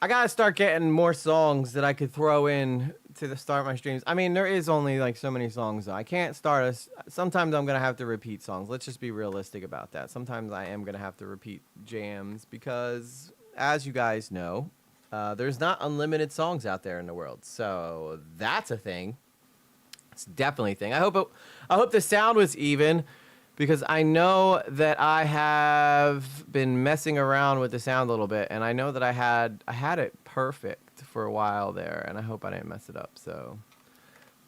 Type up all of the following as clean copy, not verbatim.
I gotta start getting more songs that I could throw in to the start my streams. I mean, there is only like so many songs though. I can't start sometimes I'm gonna have to repeat songs. Let's just be realistic about that. Sometimes I am gonna have to repeat jams because, as you guys know, there's not unlimited songs out there in the world. So that's a thing. It's definitely a thing. I hope the sound was even, because I know that I have been messing around with the sound a little bit, and I know that I had it perfect for a while there, and I hope I didn't mess it up. So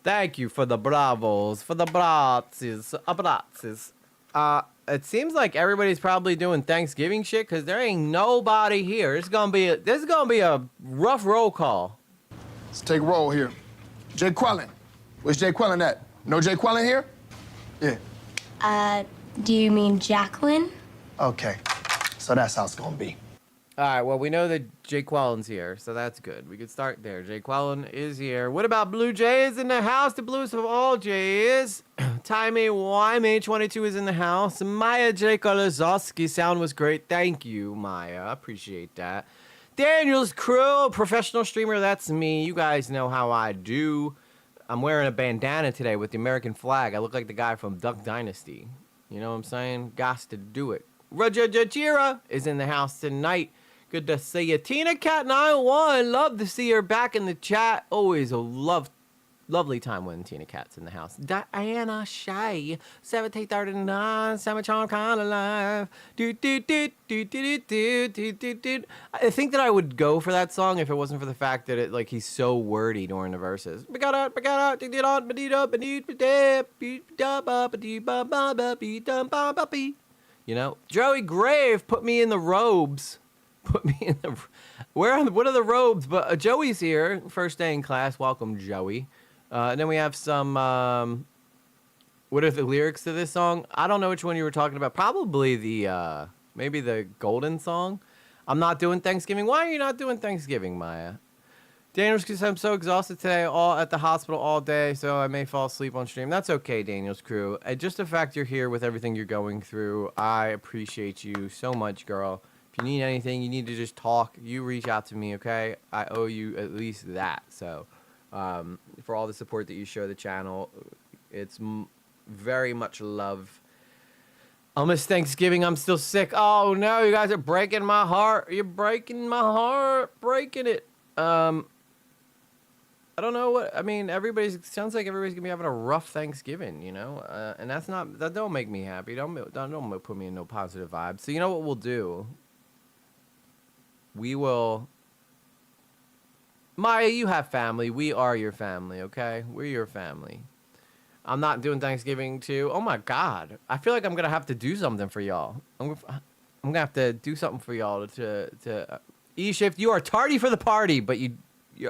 thank you for the bravos, for the brazes, abrazes. It seems like everybody's probably doing Thanksgiving shit because there ain't nobody here. This is gonna be a rough roll call. Let's take a roll here. Jay Quellen. Where's Jay Quellen at? No Jay Quellen here? Yeah. Do you mean Jacqueline? Okay, so that's how it's gonna be. All right, well, we know that Jay Quellen's here, so that's good. We could start there. Jay Quellen is here. What about Blue Jay is in the house? The bluest of all Jays. Timey Wimey 22 is in the house. Maya J. Kolozowski, sound was great. Thank you, Maya. Appreciate that. Daniel's Crew, professional streamer. That's me. You guys know how I do. I'm wearing a bandana today with the American flag. I look like the guy from Duck Dynasty. You know what I'm saying? Gots to do it. Raja Jajira is in the house tonight. Good to see you. Tina Cat 91. Love to see her back in the chat. Always a lovely time when Tina Cat's in the house. Diana Shay, 1739, Summer Charm kind of life. I think that I would go for that song if it wasn't for the fact that he's so wordy during the verses. You know, Joey Grave put me in the robes. What are the robes? But Joey's here, first day in class. Welcome, Joey. And then we have some, what are the lyrics to this song? I don't know which one you were talking about. Probably maybe the Golden song. I'm not doing Thanksgiving. Why are you not doing Thanksgiving, Maya? Daniel's, because I'm so exhausted today, all at the hospital all day, so I may fall asleep on stream. That's okay, Daniel's Crew. Just the fact you're here with everything you're going through, I appreciate you so much, girl. If you need anything, you need to just talk, you reach out to me, okay? I owe you at least that, so... for all the support that you show the channel, it's very much love. I'll miss Thanksgiving. I'm still sick. Oh no, you guys are breaking my heart. You're breaking my heart, breaking it. I don't know what I mean. Sounds like everybody's gonna be having a rough Thanksgiving, you know, and that don't make me happy. Don't put me in no positive vibes. So you know what we'll do? We will. Maya, you have family. We are your family, okay? We're your family. I'm not doing Thanksgiving too. Oh my God. I feel like I'm going to have to do something for y'all. I'm going to have to do something for y'all to E-Shift, you are tardy for the party, but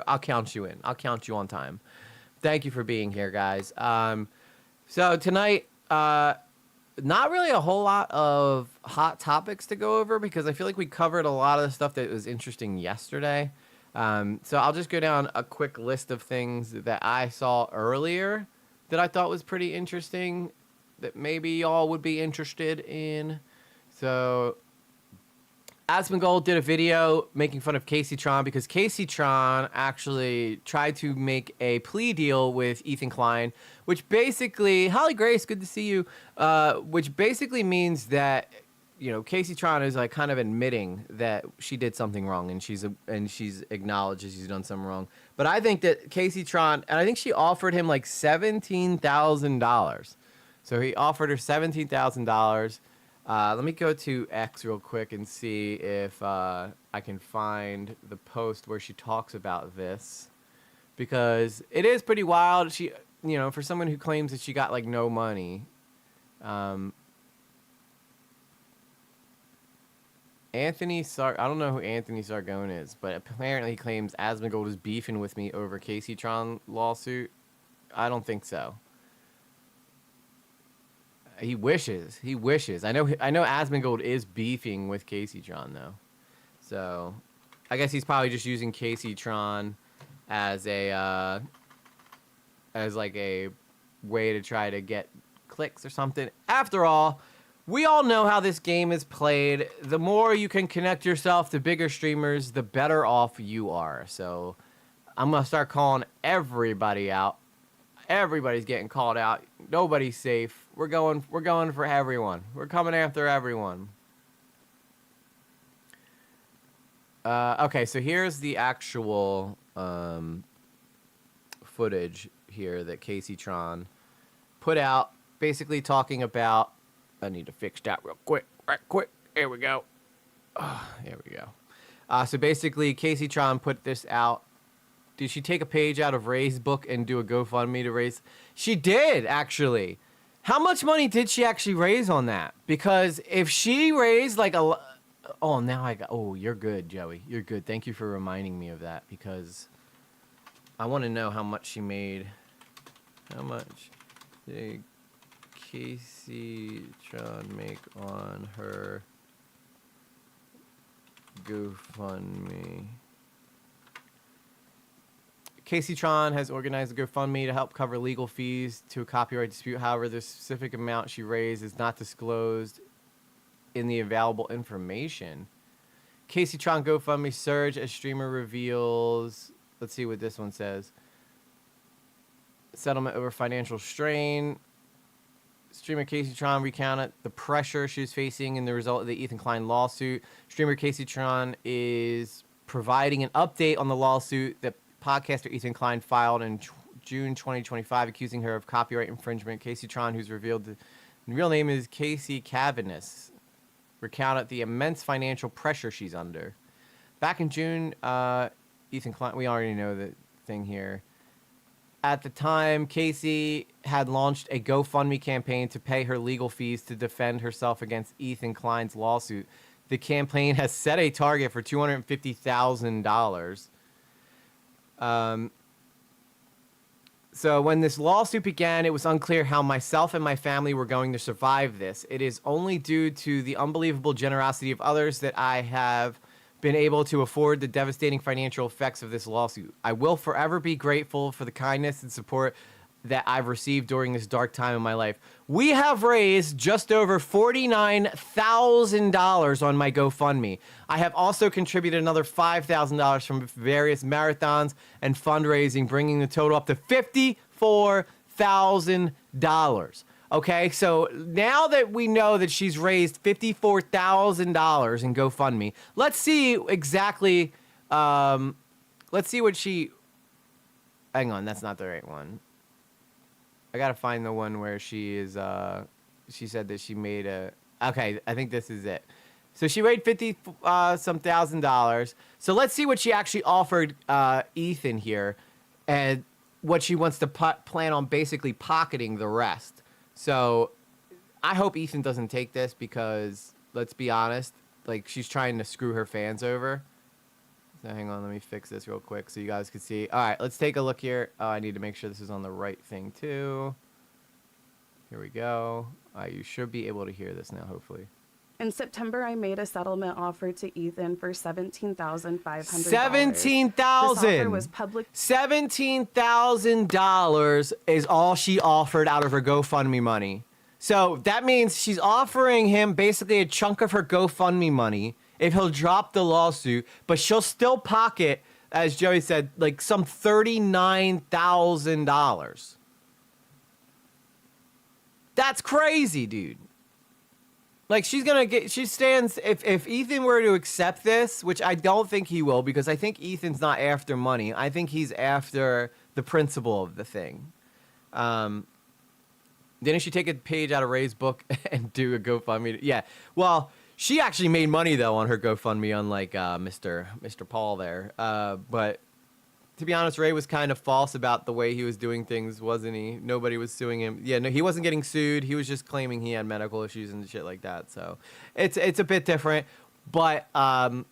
I'll count you in. I'll count you on time. Thank you for being here, guys. So tonight, not really a whole lot of hot topics to go over because I feel like we covered a lot of the stuff that was interesting yesterday. So I'll just go down a quick list of things that I saw earlier that I thought was pretty interesting that maybe y'all would be interested in. So Asmongold did a video making fun of Casey Tron because Casey Tron actually tried to make a plea deal with Ethan Klein, which basically, Holly Grace, good to see you, which basically means that, you know, Casey Tron is like kind of admitting that she did something wrong and she's acknowledged that she's done something wrong. But I think that Casey Tron, and I think she offered him like $17,000. So he offered her $17,000. Let me go to X real quick and see if I can find the post where she talks about this, because it is pretty wild. She, you know, for someone who claims that she got like no money, I don't know who Anthony Sargone is, but apparently he claims Asmongold is beefing with me over Casey Tron lawsuit. I don't think so. He wishes. I know Asmongold is beefing with Casey Tron though. So I guess he's probably just using Casey Tron as a as like a way to try to get clicks or something. After all, We all know how this game is played. The more you can connect yourself to bigger streamers, the better off you are. So I'm going to start calling everybody out. Everybody's getting called out. Nobody's safe. We're going for everyone. We're coming after everyone. Okay, so here's the actual footage here that Casey Tron put out, basically talking about. I need to fix that real quick. Right quick. Here we go. Here we go. So basically, Casey Tron put this out. Did she take a page out of Ray's book and do a GoFundMe to raise? She did, actually. How much money did she actually raise on that? Because if she raised like a... Oh, now I got... Oh, you're good, Joey. You're good. Thank you for reminding me of that, because I want to know how much she made. How much did Casey Tron make on her GoFundMe? Casey Tron has organized a GoFundMe to help cover legal fees to a copyright dispute. However, the specific amount she raised is not disclosed in the available information. Casey Tron GoFundMe surge as streamer reveals. Let's see what this one says. Settlement over financial strain. Streamer Casey Tron recounted the pressure she was facing in the result of the Ethan Klein lawsuit. Streamer Casey Tron is providing an update on the lawsuit that podcaster Ethan Klein filed in June 2025, accusing her of copyright infringement. Casey Tron, who's revealed the real name is Casey Cavanis, recounted the immense financial pressure she's under. Back in June, Ethan Klein, we already know the thing here. At the time, Casey had launched a GoFundMe campaign to pay her legal fees to defend herself against Ethan Klein's lawsuit. The campaign has set a target for $250,000. So when this lawsuit began, it was unclear how myself and my family were going to survive this. It is only due to the unbelievable generosity of others that I have been able to afford the devastating financial effects of this lawsuit. I will forever be grateful for the kindness and support that I've received during this dark time in my life. We have raised just over $49,000 on my GoFundMe. I have also contributed another $5,000 from various marathons and fundraising, bringing the total up to $54,000. Okay, so now that we know that she's raised $54,000 in GoFundMe, let's see exactly, let's see what she, hang on, that's not the right one. I gotta find the one where she is, she said that she made a, okay, I think this is it. So she made some $1,000. So let's see what she actually offered Ethan here and what she wants to plan on basically pocketing the rest. So I hope Ethan doesn't take this because, let's be honest, like she's trying to screw her fans over. So hang on, let me fix this real quick so you guys can see. All right, let's take a look here. Oh, I need to make sure this is on the right thing too. Here we go. You should be able to hear this now, hopefully. In September, I made a settlement offer to Ethan for $17,500. $17,000 is all she offered out of her GoFundMe money. So that means she's offering him basically a chunk of her GoFundMe money if he'll drop the lawsuit, but she'll still pocket, as Joey said, like some $39,000. That's crazy, dude. Like she stands, if Ethan were to accept this, which I don't think he will, because I think Ethan's not after money. I think he's after the principle of the thing. Didn't she take a page out of Ray's book and do a GoFundMe? Yeah. Well, she actually made money though on her GoFundMe, unlike Mr. Paul there. But to be honest, Ray was kind of false about the way he was doing things, wasn't he? Nobody was suing him. Yeah, no, he wasn't getting sued. He was just claiming he had medical issues and shit like that. So it's a bit different. But and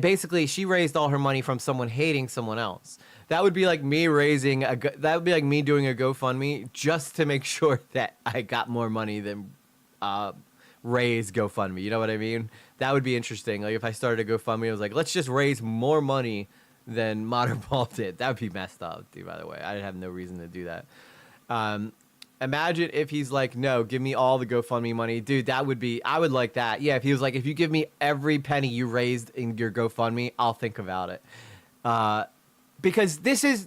basically, she raised all her money from someone hating someone else. That would be like me doing a GoFundMe just to make sure that I got more money than Ray's GoFundMe. You know what I mean? That would be interesting. Like if I started a GoFundMe, I was like, let's just raise more money than Modern Paul did. That would be messed up, dude, by the way. I have no reason to do that. Imagine if he's like, no, give me all the GoFundMe money. Dude, I would like that. Yeah, if he was like, if you give me every penny you raised in your GoFundMe, I'll think about it. Because this is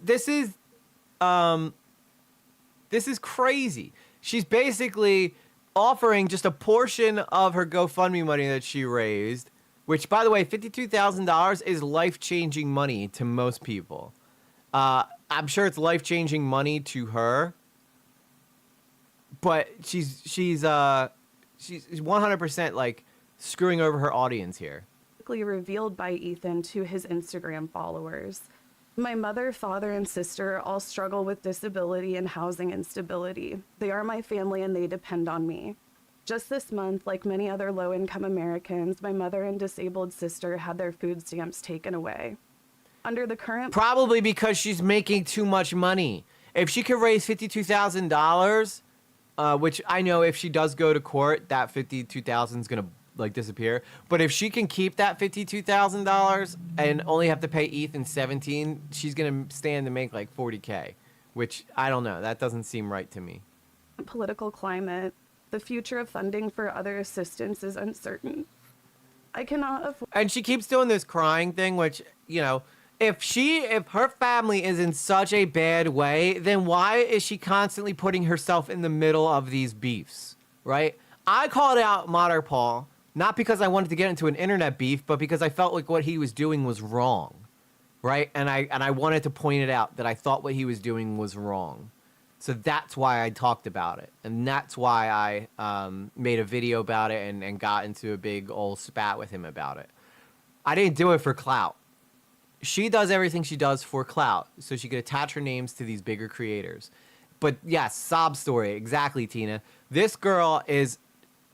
crazy. She's basically offering just a portion of her GoFundMe money that she raised, which, by the way, $52,000 is life-changing money to most people. I'm sure it's life-changing money to her, but she's 100% like screwing over her audience here. Revealed by Ethan to his Instagram followers. My mother, father, and sister all struggle with disability and housing instability. They are my family and they depend on me. Just this month, like many other low-income Americans, my mother and disabled sister had their food stamps taken away. Under the current... Probably because she's making too much money. If she could raise $52,000, which I know if she does go to court, that $52,000 is going to like disappear. But if she can keep that $52,000 and only have to pay Ethan $17,000, she's going to stand to make like $40K, which I don't know. That doesn't seem right to me. Political climate, the future of funding for other assistance is uncertain. I cannot afford... And she keeps doing this crying thing, which, you know, if her family is in such a bad way, then why is she constantly putting herself in the middle of these beefs, right? I called out Modern Paul, not because I wanted to get into an internet beef, but because I felt like what he was doing was wrong, right? And I wanted to point it out that I thought what he was doing was wrong. So that's why I talked about it. And that's why I made a video about it and got into a big old spat with him about it. I didn't do it for clout. She does everything she does for clout, so she could attach her names to these bigger creators. But yes, sob story, exactly, Tina. This girl is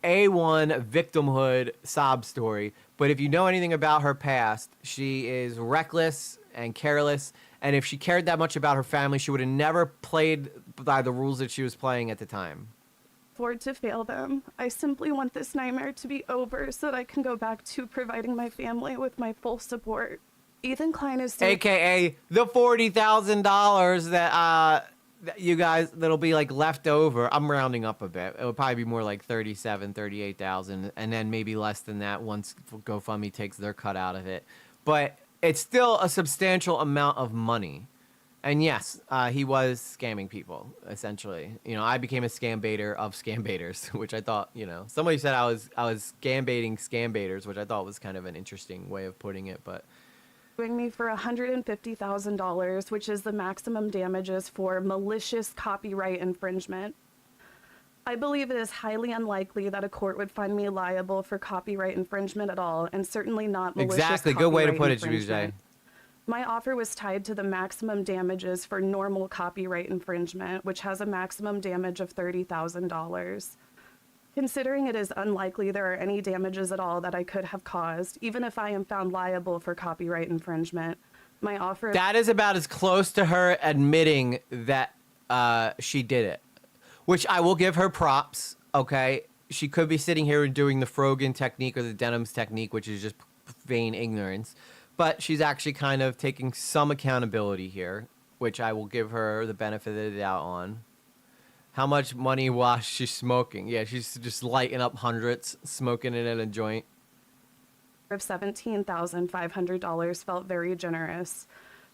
A1 victimhood sob story, but if you know anything about her past, she is reckless and careless, and if she cared that much about her family, she would have never played by the rules that she was playing at the time. Afford to fail them. I simply want this nightmare to be over so that I can go back to providing my family with my full support. Ethan Klein is still... AKA the $40,000 that you guys, that'll be like left over. I'm rounding up a bit. It'll probably be more like 37, 38,000, and then maybe less than that once GoFundMe takes their cut out of it. But it's still a substantial amount of money. And yes, he was scamming people, essentially. You know, I became a scam baiter of scam baiters, which I thought, you know, somebody said I was scam baiting scam baiters, which I thought was kind of an interesting way of putting it, but... me for $150,000, which is the maximum damages for malicious copyright infringement. I believe it is highly unlikely that a court would find me liable for copyright infringement at all, and certainly not malicious exactly. Good way to put it, Jose. My offer was tied to the maximum damages for normal copyright infringement, which has a maximum damage of $30,000. Considering it is unlikely there are any damages at all that I could have caused, even if I am found liable for copyright infringement, my offer... That is about as close to her admitting that she did it, which I will give her props, okay? She could be sitting here and doing the Frogan technique or the Denham's technique, which is just vain ignorance, but she's actually kind of taking some accountability here, which I will give her the benefit of the doubt on. How much money was she smoking? Yeah, she's just lighting up hundreds, smoking it in a joint. Of $17,500 felt very generous.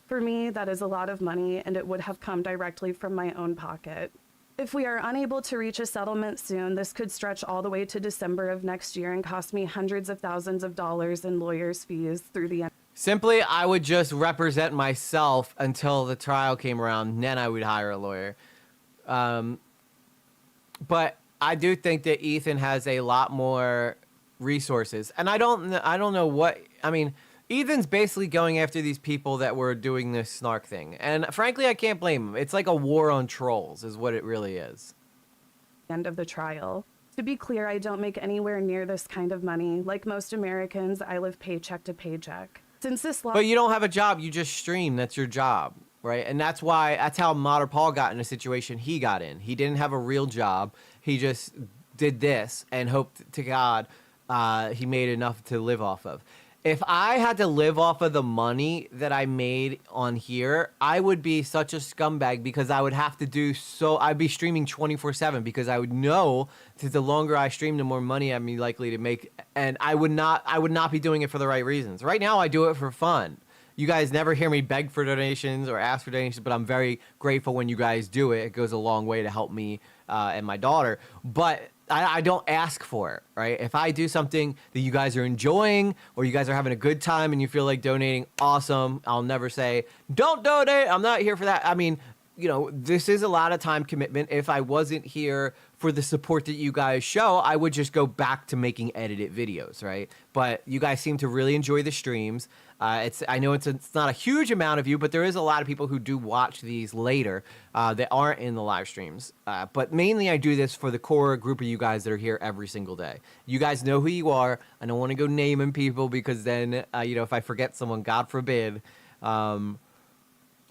For me, that is a lot of money, and it would have come directly from my own pocket. If we are unable to reach a settlement soon, this could stretch all the way to December of next year and cost me hundreds of thousands of dollars in lawyers' fees through the end. Simply, I would just represent myself until the trial came around, and then I would hire a lawyer. But I do think that Ethan has a lot more resources, and I don't know what, I mean, Ethan's basically going after these people that were doing this snark thing, and frankly, I can't blame him. It's like a war on trolls, is what it really is. End of the trial. To be clear, I don't make anywhere near this kind of money. Like most Americans, I live paycheck to paycheck. Since this law... But you don't have a job, you just stream, that's your job. Right, and that's how Modern Paul got in a situation he got in. He didn't have a real job. He just did this and hoped to God he made enough to live off of. If I had to live off of the money that I made on here, I would be such a scumbag because I would have to do so. I'd be streaming 24/7 because I would know that the longer I stream, the more money I'm likely to make, and I would not be doing it for the right reasons. Right now, I do it for fun. You guys never hear me beg for donations or ask for donations, but I'm very grateful when you guys do it. It goes a long way to help me and my daughter. But I don't ask for it, right? If I do something that you guys are enjoying or you guys are having a good time and you feel like donating, awesome. I'll never say, don't donate. I'm not here for that. I mean, you know, this is a lot of time commitment. If I wasn't here for the support that you guys show, I would just go back to making edited videos, right? But you guys seem to really enjoy the streams. I know it's not a huge amount of you, but there is a lot of people who do watch these later that aren't in the live streams. But mainly I do this for the core group of you guys that are here every single day. You guys know who you are. I don't want to go naming people because then, you know, if I forget someone, God forbid,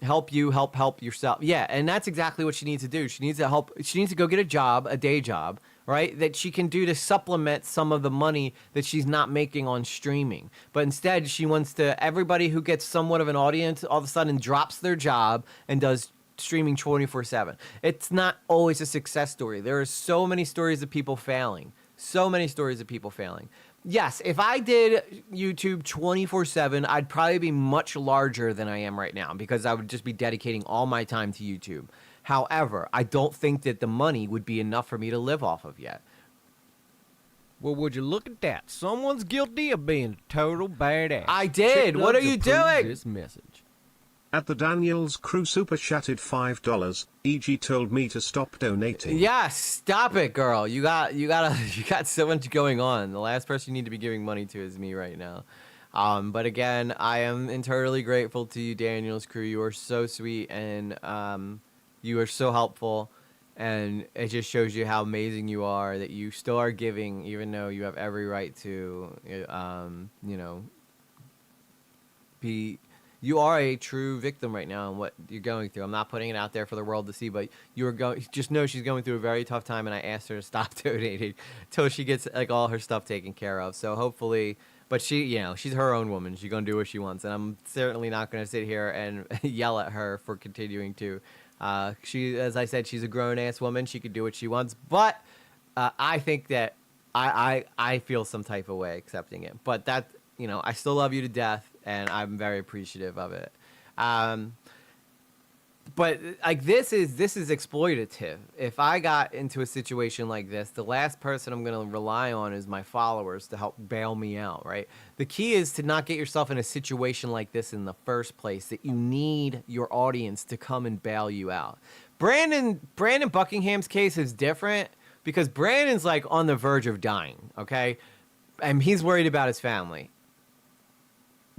help you, help yourself. Yeah, and that's exactly what she needs to do. She needs to help. She needs to go get a job, a day job, right? That she can do to supplement some of the money that she's not making on streaming. But instead, she wants to, everybody who gets somewhat of an audience all of a sudden drops their job and does streaming 24/7. It's not always a success story. There are so many stories of people failing. So many stories of people failing. Yes, if I did YouTube 24/7, I'd probably be much larger than I am right now because I would just be dedicating all my time to YouTube. However, I don't think that the money would be enough for me to live off of yet. Well, would you look at that? Someone's guilty of being a total badass. I did. Check What out are you to prove doing? This message. At the Daniels Crew super chatted $5. EG told me to stop donating. Yes, stop it, girl. You got so much going on. The last person you need to be giving money to is me right now. But again, I am entirely grateful to you, Daniel's Crew. You are so sweet and you are so helpful. And it just shows you how amazing you are, that you still are giving, even though you have every right to, you know, be. You are a true victim right now in what you're going through. I'm not putting it out there for the world to see, but you're going. Just know she's going through a very tough time, and I asked her to stop donating until she gets like all her stuff taken care of. So hopefully, but she, you know, she's her own woman. She's gonna do what she wants, and I'm certainly not gonna sit here and yell at her for continuing to. She, as I said, she's a grown ass woman. She could do what she wants, but I think that I feel some type of way accepting it. But that, you know, I still love you to death. And I'm very appreciative of it. But like this is exploitative. If I got into a situation like this, the last person I'm going to rely on is my followers to help bail me out, right? The key is to not get yourself in a situation like this in the first place, that you need your audience to come and bail you out. Brandon Buckingham's case is different because Brandon's like on the verge of dying, okay? And he's worried about his family.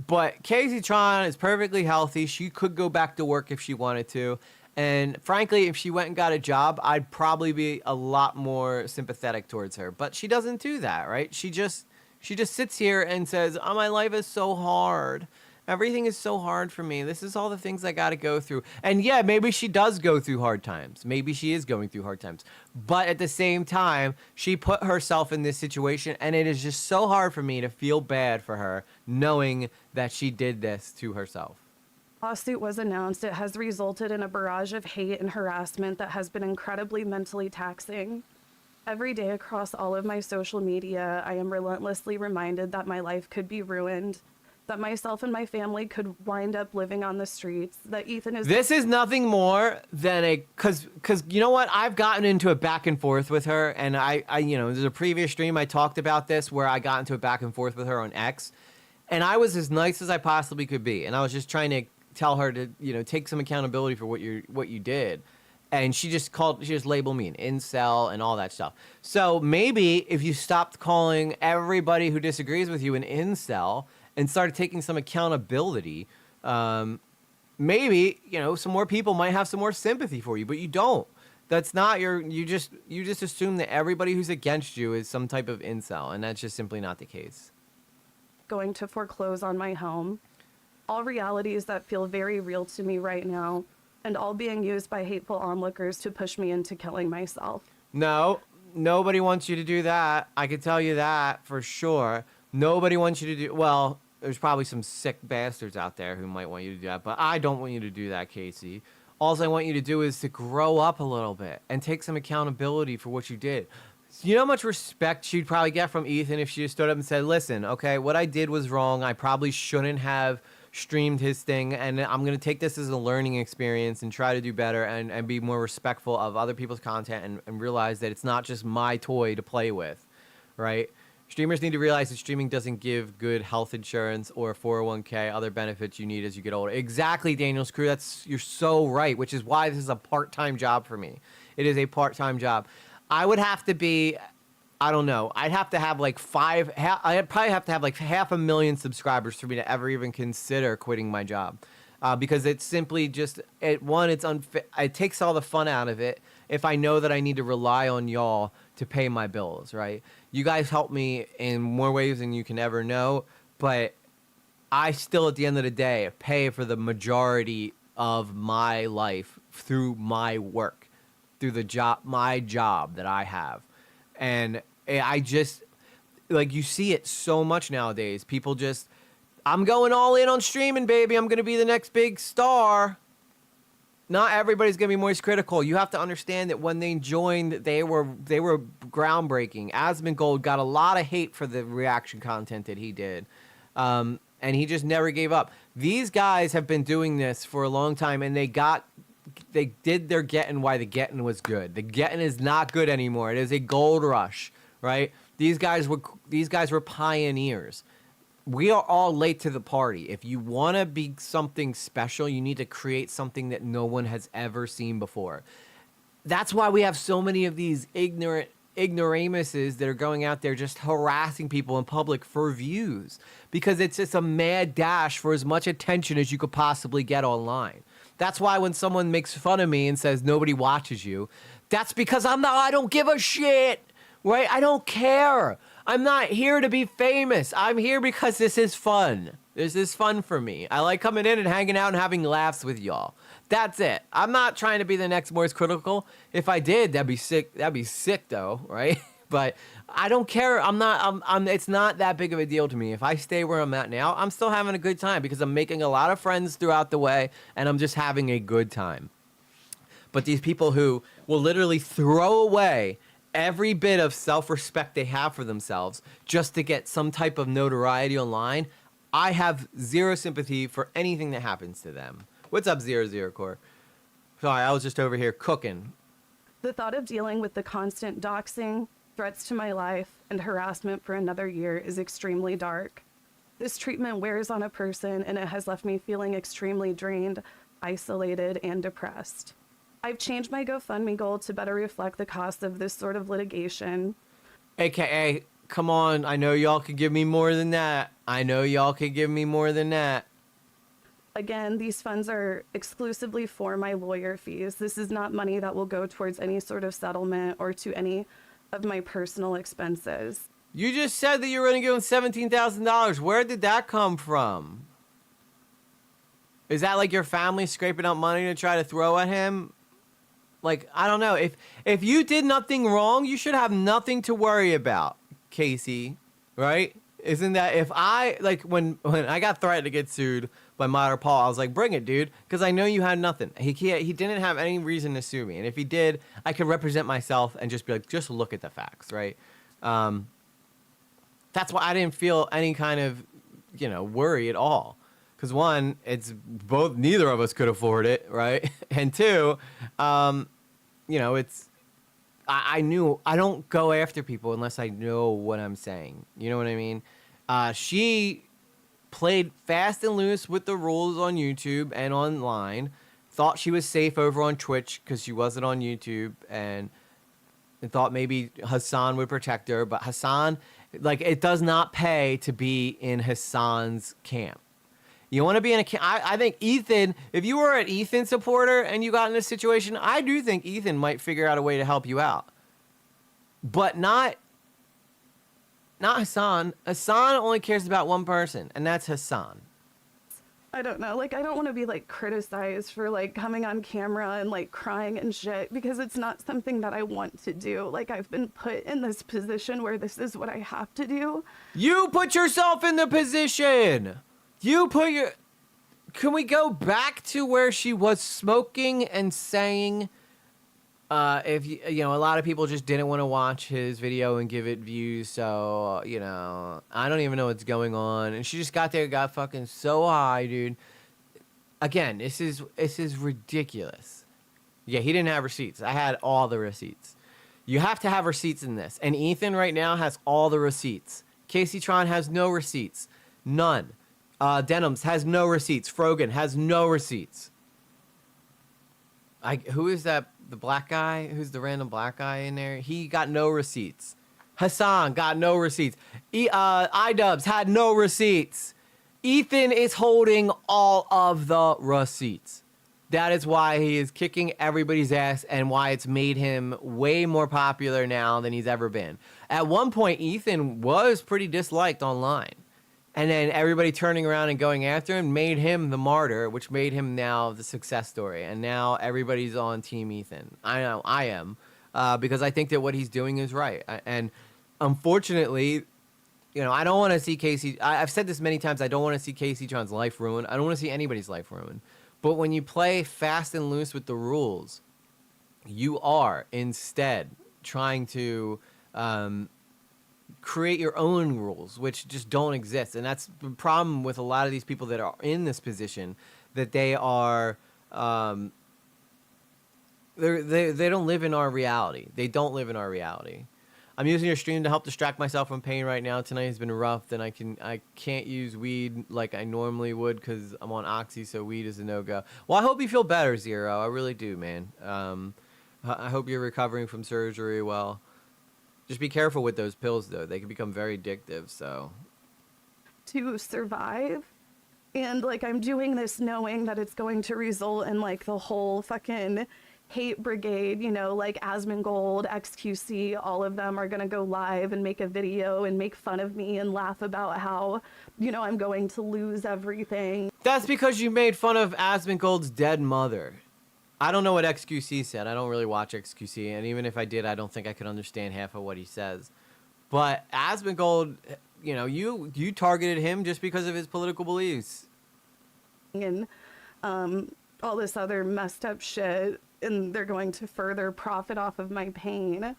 But Casey Tron is perfectly healthy. She could go back to work if she wanted to. And frankly, if she went and got a job, I'd probably be a lot more sympathetic towards her. But she doesn't do that, right? She just sits here and says, "Oh, my life is so hard. Everything is so hard for me. This is all the things I got to go through." And yeah, maybe she does go through hard times. Maybe she is going through hard times. But at the same time, she put herself in this situation, and it is just so hard for me to feel bad for her knowing that she did this to herself. Lawsuit was announced. It has resulted in a barrage of hate and harassment that has been incredibly mentally taxing. Every day across all of my social media, I am relentlessly reminded that my life could be ruined, that myself and my family could wind up living on the streets, that Ethan is... This is nothing more than because you know what? I've gotten into a back and forth with her, and I you know, there's a previous stream I talked about this where I got into a back and forth with her on X, and I was as nice as I possibly could be, and I was just trying to tell her to, you know, take some accountability for what you did. And she just labeled me an incel and all that stuff. So maybe if you stopped calling everybody who disagrees with you an incel and started taking some accountability, maybe, you know, some more people might have some more sympathy for you, but you don't. That's not you just assume that everybody who's against you is some type of incel, and that's just simply not the case. going to foreclose on my home. All realities that feel very real to me right now, and all being used by hateful onlookers to push me into killing myself. No, nobody wants you to do that. I can tell you that for sure. Nobody wants you to do, well, there's probably some sick bastards out there who might want you to do that, but I don't want you to do that, Casey. All I want you to do is to grow up a little bit and take some accountability for what you did. You know how much respect she'd probably get from Ethan if she just stood up and said, listen, okay, what I did was wrong. I probably shouldn't have streamed his thing, and I'm going to take this as a learning experience and try to do better and be more respectful of other people's content and realize that it's not just my toy to play with, right? Streamers need to realize that streaming doesn't give good health insurance or 401k, other benefits you need as you get older. Exactly, Daniel's crew. You're so right, which is why this is a part-time job for me. It is a part-time job. I would have to be, I don't know, I'd have to have like I'd probably have to have like 500,000 subscribers for me to ever even consider quitting my job. Because it's simply just, it's unfair. It takes all the fun out of it if I know that I need to rely on y'all to pay my bills, right? You guys help me in more ways than you can ever know, but I still, at the end of the day, pay for the majority of my life through my work, through my job that I have. And I just, like, you see it so much nowadays. People just, I'm going all in on streaming, baby. I'm going to be the next big star. Not everybody's going to be Moist Critical. You have to understand that when they joined, they were groundbreaking. Asmongold got a lot of hate for the reaction content that he did. And he just never gave up. These guys have been doing this for a long time, and they did their getting why the getting was good. The getting is not good anymore. It is a gold rush, right? These guys were pioneers. We are all late to the party. If you want to be something special, you need to create something that no one has ever seen before. That's why we have so many of these ignoramuses that are going out there just harassing people in public for views, because it's just a mad dash for as much attention as you could possibly get online. That's why when someone makes fun of me and says nobody watches you, that's because I don't give a shit, right? I don't care. I'm not here to be famous. I'm here because this is fun. This is fun for me. I like coming in and hanging out and having laughs with y'all. That's it. I'm not trying to be the next Moist Critical. If I did, that'd be sick. That'd be sick though, right? But I don't care. It's not that big of a deal to me. If I stay where I'm at now, I'm still having a good time because I'm making a lot of friends throughout the way and I'm just having a good time. But these people who will literally throw away every bit of self-respect they have for themselves just to get some type of notoriety online, I have zero sympathy for anything that happens to them. What's up, 00 Core? Sorry, I was just over here cooking. The thought of dealing with the constant doxing, threats to my life, and harassment for another year is extremely dark. This treatment wears on a person, and it has left me feeling extremely drained, isolated, and depressed. I've changed my GoFundMe goal to better reflect the cost of this sort of litigation. AKA, come on, I know y'all could give me more than that. Again, these funds are exclusively for my lawyer fees. This is not money that will go towards any sort of settlement or to any of my personal expenses. You just said that you were going to give him $17,000. Where did that come from? Is that like your family scraping up money to try to throw at him? Like, I don't know. If you did nothing wrong, you should have nothing to worry about, Casey, right? Isn't that, if I, like, when I got threatened to get sued by Modern Paul, I was like, bring it, dude, because I know you had nothing. He didn't have any reason to sue me. And if he did, I could represent myself and just be like, just look at the facts, right? That's why I didn't feel any kind of, worry at all. Because one, it's both, neither of us could afford it, right? And two, it's, I knew I don't go after people unless I know what I'm saying. You know what I mean? She played fast and loose with the rules on YouTube and online, thought she was safe over on Twitch because she wasn't on YouTube, and thought maybe Hassan would protect her. But Hassan, like, it does not pay to be in Hassan's camp. You want to be in a camp. I think Ethan, if you were an Ethan supporter and you got in this situation, I do think Ethan might figure out a way to help you out. But not Hassan. Hassan only cares about one person, and that's Hassan. I don't know. Like, I don't want to be like criticized for like coming on camera and like crying and shit because it's not something that I want to do. Like, I've been put in this position where this is what I have to do. You put yourself in the position. You put your. Can we go back to where she was smoking and saying, if you know, a lot of people just didn't want to watch his video and give it views, so you know, I don't even know what's going on, and she just got there, got fucking so high, dude. Again, this is ridiculous. Yeah, he didn't have receipts. I had all the receipts. You have to have receipts in this, and Ethan right now has all the receipts. Casey Tron has no receipts, none. Denims has no receipts. Frogan has no receipts. Who is that? The black guy? Who's the random black guy in there? He got no receipts. Hassan got no receipts. iDubbbz had no receipts. Ethan is holding all of the receipts. That is why he is kicking everybody's ass and why it's made him way more popular now than he's ever been. At one point, Ethan was pretty disliked online. And then everybody turning around and going after him made him the martyr, which made him now the success story. And now everybody's on Team Ethan. I know I am, because I think that what he's doing is right. And unfortunately, you know, I don't want to see Casey. I've said this many times. I don't want to see Casey Tron's life ruined. I don't want to see anybody's life ruined. But when you play fast and loose with the rules, you are instead trying to create your own rules, which just don't exist. And that's the problem with a lot of these people that are in this position, that they are, they don't live in our reality. They don't live in our reality. I'm using your stream to help distract myself from pain right now. Tonight has been rough. Then I can't use weed like I normally would because I'm on oxy, so weed is a no-go. Well, I hope you feel better, Zero. I really do, man. I hope you're recovering from surgery well. Just be careful with those pills, though. They can become very addictive, so. To survive. And, like, I'm doing this knowing that it's going to result in, like, the whole fucking hate brigade, you know, like Asmongold, XQC, all of them are going to go live and make a video and make fun of me and laugh about how, you know, I'm going to lose everything. That's because you made fun of Asmongold's dead mother. I don't know what XQC said. I don't really watch XQC, and even if I did, I don't think I could understand half of what he says. But Asmongold, you know, you targeted him just because of his political beliefs. And all this other messed up shit, and they're going to further profit off of my pain.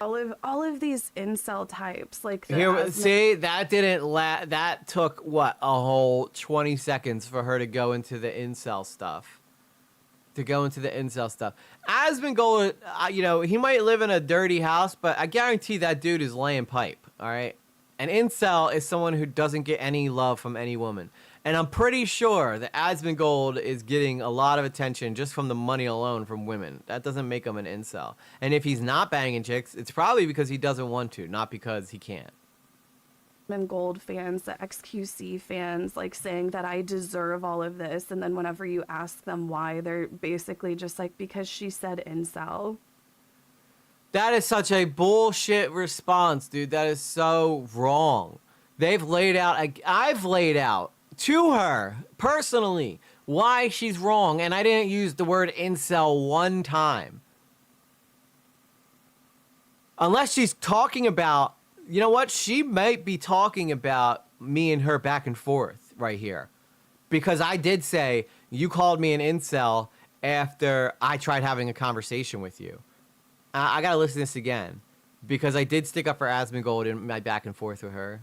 All of these incel types, like see, that didn't that took what, a whole 20 seconds for her to go into the incel stuff. Asmongold, you know, he might live in a dirty house, but I guarantee that dude is laying pipe, all right? An incel is someone who doesn't get any love from any woman. And I'm pretty sure that Asmongold is getting a lot of attention just from the money alone from women. That doesn't make him an incel. And if he's not banging chicks, it's probably because he doesn't want to, not because he can't. Gold fans, the XQC fans, like saying that I deserve all of this, and then whenever you ask them why, they're basically just like, because she said incel. That is such a bullshit response, dude. That is so wrong. I've laid out to her personally why she's wrong, and I didn't use the word incel one time. Unless she's talking about, you know what? She might be talking about me and her back and forth right here. Because I did say, you called me an incel after I tried having a conversation with you. I gotta listen to this again. Because I did stick up for Asmongold in my back and forth with her.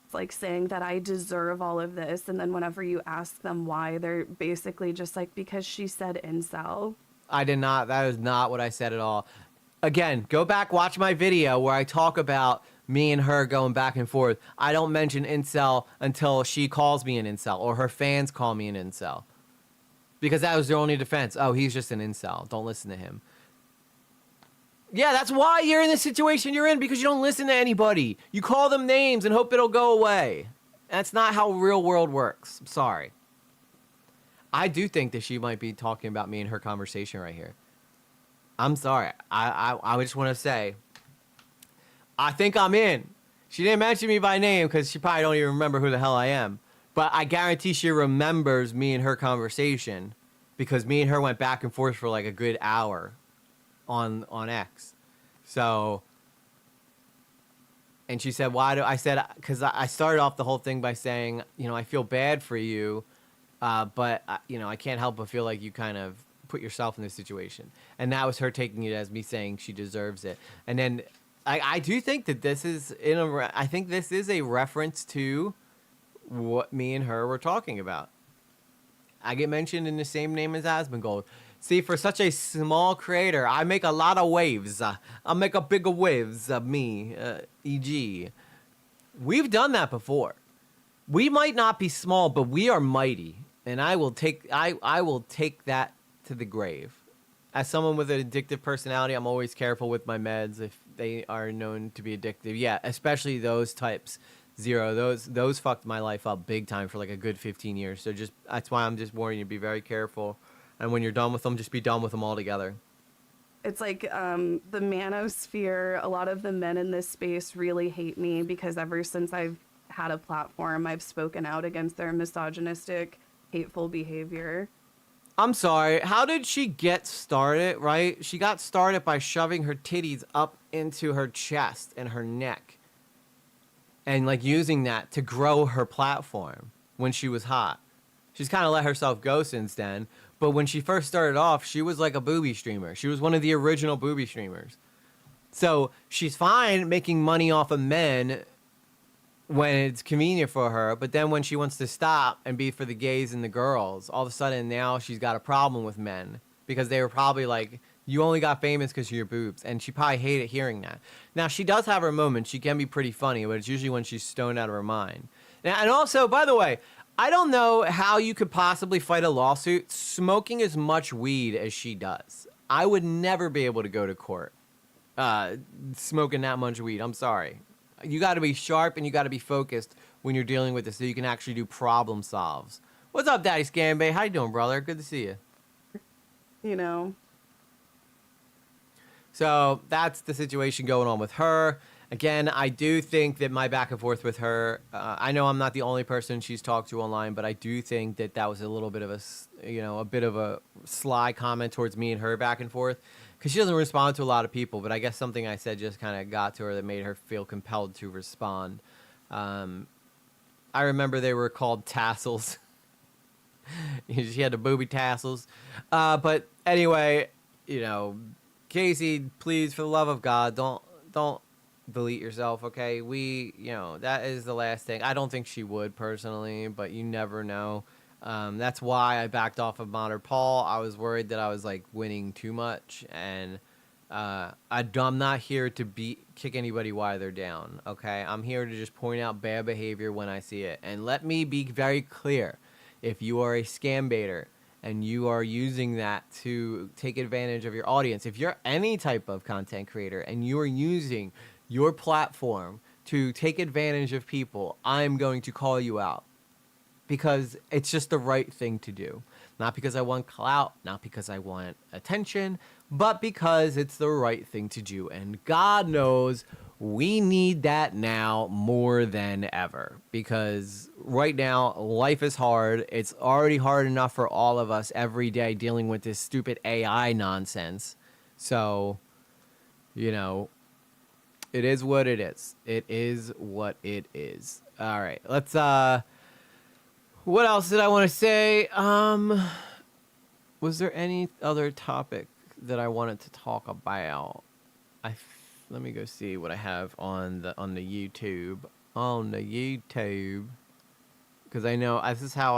It's like saying that I deserve all of this, and then whenever you ask them why, they're basically just like, because she said incel. I did not. That is not what I said at all. Again, go back, watch my video where I talk about me and her going back and forth. I don't mention incel until she calls me an incel or her fans call me an incel. Because that was their only defense. Oh, he's just an incel. Don't listen to him. Yeah, that's why you're in the situation you're in, because you don't listen to anybody. You call them names and hope it'll go away. That's not how real world works. I'm sorry. I do think that she might be talking about me in her conversation right here. I'm sorry. I just want to say, I think I'm in. She didn't mention me by name because she probably don't even remember who the hell I am. But I guarantee she remembers me and her conversation because me and her went back and forth for like a good hour on X. So, and she said, why do I said, because I started off the whole thing by saying, you know, I feel bad for you, but, you know, I can't help but feel like you kind of put yourself in this situation. And that was her taking it as me saying she deserves it. And then I do think that this is I think this is a reference to what me and her were talking about. I get mentioned in the same name as Asmongold. See, for such a small creator, I make a lot of waves. I make a bigger waves of me, e.g. We've done that before. We might not be small, but we are mighty. And I will take that to the grave. As someone with an addictive personality, I'm always careful with my meds if they are known to be addictive. Yeah, especially those types. Zero. Those fucked my life up big time for like a good 15 years. So that's why I'm just warning you, be very careful. And when you're done with them, just be done with them altogether. It's like the manosphere, a lot of the men in this space really hate me because ever since I've had a platform, I've spoken out against their misogynistic, hateful behavior. I'm sorry. How did she get started, right? She got started by shoving her titties up into her chest and her neck. And like using that to grow her platform when she was hot. She's kind of let herself go since then. But when she first started off, she was like a booby streamer. She was one of the original booby streamers. So she's fine making money off of men when it's convenient for her. But then when she wants to stop and be for the gays and the girls, all of a sudden now she's got a problem with men. Because they were probably like, you only got famous because of your boobs. And she probably hated hearing that. Now, she does have her moments. She can be pretty funny, but it's usually when she's stoned out of her mind. And also, by the way, I don't know how you could possibly fight a lawsuit smoking as much weed as she does. I would never be able to go to court smoking that much weed. I'm sorry. You got to be sharp and you got to be focused when you're dealing with this so you can actually do problem solves. What's up, Daddy Scambay? How you doing, brother? Good to see you. You know. So that's the situation going on with her. Again, I do think that my back and forth with her, I know I'm not the only person she's talked to online, but I do think that that was a little bit of a bit of a sly comment towards me and her back and forth. Because she doesn't respond to a lot of people, but I guess something I said just kind of got to her that made her feel compelled to respond. I remember they were called tassels. She had the booby tassels. But anyway, you know, Casey, please, for the love of God, don't delete yourself, okay? That is the last thing. I don't think she would personally, but you never know. That's why I backed off of Modern Paul. I was worried that I was like winning too much, and I'm not here to kick anybody while they're down, okay? I'm here to just point out bad behavior when I see it. And let me be very clear. If you are a scam baiter and you are using that to take advantage of your audience, if you're any type of content creator and you are using your platform to take advantage of people, I'm going to call you out. Because it's just the right thing to do. Not because I want clout, not because I want attention, but because it's the right thing to do. And God knows we need that now more than ever. Because right now, life is hard. It's already hard enough for all of us every day dealing with this stupid AI nonsense. So, you know, it is what it is. It is what it is. All right, let's what else did I want to say? Was there any other topic that I wanted to talk about? Let me go see what I have on the YouTube. On the YouTube, because I know this is how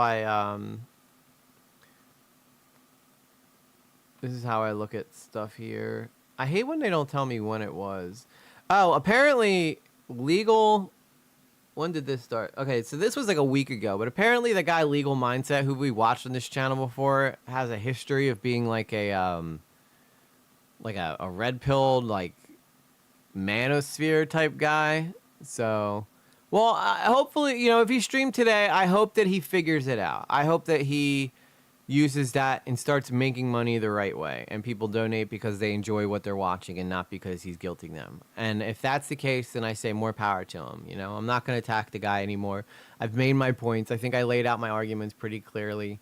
I look at stuff here. I hate when they don't tell me when it was. Oh, apparently legal. When did this start? Okay, so this was like a week ago, but apparently the guy Legal Mindset, who we watched on this channel before, has a history of being like a red pilled, like manosphere type guy. So, well, hopefully, if he streamed today, I hope that he figures it out. I hope that he uses that and starts making money the right way, and people donate because they enjoy what they're watching and not because he's guilting them. And if that's the case, then I say more power to him. You know, I'm not going to attack the guy anymore. I've made my points. I think I laid out my arguments pretty clearly.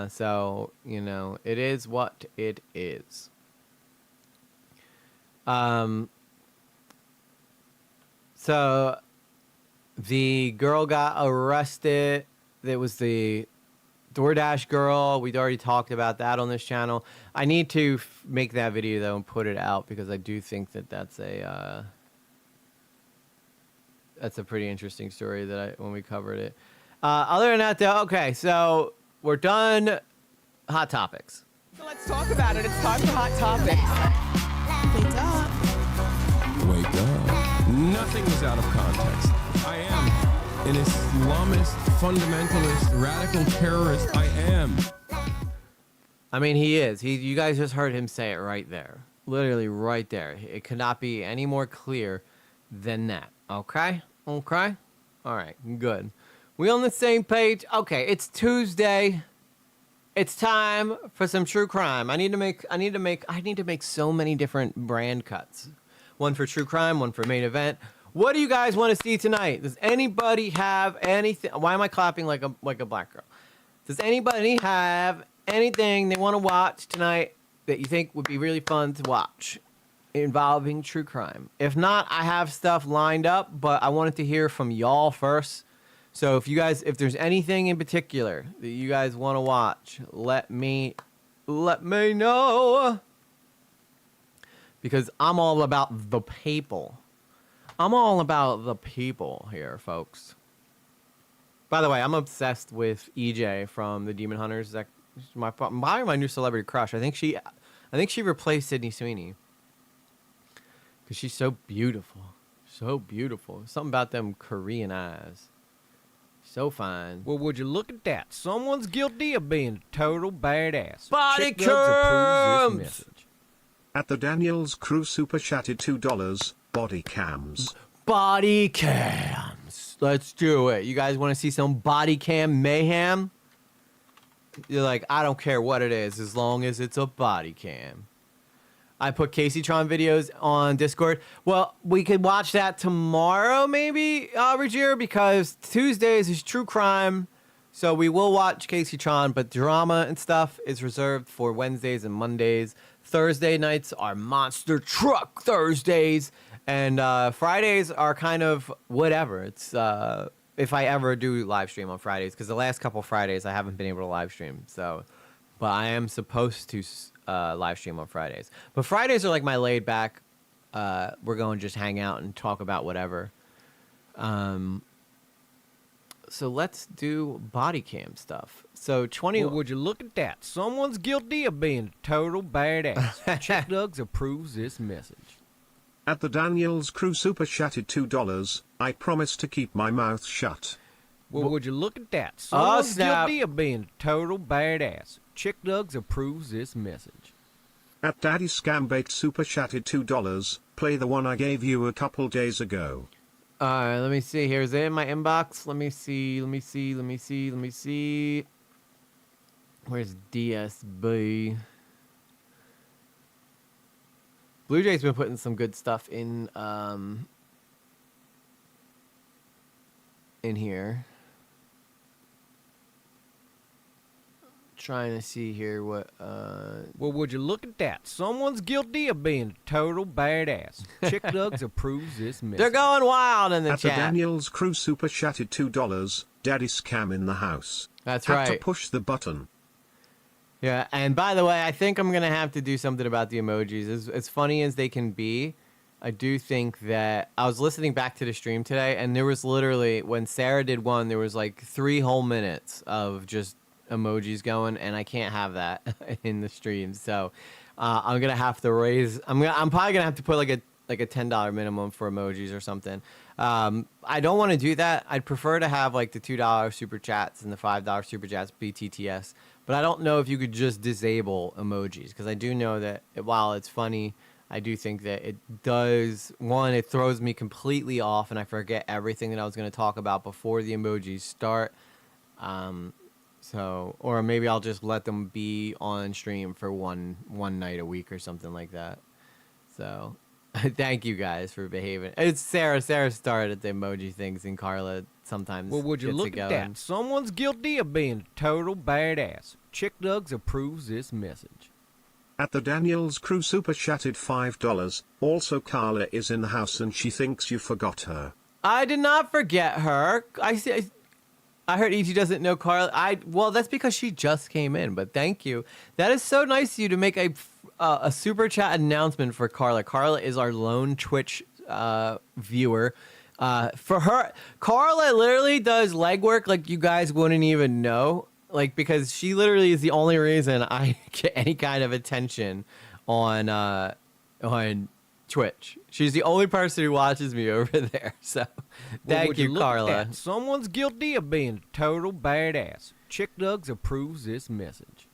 So, you know, it is what it is. So the girl got arrested. It was the DoorDash girl. We'd already talked about that on this channel. I need to make that video though and put it out because I do think that that's a pretty interesting story that when we covered it. Other than that though, okay, so we're done. Hot topics. So let's talk about it. It's time for Hot Topics. Wake up. Nothing is out of context. I am an Islamist, fundamentalist, radical terrorist. I am. I mean, he is. You guys just heard him say it right there. Literally right there. It could not be any more clear than that. Okay? Okay? All right, good. We on the same page? Okay, it's Tuesday. It's time for some true crime. I need to make so many different brand cuts. One for true crime, one for main event. What do you guys want to see tonight? Does anybody have anything? Why am I clapping like a black girl? Does anybody have anything they want to watch tonight that you think would be really fun to watch involving true crime? If not, I have stuff lined up, but I wanted to hear from y'all first. So if there's anything in particular that you guys want to watch, let me know. Because I'm all about the people. I'm all about the people here, folks. By the way, I'm obsessed with EJ from the Demon Hunters. That's my new celebrity crush. I think she replaced Sydney Sweeney. Because she's so beautiful. So beautiful. Something about them Korean eyes. So fine. Well, would you look at that? Someone's guilty of being a total badass. Body Chick Lugs approves cams! this message. At the Daniels Crew super chatted $2. Body cams. Body cams. Let's do it. You guys want to see some body cam mayhem? You're like, I don't care what it is as long as it's a body cam. I put Casey-tron videos on Discord. Well, we could watch that tomorrow, maybe, Roger, because Tuesdays is true crime. So we will watch Casey-tron, but drama and stuff is reserved for Wednesdays and Mondays. Thursday nights are Monster Truck Thursdays. And Fridays are kind of whatever. It's if I ever do live stream on Fridays, because the last couple Fridays I haven't been able to live stream. So, but I am supposed to live stream on Fridays. But Fridays are like my laid back. We're going to just hang out and talk about whatever. So let's do body cam stuff. So 20. Well, would you look at that? Someone's guilty of being a total badass. Chick Lugs approves this message. At the Daniels Crew super chatted $2. I promise to keep my mouth shut. Well, would you look at that? Someone's snap. guilty of being a total badass. Chick Lugs approves this message. At Daddy Scambait super chatted $2. Play the one I gave you a couple days ago. All right, let me see here. Is it in my inbox? Let me see. Where's DSB? Blue Jay's been putting some good stuff in here. Trying to see here what Well, would you look at that? Someone's guilty of being a total badass. Chick Lugs approves this message. they're going wild in the At the chat. Daniels Crew super chatted $2. Daddy Scam in the house. That's Had right. to push the button. Yeah, and by the way, I think I'm going to have to do something about the emojis. As funny as they can be, I do think that I was listening back to the stream today, and there was literally, when Sarah did one, there was like 3 whole minutes of just emojis going, and I can't have that in the stream. So I'm going to have to raise, I'm probably going to have to put like a $10 minimum for emojis or something. I don't want to do that. I'd prefer to have like the $2 super chats and the $5 super chats BTTS. But I don't know if you could just disable emojis, because I do know that while it's funny, I do think that it does, one, it throws me completely off and I forget everything that I was going to talk about before the emojis start. So, or maybe I'll just let them be on stream for one night a week or something like that. So, thank you guys for behaving. It's Sarah. Sarah started the emoji things, and Carla sometimes Well, would you gets look it at going. that? Someone's guilty of being a total badass. Chick Dugs approves this message. At the Daniels Crew super chatted $5. Also, Carla is in the house and she thinks you forgot her. I did not forget her. I heard EG doesn't know Carla. Well, that's because she just came in. But thank you. That is so nice of you to make a super chat announcement for Carla. Carla is our lone Twitch viewer. For her, Carla literally does legwork like you guys wouldn't even know. Like, because she literally is the only reason I get any kind of attention on Twitch. She's the only person who watches me over there. So, thank you, Carla. Someone's guilty of being a total badass. Chick Dugs approves this message.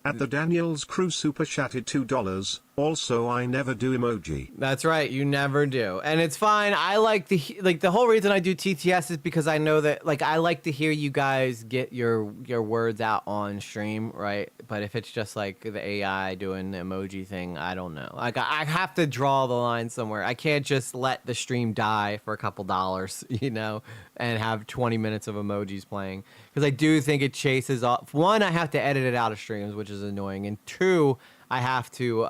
At the Daniels Crew super chatted $2. Also, I never do emoji. That's right, you never do, and it's fine. I like the whole reason I do TTS is because I know that I like to hear you guys get your words out on stream, right? But if it's just like the AI doing the emoji thing, I don't know. Like I have to draw the line somewhere. I can't just let the stream die for a couple dollars, and have 20 minutes of emojis playing because I do think it chases off. One, I have to edit it out of streams, which is annoying, and two, I have to,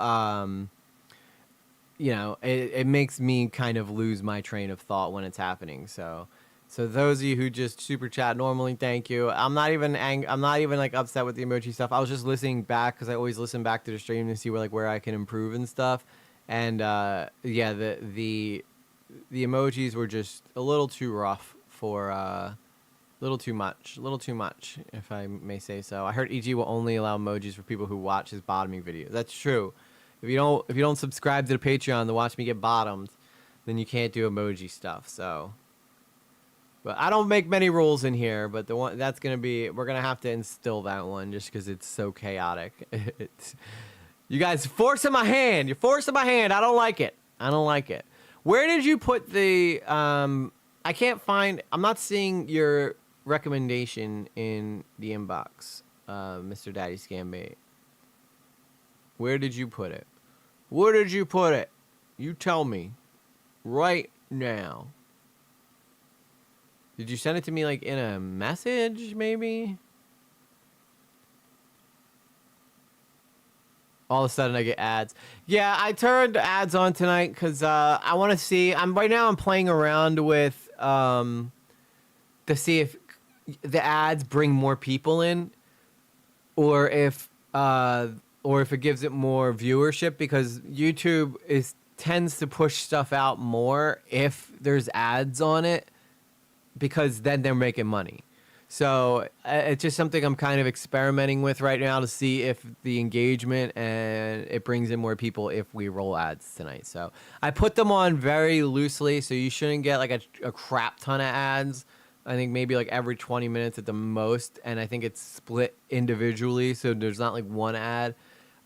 it makes me kind of lose my train of thought when it's happening. So those of you who just super chat normally, thank you. I'm not even like upset with the emoji stuff. I was just listening back because I always listen back to the stream to see where I can improve and stuff. And the emojis were just a little too rough for a little too much, if I may say so. I heard EG will only allow emojis for people who watch his bottoming videos. That's true. If you don't subscribe to the Patreon to watch me get bottomed, then you can't do emoji stuff. So, but I don't make many rules in here. But the one we're gonna have to instill that one just because it's so chaotic. You guys forcing my hand. You're forcing my hand. I don't like it. Where did you put the? I can't find. I'm not seeing your recommendation in the inbox, Mr. Daddy Scambait. Where did you put it? Where did you put it? You tell me right now. Did you send it to me in a message maybe? All of a sudden I get ads. Yeah, I turned ads on tonight because I want to see. I'm playing around with to see if the ads bring more people in, or if it gives it more viewership, because YouTube tends to push stuff out more if there's ads on it, because then they're making money. So it's just something I'm kind of experimenting with right now to see if the engagement and it brings in more people if we roll ads tonight. So I put them on very loosely, so you shouldn't get a crap ton of ads. I think maybe every 20 minutes at the most, and I think it's split individually, so there's not one ad.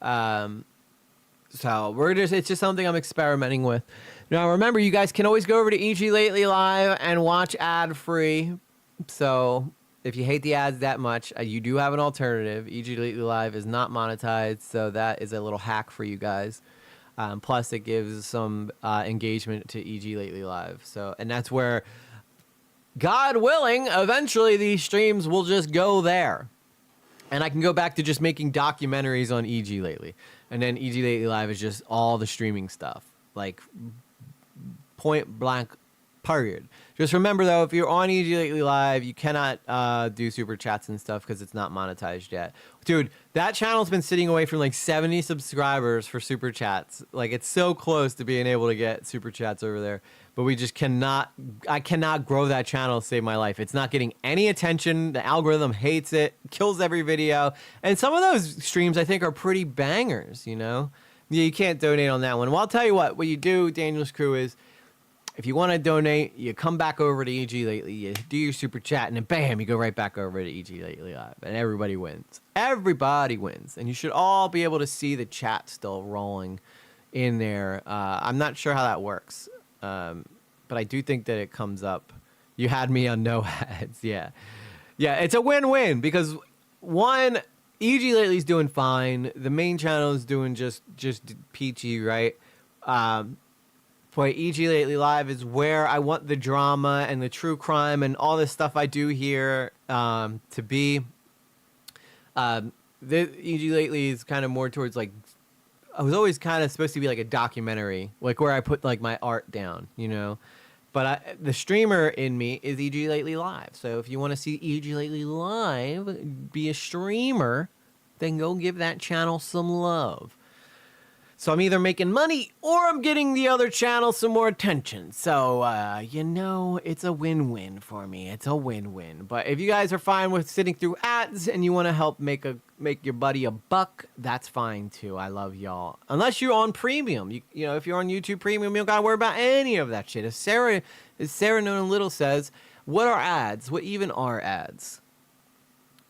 So it's just something I'm experimenting with. Now remember, you guys can always go over to EG Lately Live and watch ad free. So if you hate the ads that much, you do have an alternative. EG Lately Live is not monetized, so that is a little hack for you guys. Plus, it gives some engagement to EG Lately Live. So, and that's where, God willing, eventually these streams will just go there. And I can go back to just making documentaries on EG Lately. And then EG Lately Live is just all the streaming stuff. Point blank, period. Just remember, though, if you're on EG Lately Live, you cannot do super chats and stuff because it's not monetized yet. Dude, that channel's been sitting away from 70 subscribers for super chats. It's so close to being able to get super chats over there. But we just I cannot grow that channel to save my life. It's not getting any attention. The algorithm hates it, kills every video. And some of those streams, I think, are pretty bangers, Yeah, you can't donate on that one. Well, I'll tell you what you do, Daniel's Crew, is if you want to donate, you come back over to EG Lately, you do your super chat, and then bam, you go right back over to EG Lately Live. And everybody wins. Everybody wins. And you should all be able to see the chat still rolling in there. I'm not sure how that works. But I do think that it comes up. You had me on no ads. Yeah. Yeah, it's a win-win because one, EG lately's doing fine. The main channel is doing just peachy, right? But EG Lately Live is where I want the drama and the true crime and all this stuff I do here to be. The EG Lately is kind of more towards like, I was always kind of supposed to be like a documentary, like where I put like my art down, you know. But the streamer in me is EG Lately Live. So if you want to see EG Lately Live be a streamer, then go give that channel some love. So I'm either making money or I'm getting the other channel some more attention. So, you know, it's a win-win for me. It's a win-win. But if you guys are fine with sitting through ads and you want to help make your buddy a buck, that's fine too. I love y'all. Unless you're on premium. You know, if you're on YouTube premium, you don't got to worry about any of that shit. As Sarah Known Little says, what are ads? What even are ads?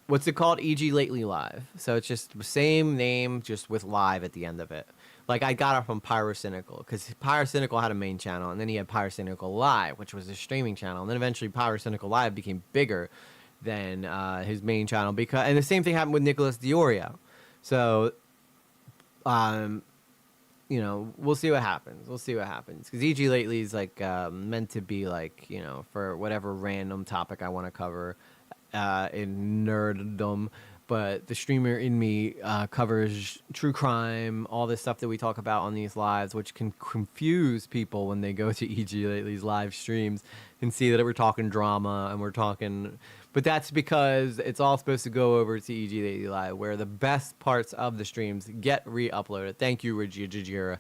What's it called? EG Lately Live. So it's just the same name, just with live at the end of it. Like, I got it from Pyrocynical, because Pyrocynical had a main channel, and then he had Pyrocynical Live, which was his streaming channel. And then eventually Pyrocynical Live became bigger than his main channel. And the same thing happened with Nicholas Diorio. So, you know, we'll see what happens. We'll see what happens. Because EG Lately is, like, meant to be, like, you know, for whatever random topic I want to cover in nerddom. But the streamer in me covers true crime, all this stuff that we talk about on these lives, which can confuse people when they go to EG Lately's live streams and see that we're talking drama and we're talking... But that's because it's all supposed to go over to EG Lately Live, where the best parts of the streams get re-uploaded. Thank you, Regia.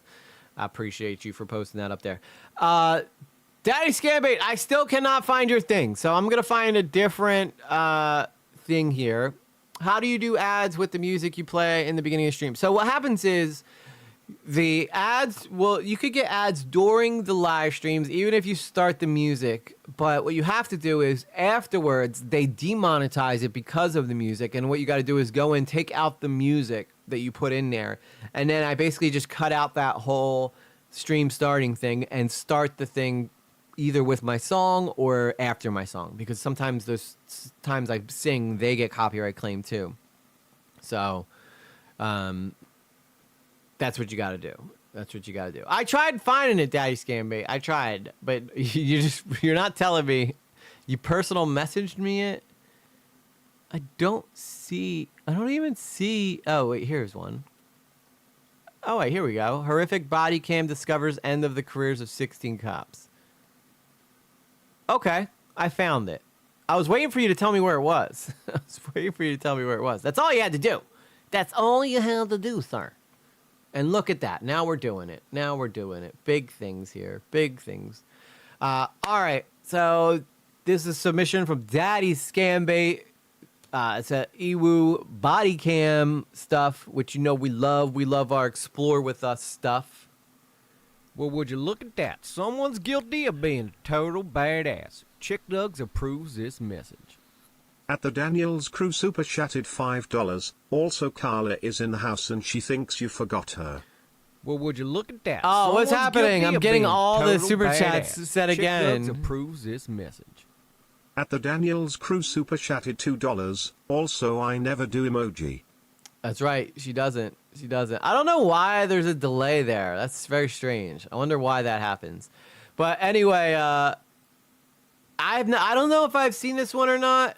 I appreciate you for posting that up there. Daddy Scambait, I still cannot find your thing, so I'm going to find a different thing here. How do you do ads with the music you play in the beginning of the stream? So what happens is the ads, well, you could get ads during the live streams, even if you start the music. But what you have to do is afterwards, they demonetize it because of the music. And what you got to do is go and take out the music that you put in there. And then I basically just cut out that whole stream starting thing and start the thing either with my song or after my song, because sometimes those times I sing, they get copyright claim too. So, that's what you got to do. That's what you got to do. I tried finding it, Daddy Scambait. I tried, but you're not telling me. You personal messaged me it. I don't even see. Oh, wait, here's one. Oh, wait, here we go. Horrific body cam discovers end of the careers of 16 cops. Okay, I found it. I was waiting for you to tell me where it was. That's all you had to do. That's all you had to do, sir. And look at that. Now we're doing it. Big things here. Big things. All right. So this is a submission from Daddy Scambait. It's a Ewu body cam stuff, which you know we love. We love our Explore With Us stuff. Well, would you look at that? Someone's guilty of being a total badass. Chick Nugs approves this message. At the Daniels Crew Super Chatted $5. Also, Carla is in the house and she thinks you forgot her. Well, would you look at that? Oh, what's happening? I'm getting all the super chats said Chick again. Nugs approves this message. At the Daniels Crew Super Chatted $2. Also, I never do emoji. That's right. She doesn't. I don't know why there's a delay there. That's very strange. I wonder why that happens. But anyway, I don't know if I've seen this one or not.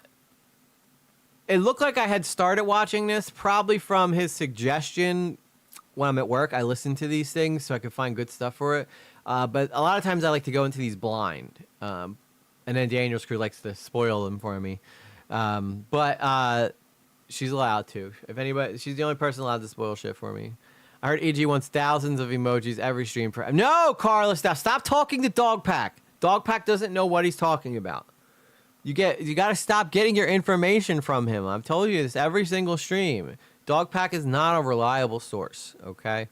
It looked like I had started watching this probably from his suggestion when I'm at work. I listen to these things so I can find good stuff for it. But a lot of times I like to go into these blind. And then Daniel's Crew likes to spoil them for me. But she's allowed to. If anybody, she's the only person allowed to spoil shit for me. I heard EG wants thousands of emojis every stream for. No, Carla, stop talking to Dogpack. Dogpack doesn't know what he's talking about. You got to stop getting your information from him. I've told you this every single stream. Dogpack is not a reliable source. Okay.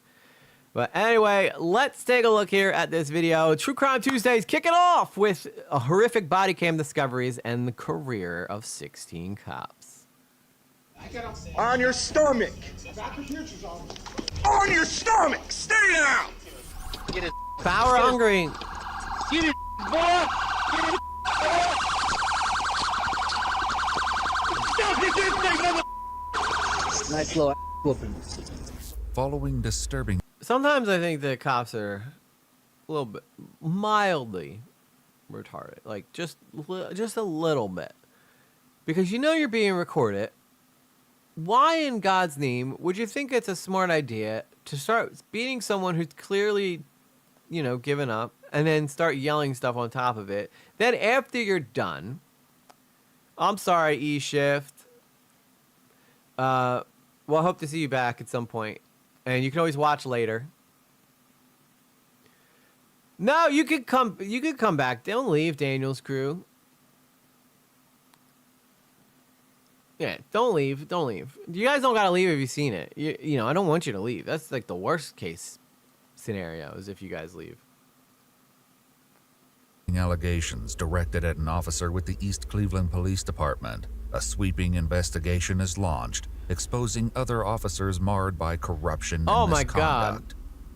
But anyway, let's take a look here at this video. True Crime Tuesdays kick it off with a horrific body cam discoveries and the career of 16 cops. On your stomach. On your stomach. Stay down. Get it, Power hungry. get it, boy. Get it, boy. 'Stop with this thing, mother. Nice little whooping. Following disturbing Sometimes I think the cops are a little bit mildly retarded, like just a little bit, because you know you're being recorded. Why in God's name would you think it's a smart idea to start beating someone who's clearly, you know, given up, and then start yelling stuff on top of it? Then after you're done, I'm sorry, E-Shift. Well, I hope to see you back at some point, and you can always watch later. No, you could come. You could come back. Don't leave, Daniel's crew. Yeah, don't leave. Don't leave. You guys don't gotta leave if you've seen it. You know, I don't want you to leave. That's like the worst case scenario is if you guys leave. allegations directed at an officer with the East Cleveland Police Department. A sweeping investigation is launched, exposing other officers marred by corruption and misconduct.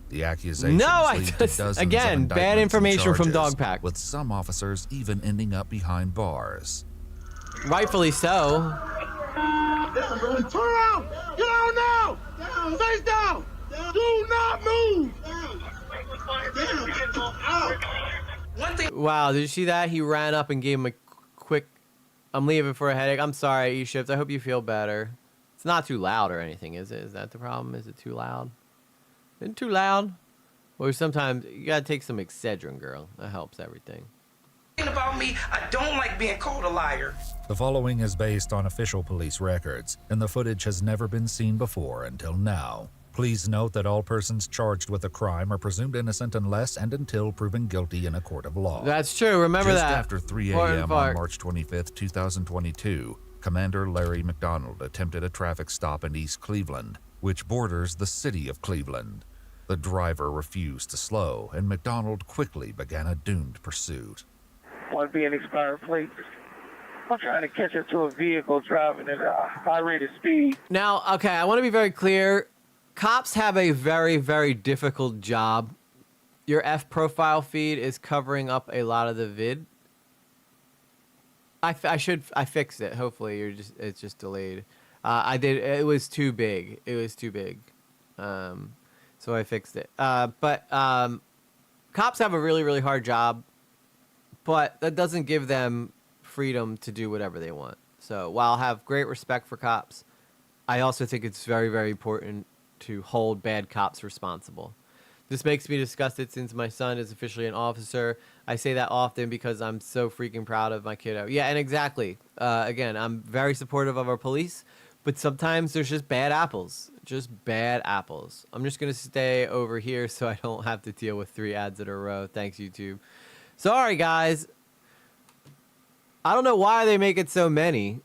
The accusations lead to dozens of again, bad indictments information and from charges, Dogpack. with some officers even ending up behind bars. Rightfully so. Listen, bro. Turn around! Get on now! Down! Face down! Do not move! Wow, did you see that? He ran up and gave him a quick, I'm leaving for a headache. I'm sorry, E-Shift. I hope you feel better. It's not too loud or anything, is it? Is that the problem? Is it too loud? Isn't it too loud? Or sometimes you gotta take some Excedrin, girl. That helps everything. About me, I don't like being called a liar. The following is based on official police records, and the footage has never been seen before until now. Please note that all persons charged with a crime are presumed innocent unless and until proven guilty in a court of law. That's true. Remember Just that. after 3 a.m. on March 25th, 2022, Commander Larry McDonald attempted a traffic stop in East Cleveland, which borders the city of Cleveland. The driver refused to slow, and McDonald quickly began a doomed pursuit. One being expired plates. I'm trying to catch up to a vehicle driving at a high rate of speed. Now, okay, I want to be very clear. Cops have a very, very difficult job. Your F profile feed is covering up a lot of the vid. I fixed it. Hopefully, it's just delayed. I did. It was too big. It was too big. So I fixed it. But cops have a really, really hard job. But that doesn't give them freedom to do whatever they want. So while I have great respect for cops, I also think it's very, very important to hold bad cops responsible. This makes me disgusted since my son is officially an officer. I say that often because I'm so freaking proud of my kiddo. Yeah, and exactly. Again, I'm very supportive of our police, but sometimes there's just bad apples. Just bad apples. I'm just going to stay over here so I don't have to deal with 3 ads in a row. Thanks, YouTube. Sorry, guys. I don't know why they make it so many.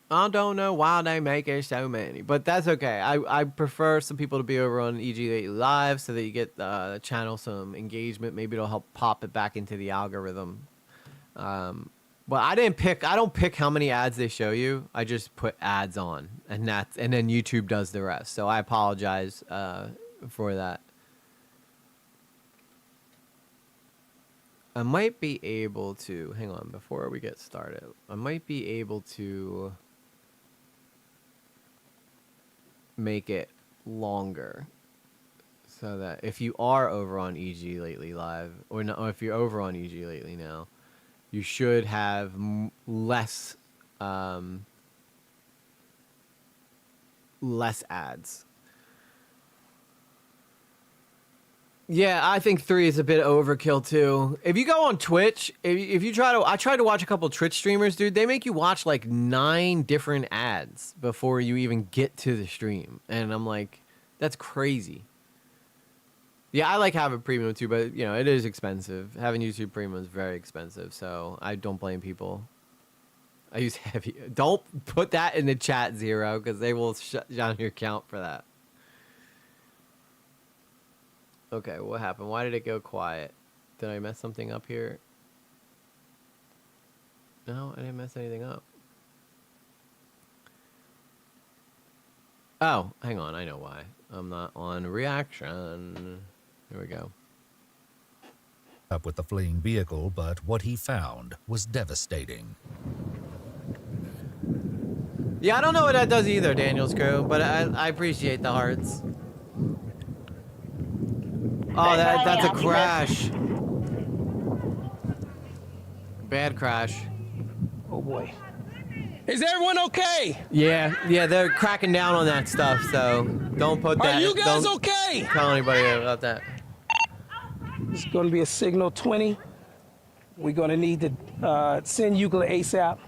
I don't know why they make it so many, but that's okay. I prefer some people to be over on EG Lately Live so that you get the channel some engagement. Maybe it'll help pop it back into the algorithm. But I don't pick how many ads they show you. I just put ads on, and then YouTube does the rest. So I apologize for that. I might be able to, hang on, before we get started, I might be able to make it longer so that if you are over on EG Lately Live, or if you're over on EG Lately now, you should have less ads. Yeah, I think 3 is a bit overkill too. If you go on Twitch, if you I tried to watch a couple Twitch streamers, dude. They make you watch like 9 different ads before you even get to the stream, and I'm like, that's crazy. Yeah, I like having premium too, but you know it is expensive. Having YouTube Premium is very expensive, so I don't blame people. I use heavy. Don't put that in the chat, Zero, because they will shut down your account for that. Okay, what happened? Why did it go quiet? Did I mess something up here? No, I didn't mess anything up. Oh, hang on. I know why. I'm not on reaction. Here we go. Up with the fleeing vehicle, but what he found was devastating. Yeah, I don't know what that does either, Daniel's crew, but I appreciate the hearts. Oh, that's a crash. Bad crash. Oh boy. Is everyone okay? Yeah, they're cracking down on that stuff, so don't put that. Are you guys don't okay? Tell anybody about that. It's going to be a signal 20. We're going to need to send Euclid ASAP.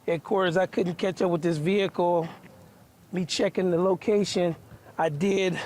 Headquarters, I couldn't catch up with this vehicle. Me checking the location, I did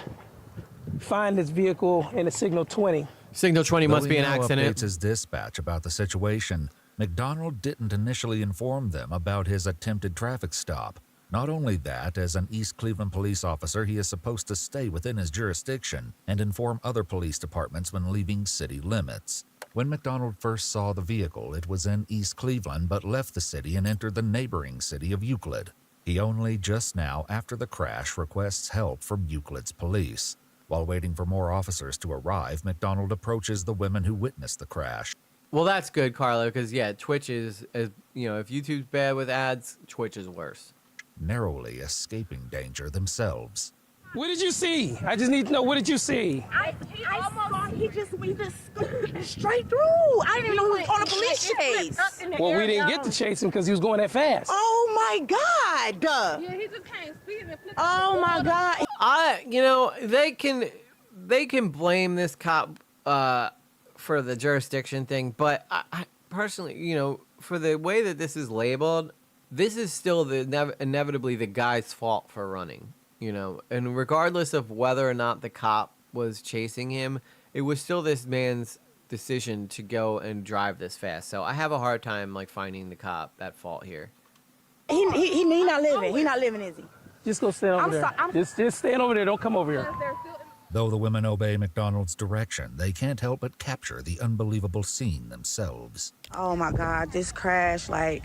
find this vehicle in a signal 20. Signal 20 Though must be he an now accident. updates his dispatch about the situation, McDonald didn't initially inform them about his attempted traffic stop. Not only that, as an East Cleveland police officer, he is supposed to stay within his jurisdiction and inform other police departments when leaving city limits. When McDonald first saw the vehicle, it was in East Cleveland but left the city and entered the neighboring city of Euclid. He only just now, after the crash, requests help from Euclid's police. While waiting for more officers to arrive, McDonald approaches the women who witnessed the crash. Well, that's good, Carlo, because, yeah, Twitch is, if YouTube's bad with ads, Twitch is worse. Narrowly escaping danger themselves. What did you see? I just need to know, what did you see? We just straight through. I didn't know he was on a police chase. Well, we didn't get to chase him because he was going that fast. Oh my God. Yeah, he just came speeding and flipped. Oh my God. They can blame this cop for the jurisdiction thing, but I personally, for the way that this is labeled, this is still inevitably the guy's fault for running, and regardless of whether or not the cop was chasing him, it was still this man's decision to go and drive this fast. So I have a hard time finding the cop at fault here. He not living. He not living, is he? Just go stand over there. Just stand over there. Don't come over here. Though the women obey McDonald's direction, they can't help but capture the unbelievable scene themselves. Oh my God, this crash, this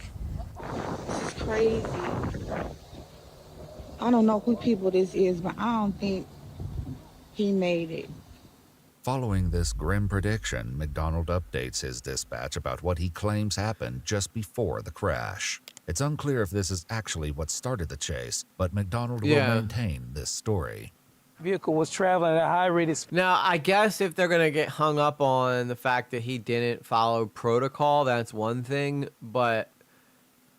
is crazy. I don't know who people this is, but I don't think he made it. Following this grim prediction, McDonald updates his dispatch about what he claims happened just before the crash. It's unclear if this is actually what started the chase, but McDonald will maintain this story. Vehicle was traveling at a high rate of speed. Now, I guess if they're going to get hung up on the fact that he didn't follow protocol, that's one thing. But,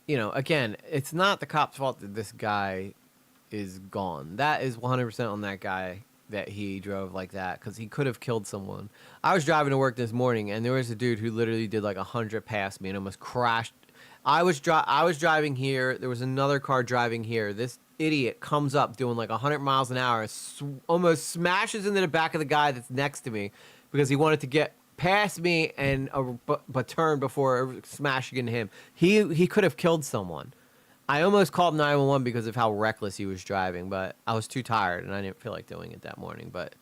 again, it's not the cop's fault that this guy is gone. That is 100% on that guy that he drove like that, because he could have killed someone. I was driving to work this morning, and there was a dude who literally did 100 past me and almost crashed. I was driving here. There was another car driving here. This idiot comes up doing 100 miles an hour, almost smashes into the back of the guy that's next to me because he wanted to get past me and but turn before smashing into him. He could have killed someone. I almost called 911 because of how reckless he was driving, but I was too tired and I didn't feel like doing it that morning. But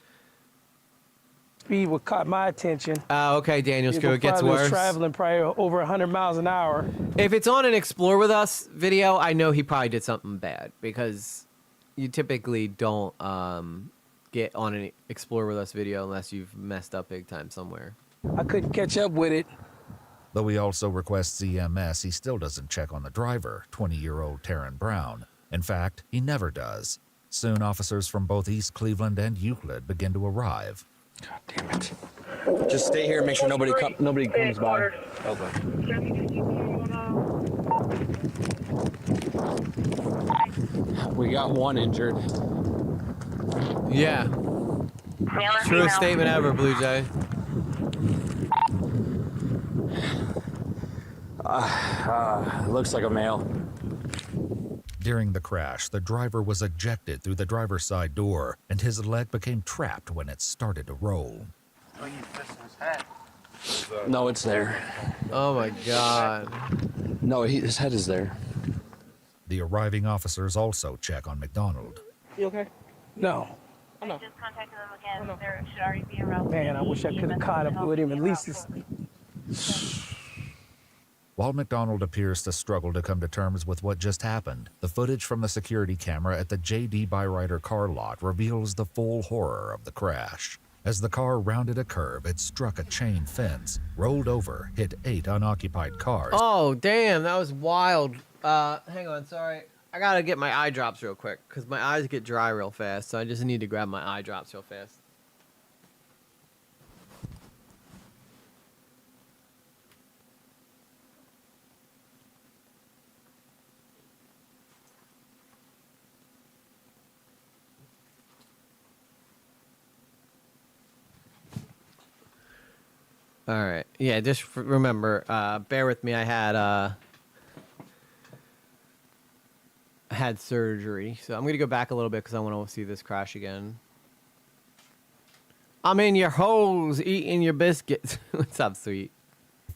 speed what caught my attention. Okay, Daniel Screw, it gets was worse. Traveling probably over 100 miles an hour. If it's on an Explore With Us video, I know he probably did something bad, because you typically don't get on an Explore With Us video unless you've messed up big time somewhere. I couldn't catch up with it. Though he also requests EMS, he still doesn't check on the driver, 20-year-old Taryn Brown. In fact, he never does. Soon, officers from both East Cleveland and Euclid begin to arrive. God damn it. Just stay here and make sure nobody comes by. Okay. We got one injured. Yeah. Truest statement ever, Blue Jay. Looks like a male. During the crash, the driver was ejected through the driver's side door, and his leg became trapped when it started to roll. No, it's there. Oh my God. No, his head is there. The arriving officers also check on McDonald. You okay? No. I just contacted them again. Oh, no. There should already be a route. Man, I wish I could have caught up with him at least. While McDonald appears to struggle to come to terms with what just happened, the footage from the security camera at the J.D. Byrider car lot reveals the full horror of the crash. As the car rounded a curve, it struck a chain fence, rolled over, hit 8 unoccupied cars. Oh, damn, that was wild. Hang on, sorry. I gotta get my eye drops real quick, because my eyes get dry real fast, so I just need to grab my eye drops real fast. All right. Yeah, just remember, bear with me. I had surgery, so I'm gonna go back a little bit because I want to see this crash again. I'm in your holes, eating your biscuits. What's up, sweet?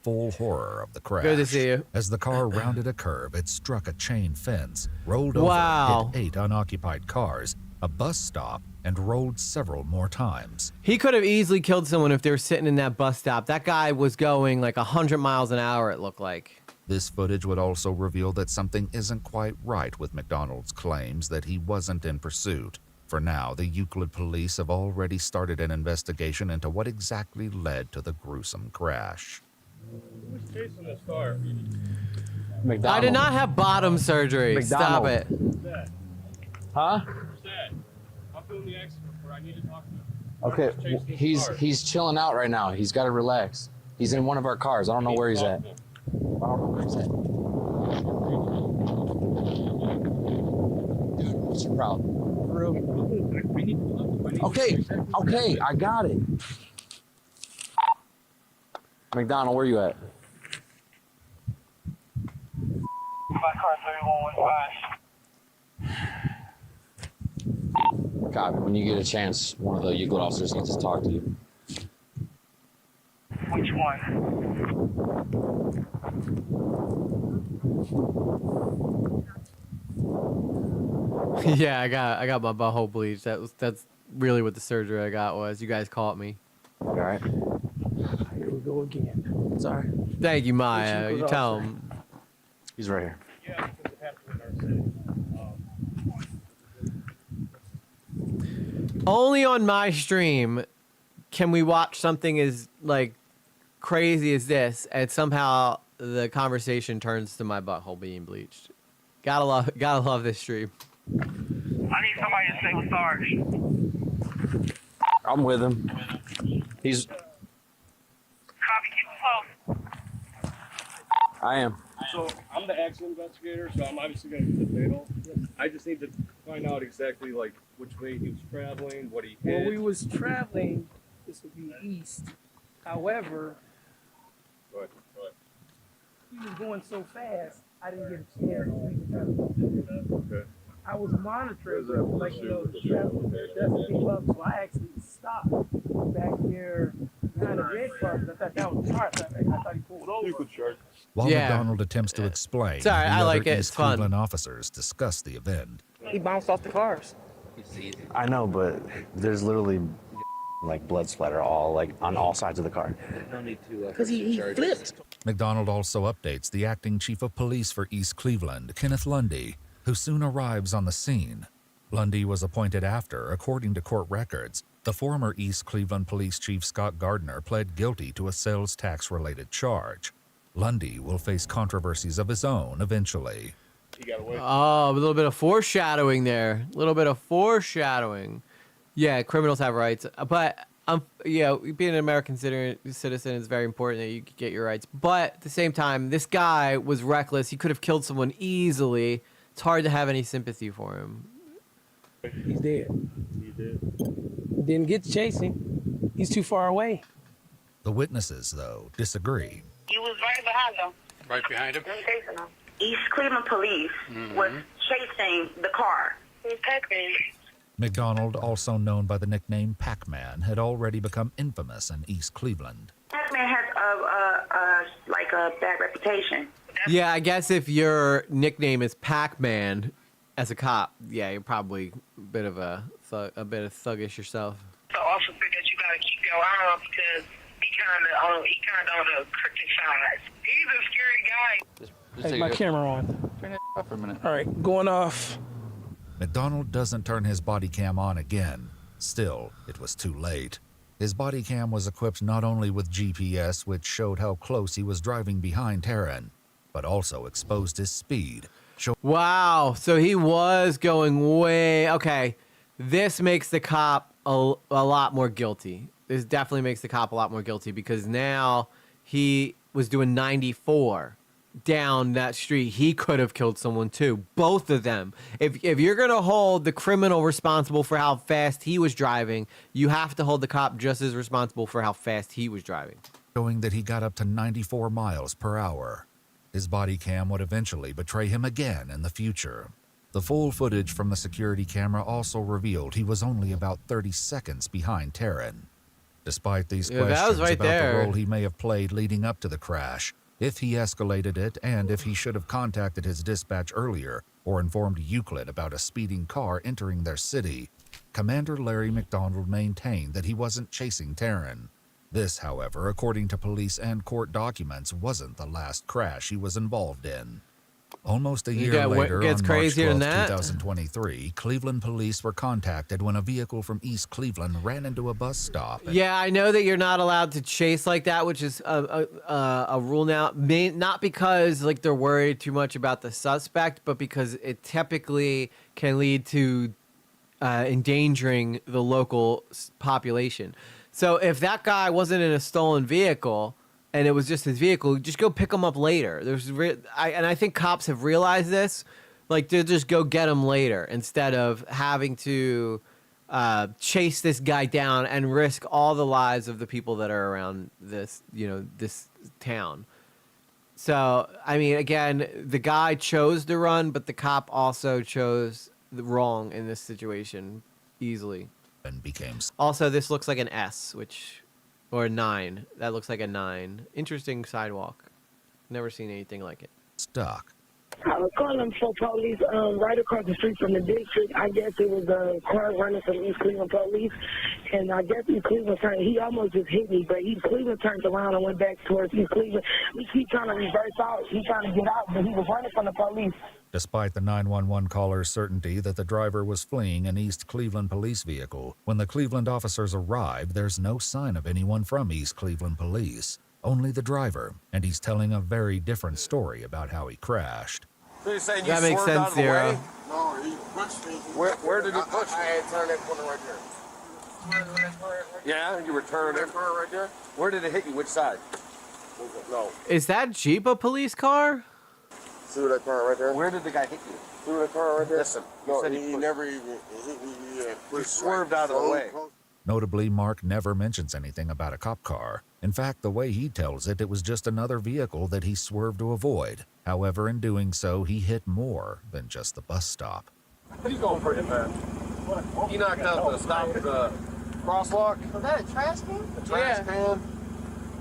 Full horror of the crash. Good to see you. As the car rounded a curve, it struck a chain fence, rolled Wow. over, hit 8 unoccupied cars, a bus stop, and rolled several more times. He could have easily killed someone if they were sitting in that bus stop. That guy was going like 100 miles an hour, it looked like. This footage would also reveal that something isn't quite right with McDonald's claims that he wasn't in pursuit. For now, the Euclid police have already started an investigation into what exactly led to the gruesome crash. Who's chasing this car? McDonald. I did not have bottom surgery. Stop McDonald. it. Who's that? Huh? Who's that? I'm doing the accident report. I need to talk to him. Okay, Who's chasing this he's car? he's chilling out right now. He's got to relax. He's in one of our cars. I don't know where he's at. I don't know where he's at. Dude, what's your problem? Okay, okay, I got it. McDonald, where you at? My car 3115. Copy. When you get a chance, one of the Euclid officers needs to talk to you. Which one? Yeah, I got my butthole bleached. That's really what the surgery I got was. You guys caught me. All right. Here we go again. Sorry. Thank you, Maya. You tell him. He's right here. Yeah, because it happened in our city. Only on my stream can we watch something as like crazy as this, and somehow the conversation turns to my butthole being bleached. Gotta love this stream. I need somebody to stay with Sarge. I'm with him. He's. Copy, keep him close. I am. So I'm the accident investigator, so I'm obviously going to get the fatal. I just need to find out exactly like which way he was traveling, what he hit. Well, we was traveling. This would be east. However, Go ahead. he was going so fast, I didn't get a chance to read the Okay. I was monitoring, Where's that like, you know, the traffic doesn't keep up, so I actually stopped back there behind the red car, because I thought that was smart. I thought he pulled over. While Yeah. McDonald attempts to explain, Sorry, the I other like it. East It's fun. Cleveland officers discuss the event. He bounced off the cars. I know, but there's literally like blood splatter on all sides of the car. Because he flipped. McDonald also updates the acting chief of police for East Cleveland, Kenneth Lundy, who soon arrives on the scene. Lundy was appointed after, according to court records, the former East Cleveland Police Chief Scott Gardner pled guilty to a sales tax-related charge. Lundy will face controversies of his own eventually. Oh, a little bit of foreshadowing there. A little bit of foreshadowing. Yeah, criminals have rights, but yeah, being an American citizen is very important that you get your rights. But at the same time, this guy was reckless. He could have killed someone easily. It's hard to have any sympathy for him. He's dead. He did. Didn't get to chase him. He's too far away. The witnesses, though, disagree. He was right behind them. Right behind him. Chasing them. East Cleveland police was chasing the car. McDonald, also known by the nickname Pac-Man, had already become infamous in East Cleveland. Pac-Man has like a bad reputation. Yeah, I guess if your nickname is Pac-Man as a cop, yeah, you're probably a bit of thuggish yourself. The officer that you gotta keep your eye on because he kinda on the crooked side. He's a scary guy. Take my camera on. Turn it off for a minute. All right, going off. McDonald doesn't turn his body cam on again. Still, it was too late. His body cam was equipped not only with GPS, which showed how close he was driving behind Taryn, but also exposed his speed. Wow, so he was going way... Okay, this makes the cop a lot more guilty. This definitely makes the cop a lot more guilty because now he was doing 94 down that street. He could have killed someone too, both of them. If you're going to hold the criminal responsible for how fast he was driving, you have to hold the cop just as responsible for how fast he was driving. Showing that he got up to 94 miles per hour. His body cam would eventually betray him again in the future. The full footage from the security camera also revealed he was only about 30 seconds behind Taryn. Despite these questions about the role he may have played leading up to the crash, if he escalated it, and if he should have contacted his dispatch earlier or informed Euclid about a speeding car entering their city, Commander Larry McDonald maintained that he wasn't chasing Taryn. This, however, according to police and court documents, wasn't the last crash he was involved in. Almost a year later, on March 12, 2023, Cleveland police were contacted when a vehicle from East Cleveland ran into a bus stop. Yeah, I know that you're not allowed to chase like that, which is a rule now. Not because like they're worried too much about the suspect, but because it typically can lead to endangering the local population. So if that guy wasn't in a stolen vehicle and it was just his vehicle, just go pick him up later. I think cops have realized this. Like, they'll just go get him later instead of having to chase this guy down and risk all the lives of the people that are around this, this town. So, I mean, again, the guy chose to run, but the cop also chose the wrong in this situation easily. And became... Also, this looks like an S, or a 9. That looks like a 9. Interesting sidewalk. Never seen anything like it. Stuck. I was calling for police right across the street from the district. I guess it was a car running from East Cleveland police. And I guess East Cleveland turned, he almost just hit me, but East Cleveland turned around and went back towards East Cleveland. We keep trying to reverse out. He's trying to get out, but he was running from the police. Despite the 911 caller's certainty that the driver was fleeing an East Cleveland police vehicle, when the Cleveland officers arrived, there's no sign of anyone from East Cleveland police, only the driver, and he's telling a very different story about how he crashed. So you're saying that makes sense, Zero. No, he pushed me. Where did he push you? I had turned that corner right there. Yeah, you were turning. That corner right there? Where did it hit you? Which side? No. Is that Jeep a police car? See that car right there? Where did the guy hit you? See that car right there? Listen, no, he never even hit me. He swerved out of the way. Notably, Mark never mentions anything about a cop car. In fact, the way he tells it, it was just another vehicle that he swerved to avoid. However, in doing so, he hit more than just the bus stop. He's going pretty fast. He knocked out the stop crosswalk. Was that a trash can? The trash can.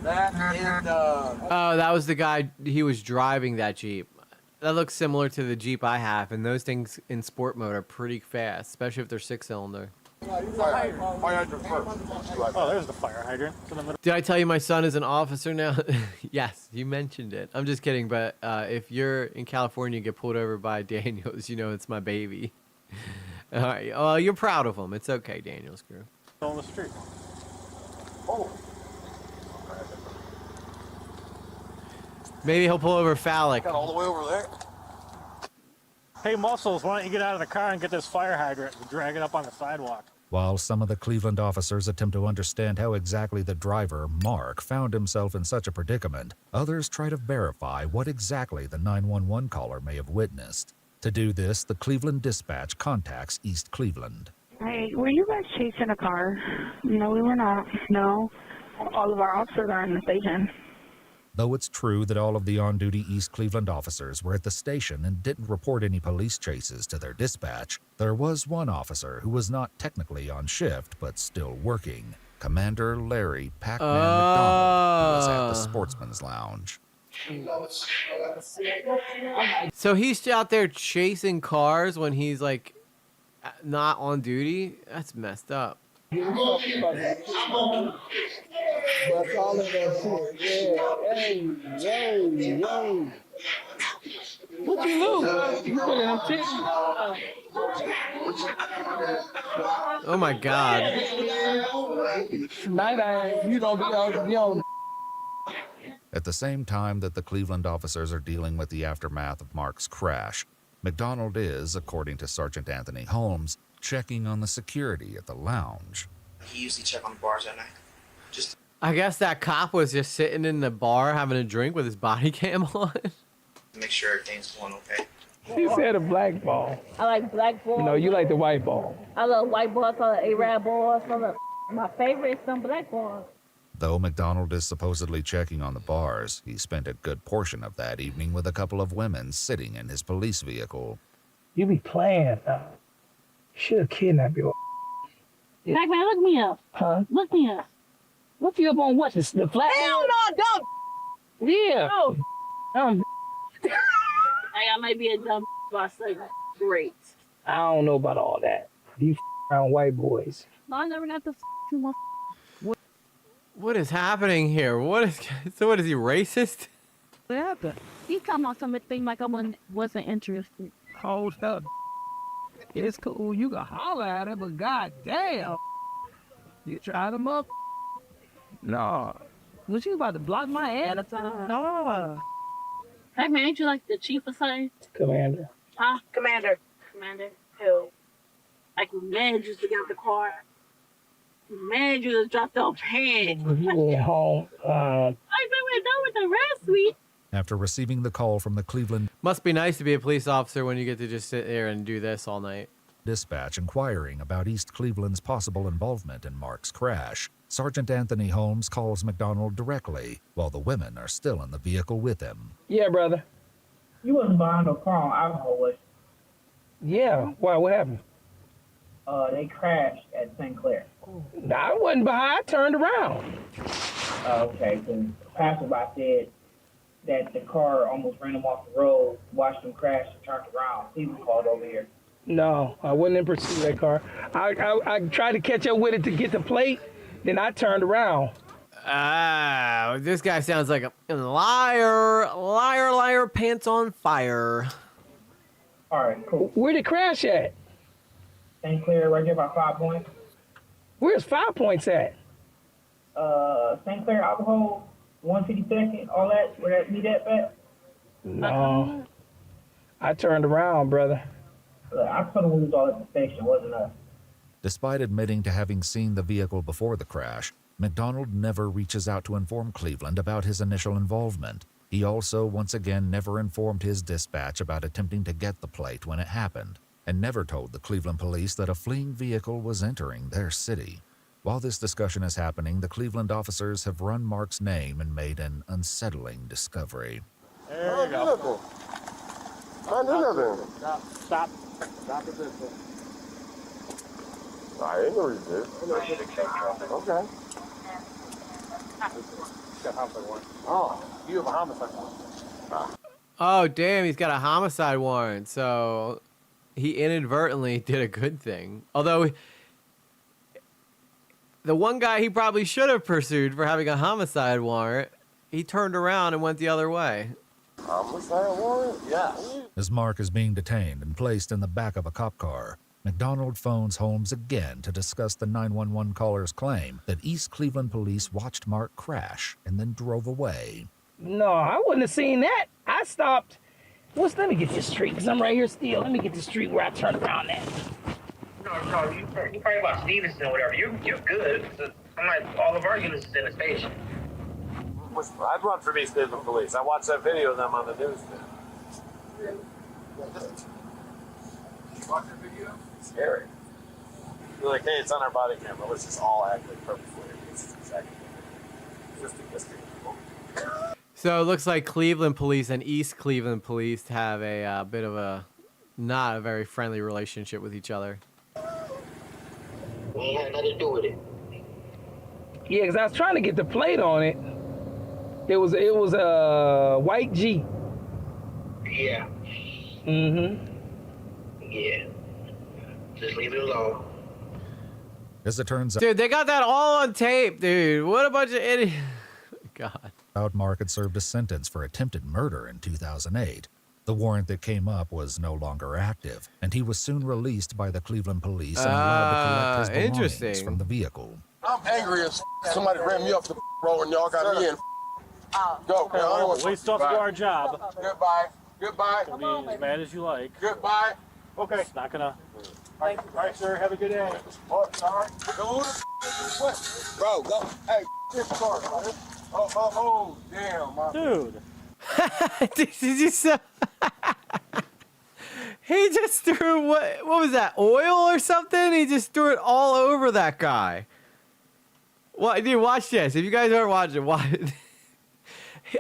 That and Oh, that was the guy. He was driving that Jeep. That looks similar to the Jeep I have, and those things in sport mode are pretty fast, especially if they're 6-cylinder. fire hydrant first. Oh, there's the fire hydrant. Did I tell you my son is an officer now? Yes, you mentioned it. I'm just kidding, but if you're in California and get pulled over by Daniels, you know it's my baby. All right. Oh, you're proud of him. It's okay, Daniels crew. On the street. Oh. Maybe he'll pull over Phallic. Got all the way over there. Hey, Muscles, why don't you get out of the car and get this fire hydrant and drag it up on the sidewalk? While some of the Cleveland officers attempt to understand how exactly the driver, Mark, found himself in such a predicament, others try to verify what exactly the 911 caller may have witnessed. To do this, the Cleveland Dispatch contacts East Cleveland. Hey, were you guys chasing a car? No, we were not. No. All of our officers are in the station. Though it's true that all of the on-duty East Cleveland officers were at the station and didn't report any police chases to their dispatch, there was one officer who was not technically on shift but still working. Commander Larry Pac-Man McDonald, who was at the Sportsman's Lounge. So he's out there chasing cars when he's like not on duty? That's messed up. That's all in that shit. Yeah. Hey, yo. What you lose? You put it on TikTok. Oh my God. Night, you don't be on. At the same time that the Cleveland officers are dealing with the aftermath of Mark's crash, McDonald is, according to Sergeant Anthony Holmes, checking on the security at the lounge. He usually check on the bars at night. I guess that cop was just sitting in the bar having a drink with his body cam on. To make sure everything's going okay. She said a black ball. I like black balls. No, you like the white ball. I love white balls. I love Arab balls. My favorite is some black balls. Though McDonald is supposedly checking on the bars, he spent a good portion of that evening with a couple of women sitting in his police vehicle. You be playing. Should have kidnapped your. Black man, look me up. Huh? Look me up. Look you up on what? The flat. Hell no, dumb. Yeah. No. I might be a dumb, but I say great. I don't know about all that. You around white boys. No, I never got the too much. What is happening here? What is he racist? What happened? He come on something like I wasn't interested. Hold up. It's cool. You can holler at it, but goddamn, you try them up. No. Was you about to block my head or something? No. Hey man, ain't you like the chief or something? Commander. Huh? Commander. Commander. Who? Like man just to get out the car. Man, you just dropped off hand. You went home. I think we're done with the rest, sweet. After receiving the call from the Cleveland Must be nice to be a police officer when you get to just sit there and do this all night. dispatch inquiring about East Cleveland's possible involvement in Mark's crash, Sergeant Anthony Holmes calls McDonald directly while the women are still in the vehicle with him. Yeah, brother. You wasn't behind no car on alcohol, was you? Yeah. Why? What happened? They crashed at St. Clair. Nah, I wasn't behind. I turned around. Okay, because the passerby said that the car almost ran them off the road, watched them crash and turned around. He was called over here. No, I wasn't in pursuit of that car. I tried to catch up with it to get the plate, then I turned around. Ah, this guy sounds like a liar, liar, pants on fire. All right, cool. Where did crash at? St. Clair, right there by 5 Points. Where's 5 Points at? St. Clair alcohol, 152nd, all that, where that meet at? No. I turned around, brother. I told him we was all at the station, wasn't us. Despite admitting to having seen the vehicle before the crash, McDonald never reaches out to inform Cleveland about his initial involvement. He also, once again, never informed his dispatch about attempting to get the plate when it happened, and never told the Cleveland police that a fleeing vehicle was entering their city. While this discussion is happening, the Cleveland officers have run Mark's name and made an unsettling discovery. There you go. I didn't do nothing. Stop. Stop at this one. I ain't no resist. Okay. Got homicide warrant. Oh, you have a homicide warrant. Oh, damn, he's got a homicide warrant. So he inadvertently did a good thing. Although the one guy he probably should have pursued for having a homicide warrant, he turned around and went the other way. Homicide warrant? Yeah. As Mark is being detained and placed in the back of a cop car, McDonald phones Holmes again to discuss the 911 caller's claim that East Cleveland police watched Mark crash and then drove away. No, I wouldn't have seen that. I stopped. Let me get this street, because I'm right here still. Let me get the street where I turned around at. No, you probably about Stevenson or whatever. You're good. I'm like, all of our units is in the station. I'd run for East Cleveland police. I watched that video of them on the news. Watch the video? Scary. You're like, hey, it's on our body camera. Let's just all act like purposefully. It's exactly just existing people. So it looks like Cleveland police and East Cleveland police have a bit of a not a very friendly relationship with each other. We ain't had nothing to do with it. Yeah, because I was trying to get the plate on it. It was a white Jeep. Yeah. Mm-hmm. Yeah. Just leave it alone. As it turns Dude, they got that all on tape, dude. What a bunch of idiots. God. out, Mark had served a sentence for attempted murder in 2008. The warrant that came up was no longer active, and he was soon released by the Cleveland police and allowed to collect his belongings interesting. from the vehicle. I'm angry as somebody ran me off the road and y'all got me in. Go. Okay, well, we still have to do our job. Goodbye. Goodbye. Be as mad as you like. Goodbye. Okay. It's not gonna. All right, sir. Have a good day. Oh, sorry. What? Bro, go. Hey, this car, man. Oh, damn, man. Dude. Did you so? He just threw what was that? Oil or something? He just threw it all over that guy. What, dude? Watch this. If you guys aren't watching, watch.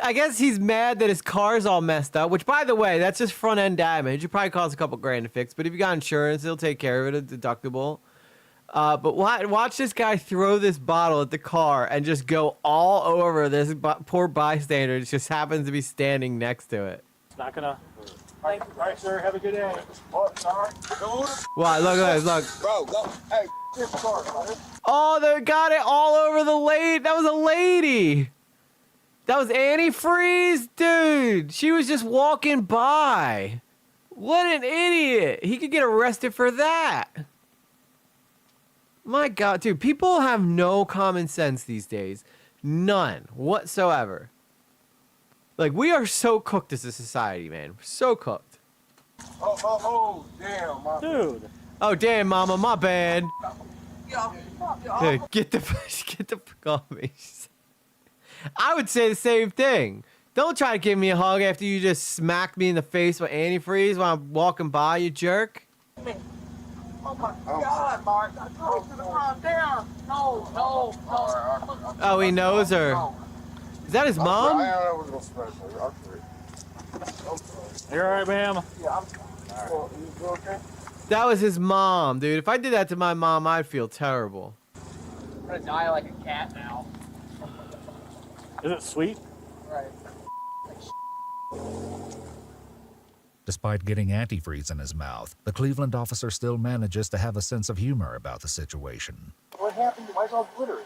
I guess he's mad that his car's all messed up. Which, by the way, that's just front end damage. It probably costs a couple grand to fix. But if you got insurance, they'll take care of it. A deductible. But watch this guy throw this bottle at the car and just go all over this poor bystander. It just happens to be standing next to it. It's not gonna. All right, sir. Have a good day. Oh, sorry. Wow, look at this, look. Bro, go. Hey, this car, man. Oh, they got it all over the lady. That was a lady. That was antifreeze? Dude, she was just walking by. What an idiot. He could get arrested for that. My God, dude, people have no common sense these days. None whatsoever. Like, we are so cooked as a society, man. So cooked. Oh, damn, mama. Dude. Oh, damn, mama, my bad. Dude, get the fuck off me. I would say the same thing. Don't try to give me a hug after you just smacked me in the face with antifreeze while I'm walking by, you jerk. Oh my God, Mark. I told you to calm down. No. Oh, he knows her. Is that his mom? You're alright, ma'am? Yeah, I'm you okay? That was his mom, dude. If I did that to my mom, I'd feel terrible. I'm gonna die like a cat now. Is it sweet? Right. Despite getting antifreeze in his mouth, the Cleveland officer still manages to have a sense of humor about the situation. What happened? Why is it all glittery?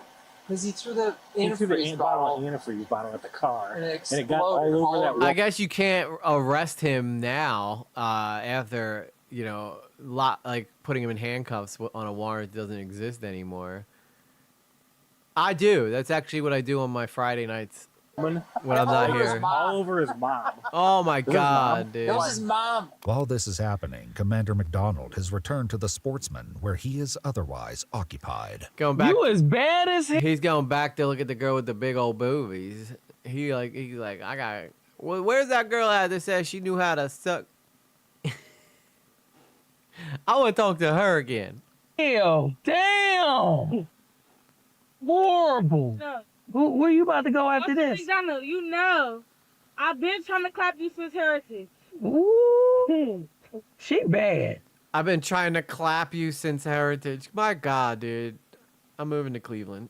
Because he threw the antifreeze bottle at the car, and it got all over that. I guess you can't arrest him now after, you know, like putting him in handcuffs on a warrant that doesn't exist anymore. I do. That's actually what I do on my Friday nights when I'm not here. All over his mom. Oh my God, dude. That was his mom. While this is happening, Commander McDonald has returned to the Sportsman, where he is otherwise occupied. Going back. You as bad as him. He's going back to look at the girl with the big old boobies. He's like, I got. Well, where's that girl at that says she knew how to suck? I want to talk to her again. Damn. Horrible. No. Where you about to go after this? McDonald, you know. I've been trying to clap you since Heritage. Ooh. She bad. I've been trying to clap you since Heritage. My God, dude. I'm moving to Cleveland.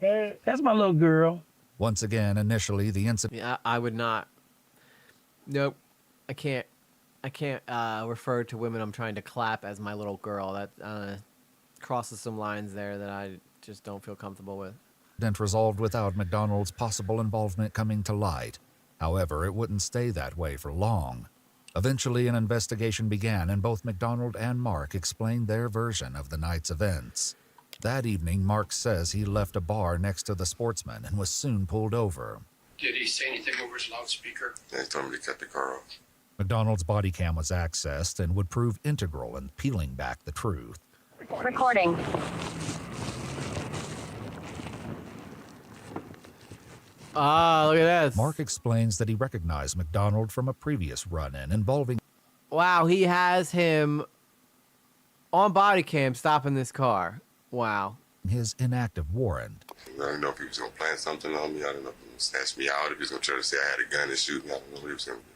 That's my little girl. Once again, initially, the incident... Yeah, I would not. Nope. I can't refer to women I'm trying to clap as my little girl. That crosses some lines there that I just don't feel comfortable with. Resolved without McDonald's possible involvement coming to light. However, it wouldn't stay that way for long. Eventually, an investigation began, and both McDonald and Mark explained their version of the night's events. That evening, Mark says he left a bar next to the Sportsman and was soon pulled over. Did he say anything over his loudspeaker? Yeah, he told me to cut the car off. McDonald's body cam was accessed and would prove integral in peeling back the truth. Recording. Ah, look at this. Mark explains that he recognized McDonald from a previous run-in involving... Wow, he has him on body cam stopping this car. Wow. ...his inactive warrant. I don't know if he was going to plan something on me. I don't know if he was going to snatch me out, if he was going to try to say I had a gun and shoot me. I don't know what he was going to do.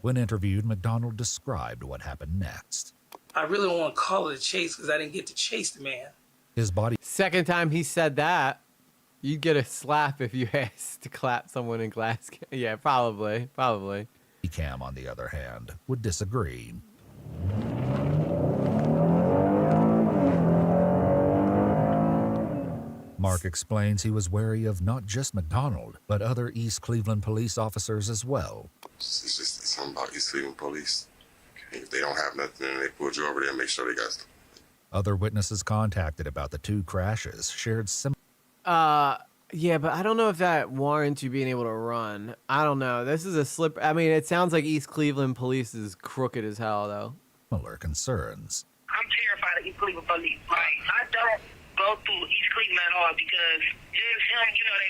When interviewed, McDonald described what happened next. I really don't want to call it a chase because I didn't get to chase the man. His body... Second time he said that, you'd get a slap if you asked to clap someone in glass. Yeah, probably. Cam, on the other hand, would disagree. Mark explains he was wary of not just McDonald, but other East Cleveland police officers as well. It's just something about East Cleveland police. Okay, if they don't have nothing and they pulled you over there, make sure they got stuff. Other witnesses contacted about the two crashes shared similar. Yeah, but I don't know if that warrants you being able to run. I don't know. This is a slip. I mean, it sounds like East Cleveland police is crooked as hell, though. Similar concerns. I'm terrified of East Cleveland police. Like, I don't go through East Cleveland at all because just him,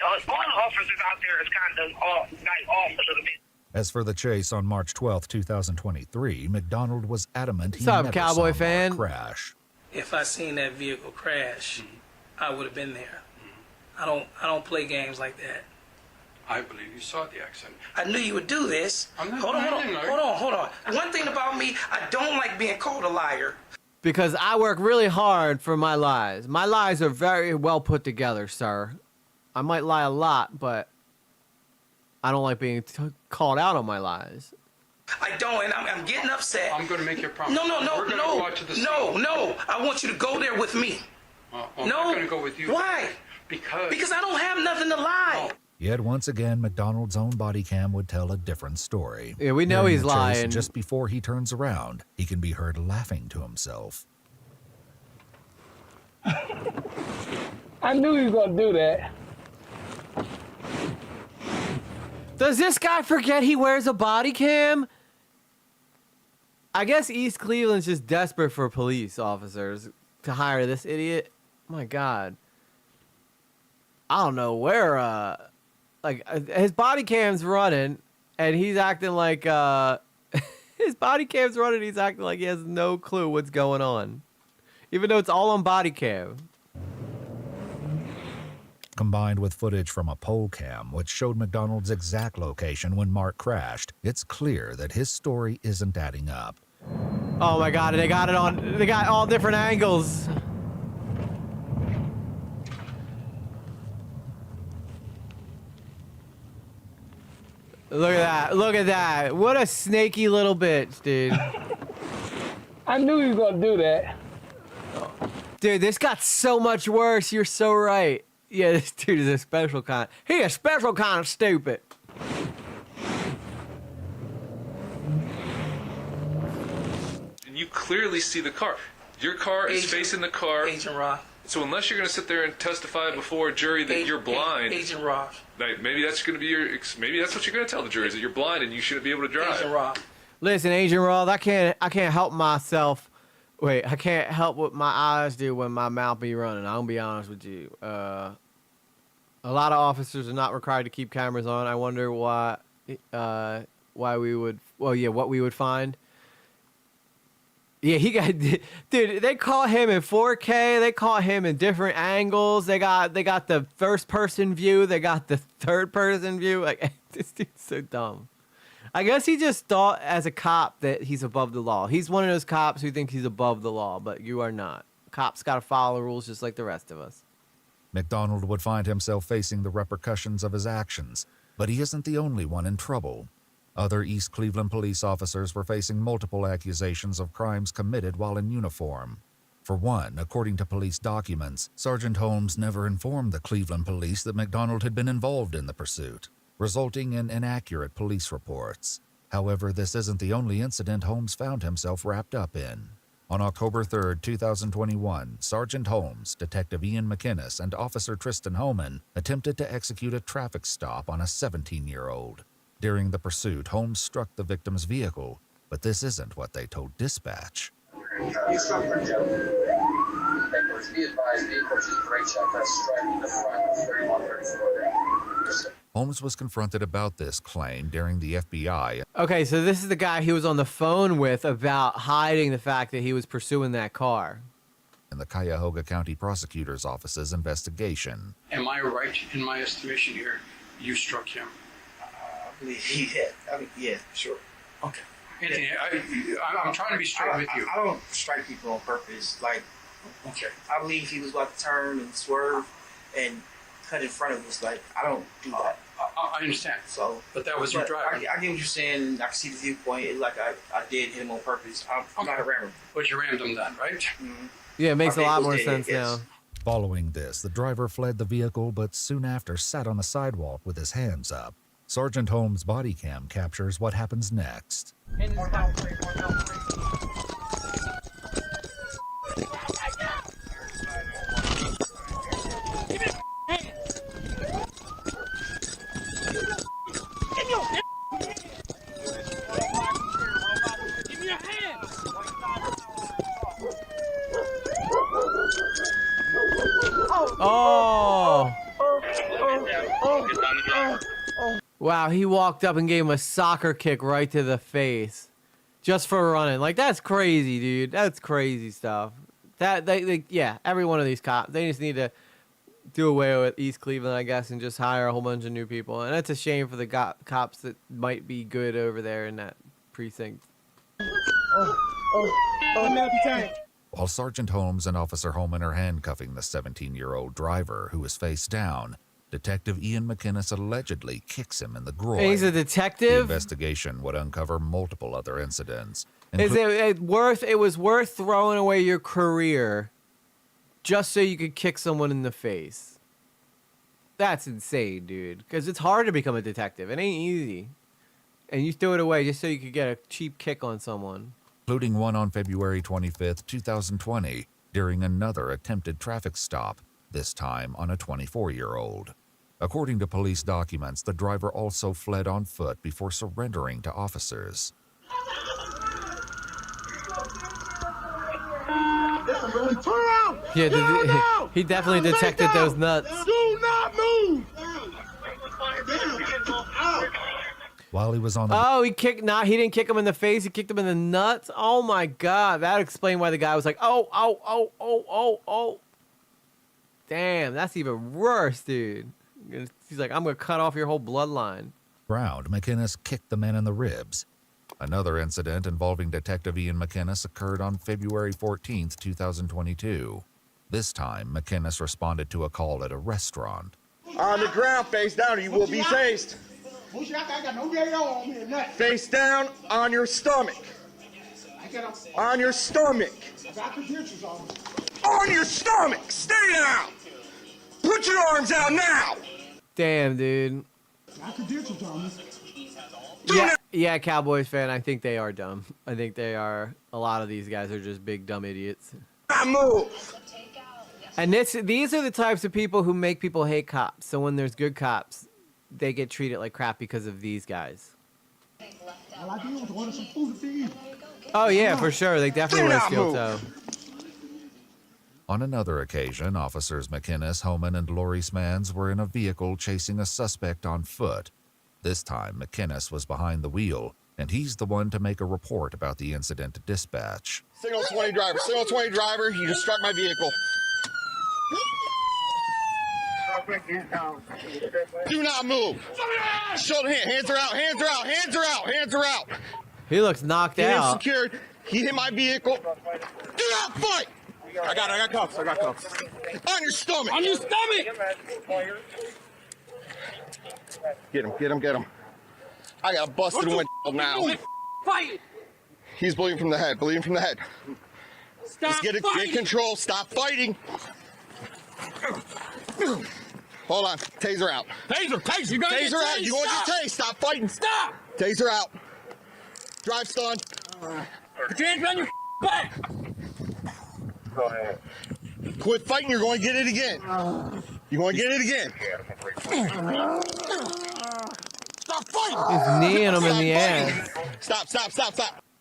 all the officers out there is kind of off a little bit. As for the chase on March 12, 2023, McDonald was adamant he What's up, never Cowboy saw fan? Mark crash. If I seen that vehicle crash, I would have been there. I don't play games like that. I believe you saw the accident. I knew you would do this. I'm not Hold lying. on. One thing about me, I don't like being called a liar. Because I work really hard for my lies. My lies are very well put together, sir. I might lie a lot, but I don't like being called out on my lies. I don't, and I'm getting upset. I'm going to make you a promise. No. We're gonna go out to the scene. No. I want you to go there with me. I'm not going to go with you. Why? Because I don't have nothing to lie. Yet once again, McDonald's own body cam would tell a different story. Yeah, we know During he's the chase, lying. Just before he turns around, he can be heard laughing to himself. I knew he was gonna do that. Does this guy forget he wears a body cam? I guess East Cleveland's just desperate for police officers to hire this idiot. My God. I don't know where, his body cam's running, and he's acting like, his body cam's running, he's acting like he has no clue what's going on. Even though it's all on body cam. Combined with footage from a pole cam, which showed McDonald's exact location when Mark crashed, it's clear that his story isn't adding up. Oh my God, they got all different angles. Look at that. What a snaky little bitch, dude. I knew he was gonna do that. Dude, this got so much worse. You're so right. Yeah, this dude is a special kind. He a special kind of stupid. And you clearly see the car. Your car is facing the car. Agent Roth. So unless you're going to sit there and testify before a jury that you're blind, Agent Roth. maybe that's going to be maybe that's what you're going to tell the jury is that you're blind and you shouldn't be able to drive. Agent Roth. Listen, Agent Roth, I can't help myself. Wait, I can't help what my eyes do when my mouth be running. I'm gonna be honest with you. A lot of officers are not required to keep cameras on. I wonder why we would. Well, yeah, what we would find. Yeah, he got, dude. They caught him in 4K. They caught him in different angles. They got the first person view. They got the third person view. Like, this dude's so dumb. I guess he just thought as a cop that he's above the law. He's one of those cops who think he's above the law, but you are not. Cops got to follow the rules just like the rest of us. McDonald would find himself facing the repercussions of his actions, but he isn't the only one in trouble. Other East Cleveland police officers were facing multiple accusations of crimes committed while in uniform. For one, according to police documents, Sergeant Holmes never informed the Cleveland police that McDonald had been involved in the pursuit, resulting in inaccurate police reports. However, this isn't the only incident Holmes found himself wrapped up in. On October 3, 2021, Sergeant Holmes, Detective Ian McInnes, and Officer Tristan Homan attempted to execute a traffic stop on a 17-year-old. During the pursuit, Holmes struck the victim's vehicle, but this isn't what they told dispatch. Holmes was confronted about this claim during the FBI. Okay, so this is the guy he was on the phone with about hiding the fact that he was pursuing that car. In the Cuyahoga County Prosecutor's Office's investigation. Am I right in my estimation here? You struck him. I believe he did. Yeah, sure. Okay. Anthony, I'm trying to be straight with you. I don't strike people on purpose. Like, okay. I believe he was about to turn and swerve and cut in front of us. Like, I don't do that. I understand. So, but that was your driver. I get what you're saying. I can see the viewpoint. It's like I did hit him on purpose. I'm not a rammer. But you rammed him then, right? Mm-hmm. Yeah, it makes a lot more sense now. Following this, the driver fled the vehicle, but soon after sat on the sidewalk with his hands up. Sergeant Holmes' body cam captures what happens next. Oh! Wow, he walked up and gave him a soccer kick right to the face. Just for running. Like, that's crazy, dude. That's crazy stuff. Yeah, every one of these cops, they just need to do away with East Cleveland, I guess, and just hire a whole bunch of new people. And that's a shame for the cops that might be good over there in that precinct. While Sergeant Holmes and Officer Holman are handcuffing the 17-year-old driver, who is face down, Detective Ian McInnes allegedly kicks him in the groin. He's a detective? The investigation would uncover multiple other incidents. Is it was worth throwing away your career just so you could kick someone in the face? That's insane, dude. Because it's hard to become a detective. It ain't easy. And you threw it away just so you could get a cheap kick on someone. Including one on February 25th, 2020, during another attempted traffic stop, this time on a 24-year-old. According to police documents, the driver also fled on foot before surrendering to officers. Yeah, he definitely detected those nuts. Do not move! While he was on the... Oh, he didn't kick him in the face, he kicked him in the nuts? Oh my god, that explained why the guy was like, oh. Damn, that's even worse, dude. He's like, I'm gonna cut off your whole bloodline. Ground, McInnes kicked the man in the ribs. Another incident involving Detective Ian McInnes occurred on February 14th, 2022. This time, McInnes responded to a call at a restaurant. On the ground, face down, or you will be faced. Face down on your stomach. On your stomach. On your stomach. Stay down. Put your arms out now. Damn, dude. Yeah, Cowboys fan, I think they are dumb. I think they are, a lot of these guys are just big dumb idiots. Move. And these are the types of people who make people hate cops. So when there's good cops, they get treated like crap because of these guys. Oh yeah, for sure. They definitely want to steel toe. On another occasion, officers McInnes, Homan, and Lori Smans were in a vehicle chasing a suspect on foot. This time, McInnes was behind the wheel, and he's the one to make a report about the incident to dispatch. Signal 20 driver, you just struck my vehicle. Do not move. Shoulder hand, hands are out. He looks knocked Get him out. secured. He hit my vehicle. Do not fight. I got cuffs. On your stomach. On your stomach! Get him. I got a busted window now. Fight! He's bleeding from the head. Stop Just get control. Stop fighting. Hold on. Taser out. Taser! You gotta Taser get out. tased. You going to Stop. get tased. Stop fighting. Stop! Taser out. Drive stun. Put your hands on your back! Go ahead. Quit fighting. You're going to get it again. You're going to get it again. Stop fighting. He's kneeing him in the ass. Stop.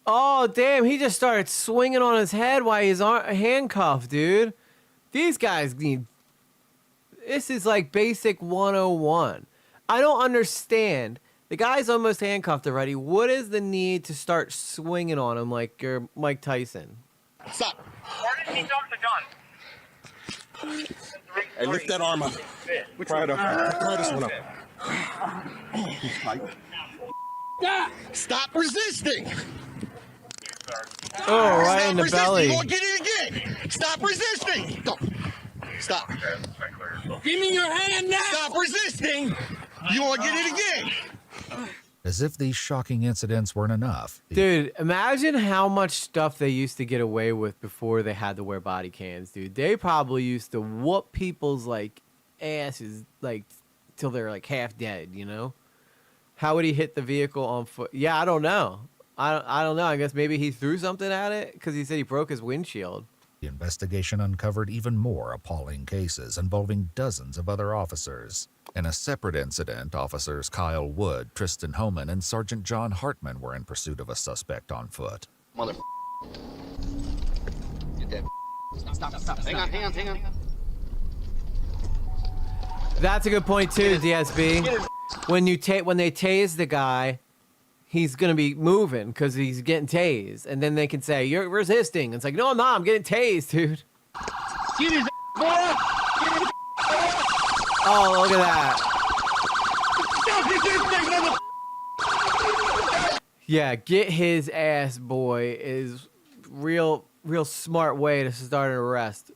Oh, damn. He just started swinging on his head while he's handcuffed, dude. These guys need... This is like basic 101. I don't understand. The guy's almost handcuffed already. What is the need to start swinging on him like you're Mike Tyson? Stop. Where did he drop the gun? Hey, lift that arm up. Try this one up. Stop resisting. Oh, right in the belly. You're going to get it again. Stop resisting. Stop. Give me your hand now! Stop resisting. You want to get it again. As if these shocking incidents weren't enough. Dude, imagine how much stuff they used to get away with before they had to wear body cams, dude. They probably used to whoop people's, like, asses, like, till they're, like, half dead, you know? How would he hit the vehicle on foot? Yeah, I don't know. I don't know. I guess maybe he threw something at it because he said he broke his windshield. The investigation uncovered even more appalling cases involving dozens of other officers. In a separate incident, officers Kyle Wood, Tristan Homan, and Sergeant John Hartman were in pursuit of a suspect on foot. Mother. Get that. Stop. Hang on. That's a good point too, DSB. When they tase the guy, he's gonna be moving because he's getting tased, and then they can say you're resisting. It's like, no, I'm not. I'm getting tased, dude. Get his boy. Oh, look at that. Yeah, get his ass, boy, is real smart way to start an arrest.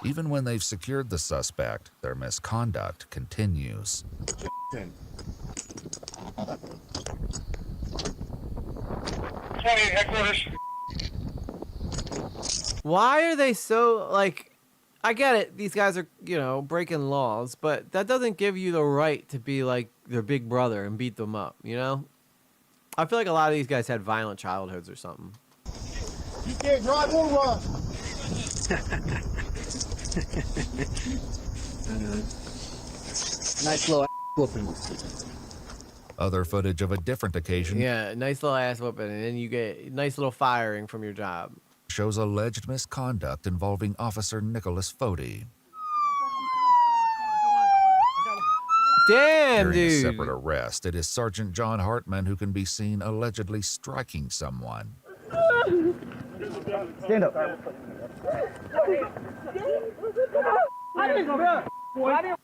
Even when they've secured the suspect, their misconduct continues. Headquarters. Why are they so, like, I get it, these guys are, you know, breaking laws, but that doesn't give you the right to be like their big brother and beat them up, you know? I feel like a lot of these guys had violent childhoods or something. You can't drive or run. Nice little whooping. Other footage of a different occasion Yeah, nice little ass whooping, and then you get nice little firing from your job. shows alleged misconduct involving Officer Nicholas Foti. Damn, During a dude. separate arrest, it is Sergeant John Hartman who can be seen allegedly striking someone. Stand up.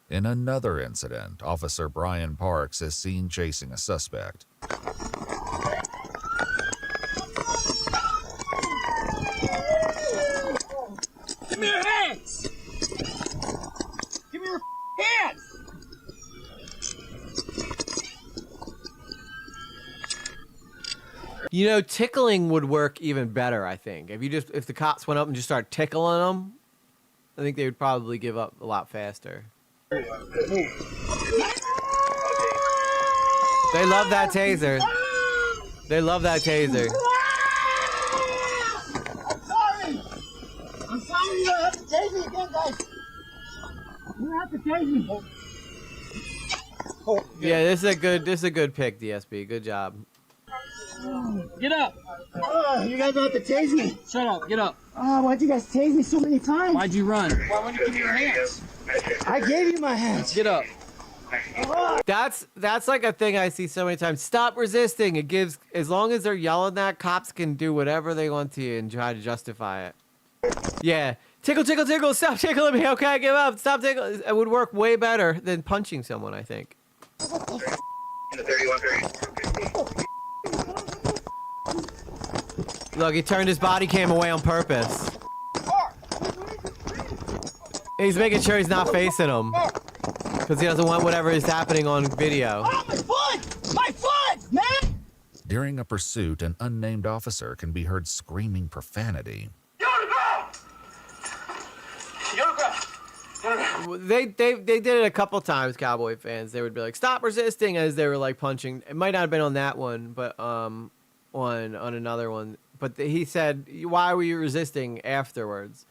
In another incident, Officer Brian Parks is seen chasing a suspect. Give me your hands! Give me your hands! You know, tickling would work even better, I think. If the cops went up and just started tickling them, I think they would probably give up a lot faster. They love that taser. They love that taser. I'm sorry, you don't have to tase me again, guys. You don't have to tase me. Yeah, this is a good pick, DSB. Good job. Get up! You guys don't have to tase me. Shut up, get up. Why'd you guys tase me so many times? Why'd you run? Why wouldn't you give me your hands? I gave you my hands. Get up. That's like a thing I see so many times. Stop resisting. It gives, as long as they're yelling that, cops can do whatever they want to you and try to justify it. Yeah. Tickle, tickle, tickle. Stop tickling me. Okay, give up. Stop tickling. It would work way better than punching someone, I think. Look, he turned his body cam away on purpose. He's making sure he's not facing him. Because he doesn't want whatever is happening on video. Oh, my foot! My foot, man! During a pursuit, an unnamed officer can be heard screaming profanity. They did it a couple times, Cowboy fans. They would be like, stop resisting, as they were like punching. It might not have been on that one, but on another one. But he said, why were you resisting afterwards?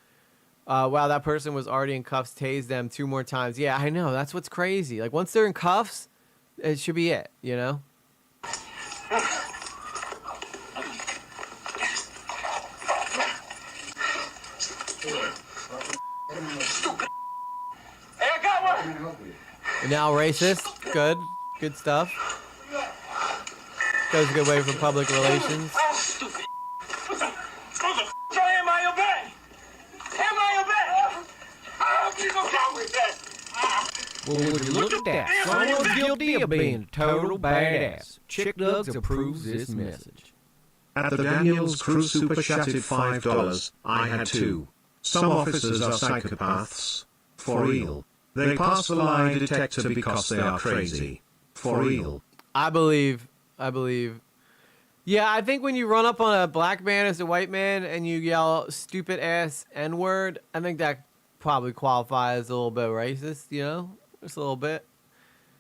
Wow, that person was already in cuffs, tased them 2 more times. Yeah, I know. That's what's crazy. Like, once they're in cuffs, it should be it, you know? Now racist. Good stuff. Goes a good way for public relations. Well, would you look at that? Someone's guilty of being a total badass. Chick Nugs approves this message. At the Daniels Crew Super Chatted $5, I had 2. Some officers are psychopaths. For real. They pass the lie detector because they are crazy. For real. I believe. Yeah, I think when you run up on a black man as a white man and you yell stupid ass N-word, I think that probably qualifies a little bit racist, you know? Just a little bit.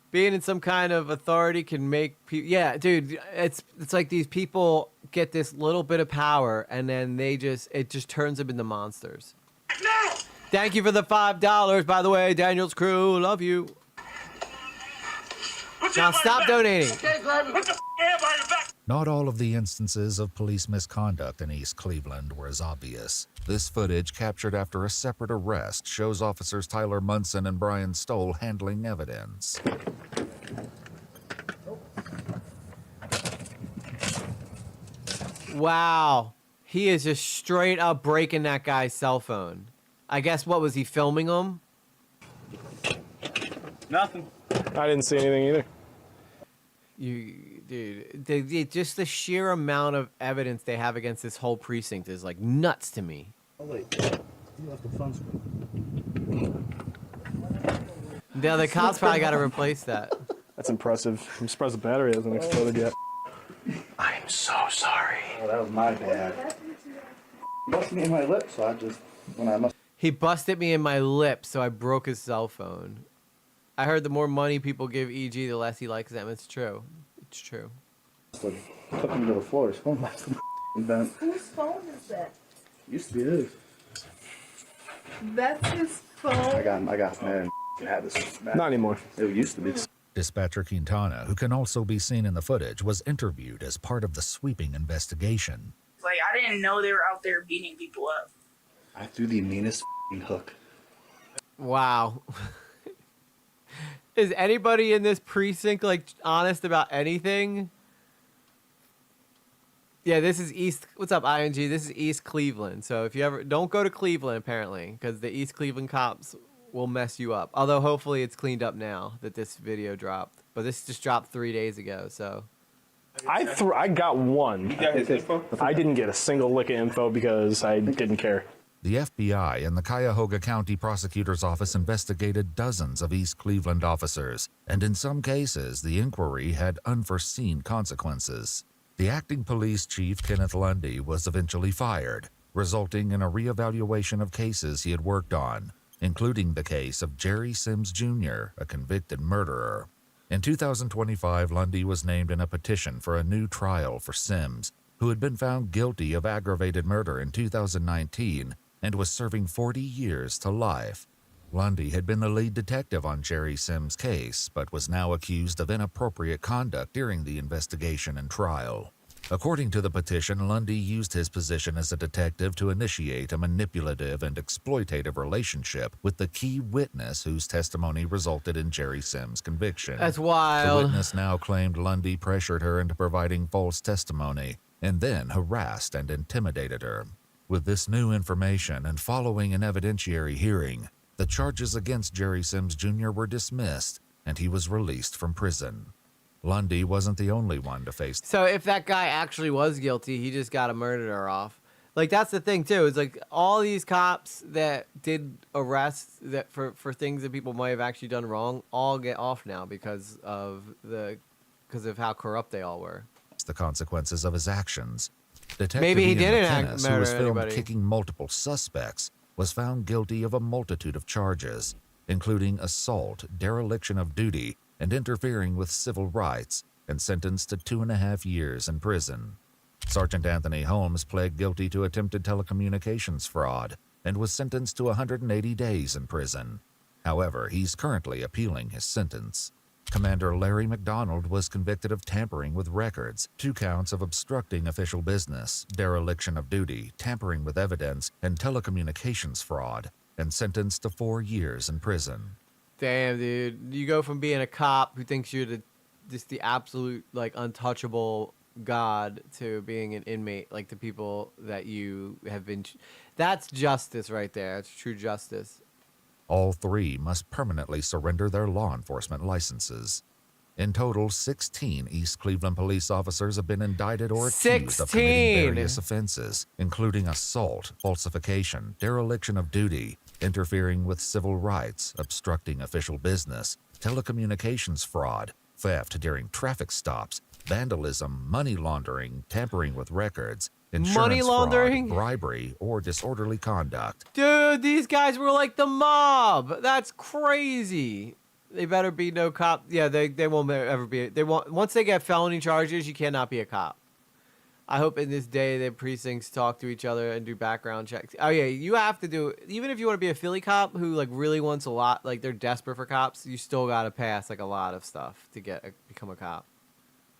Being in some kind of authority can make people... Yeah, dude, it's like these people get this little bit of power and then it just turns them into monsters. No! Thank you for the $5, by the way, Daniel's crew. Love you. Now stop donating. Not all of the instances of police misconduct in East Cleveland were as obvious. This footage, captured after a separate arrest, shows officers Tyler Munson and Brian Stoll handling evidence. Wow. He is just straight up breaking that guy's cell phone. I guess, what was he filming him? Nothing. I didn't see anything either. Dude, just the sheer amount of evidence they have against this whole precinct is like nuts to me. Oh wait, you left the phone screen. Now the cops probably got to replace that. That's impressive. I'm surprised the battery hasn't exploded yet. I'm so sorry. Oh, that was my bad. Busted me in my lip, so He busted me in my lip, so I broke his cell phone. I heard the more money people give EG, the less he likes them. It's true. It's true. Took him to the floor. His phone must have been. Whose phone is that? Used to be his. That's his phone? I got mad and had this back. Not anymore. It used to be. Dispatcher Quintana, who can also be seen in the footage, was interviewed as part of the sweeping investigation. Like, I didn't know they were out there beating people up. I threw the meanest hook. Wow. Is anybody in this precinct, like, honest about anything? Yeah, this is East... What's up, ING? This is East Cleveland. So if you ever... Don't go to Cleveland, apparently, because the East Cleveland cops will mess you up. Although, hopefully, it's cleaned up now that this video dropped. But this just dropped 3 days ago, so... I got one. I didn't get a single lick of info because I didn't care. The FBI and the Cuyahoga County Prosecutor's Office investigated dozens of East Cleveland officers, and in some cases, the inquiry had unforeseen consequences. The acting police chief, Kenneth Lundy, was eventually fired, resulting in a reevaluation of cases he had worked on, including the case of Jerry Sims Jr., a convicted murderer. In 2025, Lundy was named in a petition for a new trial for Sims, who had been found guilty of aggravated murder in 2019 and was serving 40 years to life. Lundy had been the lead detective on Jerry Sims' case, but was now accused of inappropriate conduct during the investigation and trial. According to the petition, Lundy used his position as a detective to initiate a manipulative and exploitative relationship with the key witness whose testimony resulted in Jerry Sims' conviction. That's wild. The witness now claimed Lundy pressured her into providing false testimony and then harassed and intimidated her. With this new information and following an evidentiary hearing, the charges against Jerry Sims Jr. were dismissed and he was released from prison. Lundy wasn't the only one to face. So if that guy actually was guilty, he just got a murderer off. Like, that's the thing, too. It's like all these cops that did arrests that for things that people might have actually done wrong all get off now because of how corrupt they all were. The consequences of his actions. Detective Maybe he Ian didn't McInnes, who murder was filmed anybody. kicking multiple suspects, was found guilty of a multitude of charges, including assault, dereliction of duty, and interfering with civil rights, and sentenced to 2.5 years in prison. Sergeant Anthony Holmes pled guilty to attempted telecommunications fraud and was sentenced to 180 days in prison. However, he's currently appealing his sentence. Commander Larry McDonald was convicted of tampering with records, 2 counts of obstructing official business, dereliction of duty, tampering with evidence, and telecommunications fraud, and sentenced to 4 years in prison. Damn, dude. You go from being a cop who thinks you're just the absolute, like, untouchable god to being an inmate, like the people that you have been... That's justice right there. That's true justice. All 3 must permanently surrender their law enforcement licenses. In total, 16 East Cleveland police officers have been indicted or accused of committing various offenses, including assault, falsification, dereliction of duty, interfering with civil rights, obstructing official business, telecommunications fraud, theft during traffic stops, vandalism, money laundering, tampering with records, Money insurance laundering? fraud, bribery, or disorderly conduct. Dude, these guys were like the mob. That's crazy. They better be no cop. Yeah, they won't ever be. They won't. Once they get felony charges, you cannot be a cop. I hope in this day the precincts talk to each other and do background checks. Oh yeah, you have to do, even if you want to be a Philly cop who like really wants a lot, like they're desperate for cops, you still got to pass like a lot of stuff to become a cop.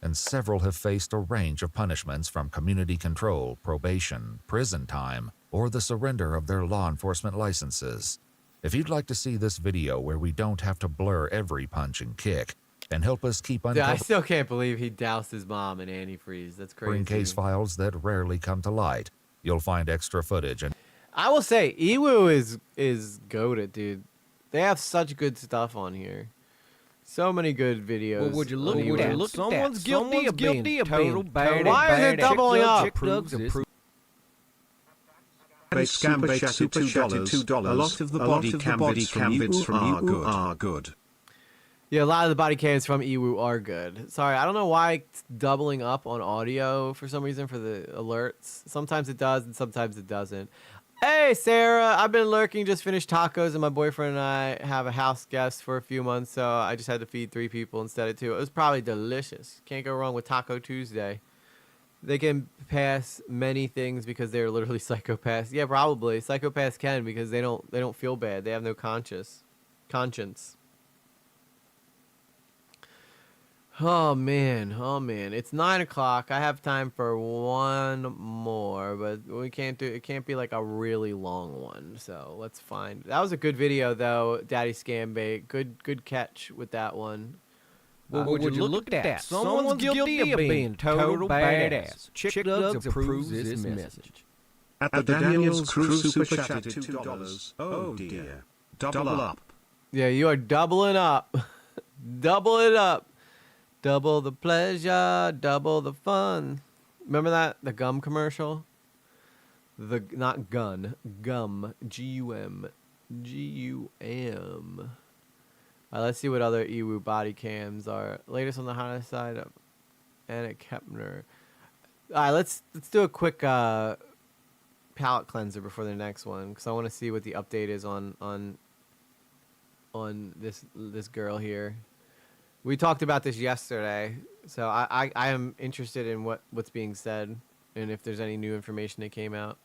And several have faced a range of punishments from community control, probation, prison time, or the surrender of their law enforcement licenses. If you'd like to see this video where we don't have to blur every punch and kick, and help us keep Dude, I uncovering still can't believe he doused his mom in antifreeze. That's crazy. case files that rarely come to light, you'll find extra footage. And I will say, Ewu is goated, dude. They have such good stuff on here. So many good videos. Well, would you look on at Ewu. that? Someone's guilty of being total badass. Why is it doubling up? Scam bait super chatted $2. A lot of the body cam vids from you are good. Yeah, a lot of the body cams from Ewu are good. Sorry, I don't know why it's doubling up on audio for some reason for the alerts. Sometimes it does and sometimes it doesn't. Hey, Sarah, I've been lurking, just finished tacos, and my boyfriend and I have a house guest for a few months, so I just had to feed 3 people instead of 2. It was probably delicious. Can't go wrong with Taco Tuesday. They can pass many things because they're literally psychopaths. Yeah, probably. Psychopaths can because they don't feel bad. They have no conscience. Oh man, it's 9 o'clock. I have time for one more, but we can't do it. Can't be like a really long one. So let's find. That was a good video though, Daddy Scam Bait. Good catch with that one. Well, would you look at that? Someone's guilty of being total badass. Chick Dugs approves this message. At the Daniels Crew Super Chatted $2. Oh dear. Double up. Yeah, you are doubling up. Double it up. Double the pleasure, double the fun. Remember that? The gum commercial? Not gun, gum. G-U-M. G-U-M. All right, let's see what other Ewu body cams are. Latest on the hottest side of Anna Kepner. All right, let's do a quick palate cleanser before the next one, because I want to see what the update is on this girl here. We talked about this yesterday, so I am interested in what's being said and if there's any new information that came out.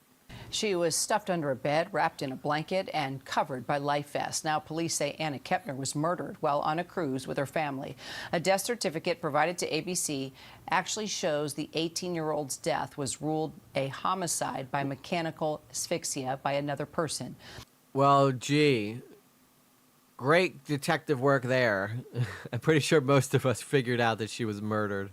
She was stuffed under a bed, wrapped in a blanket, and covered by life vests. Now, police say Anna Kepner was murdered while on a cruise with her family. A death certificate provided to ABC actually shows the 18-year-old's death was ruled a homicide by mechanical asphyxia by another person. Well, gee. Great detective work there. I'm pretty sure most of us figured out that she was murdered.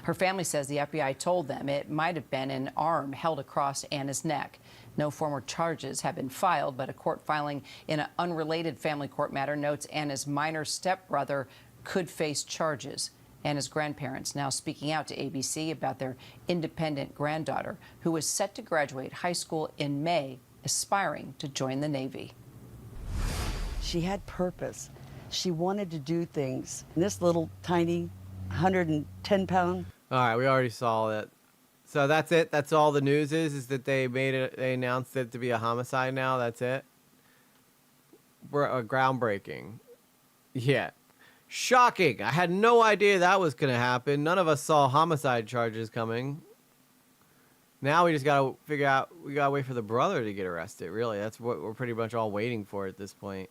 Her family says the FBI told them it might have been an arm held across Anna's neck. No formal charges have been filed, but a court filing in an unrelated family court matter notes Anna's minor stepbrother could face charges. Anna's grandparents now speaking out to ABC about their independent granddaughter, who was set to graduate high school in May, aspiring to join the Navy. She had purpose. She wanted to do things. And this little tiny 110-pound. All right, we already saw that. So that's it. That's all the news is that they made it. They announced it to be a homicide now. That's it. We're groundbreaking. Yeah. Shocking. I had no idea that was going to happen. None of us saw homicide charges coming. Now we just got to figure out, we got to wait for the brother to get arrested, really. That's what we're pretty much all waiting for at this point.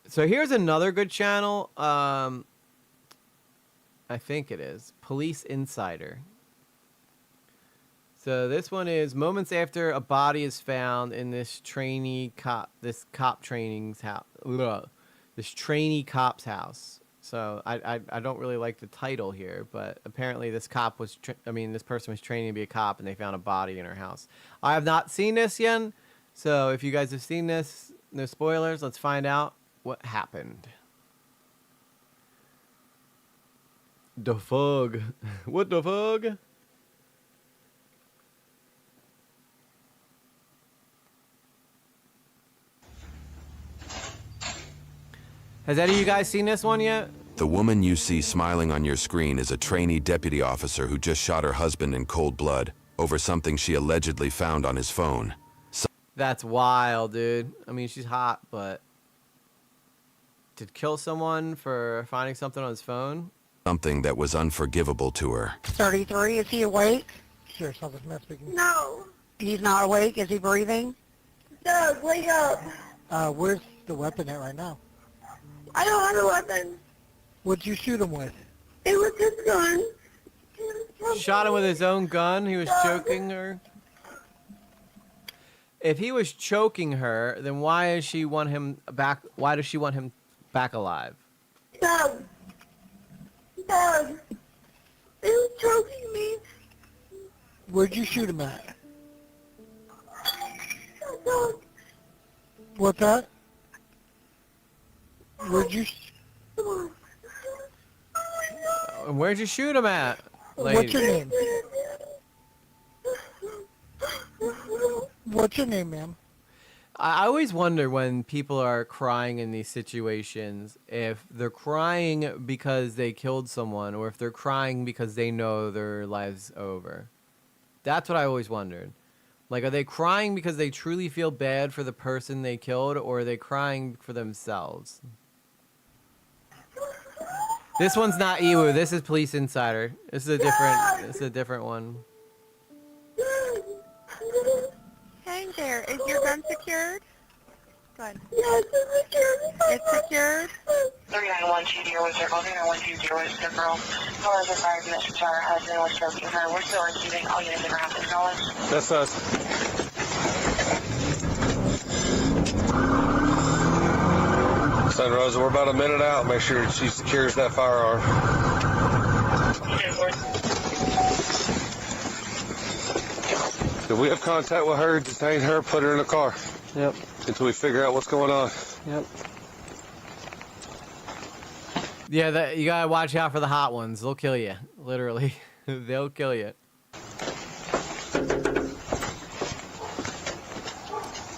So here's another good channel. I think it is Police Insider. So this one is moments after a body is found in this trainee cop, this trainee cop's house. So I don't really like the title here, but apparently this cop was, this person was training to be a cop, and they found a body in her house. I have not seen this yet, so if you guys have seen this, no spoilers. Let's find out what happened. The fug. What the fug? Has any of you guys seen this one yet? The woman you see smiling on your screen is a trainee deputy officer who just shot her husband in cold blood over something she allegedly found on his phone. That's wild, dude. I mean, she's hot, but to kill someone for finding something on his phone? Something that was unforgivable to her. 33, is he awake? Sure, something's not speaking. No. He's not awake? Is he breathing? Doug, wake up. Where's the weapon at right now? I don't have a weapon. What'd you shoot him with? It was his gun. Shot him with his own gun. He was choking her. If he was choking her, then why does she want him back? Why does she want him back alive? Doug. Doug. He was choking me. Where'd you shoot him at? Doug. What's that? Where'd you... Where'd you shoot him at, lady? What's your name? What's your name, ma'am? I always wonder when people are crying in these situations if they're crying because they killed someone or if they're crying because they know their life's over. That's what I always wondered. Like, are they crying because they truly feel bad for the person they killed, or are they crying for themselves? This one's not Iwu. This is Police Insider. This is a different one. Hey there, is your gun secured? Good. Yes, it's secured. It's secured? 3912 circle, 3912 circle. Call is advised that Mr. Charter husband was choking her. We're still receiving all units in round acknowledge. That's us. Sun Rosa, we're about a minute out. Make sure she secures that firearm. If we have contact with her, detain her, put her in the car. Yep. Until we figure out what's going on. Yep. Yeah, you gotta watch out for the hot ones. They'll kill you. Literally. They'll kill you.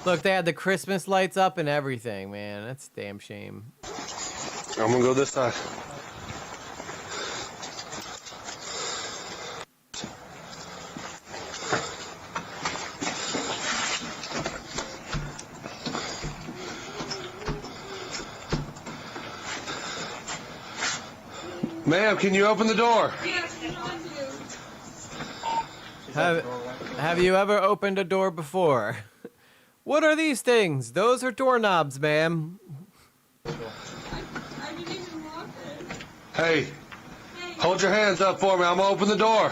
Look, they had the Christmas lights up and everything, man. That's a damn shame. I'm gonna go this side. Ma'am, can you open the door? Have you ever opened a door before? What are these things? Those are doorknobs, ma'am. Hey, hold your hands up for me. I'm gonna open the door.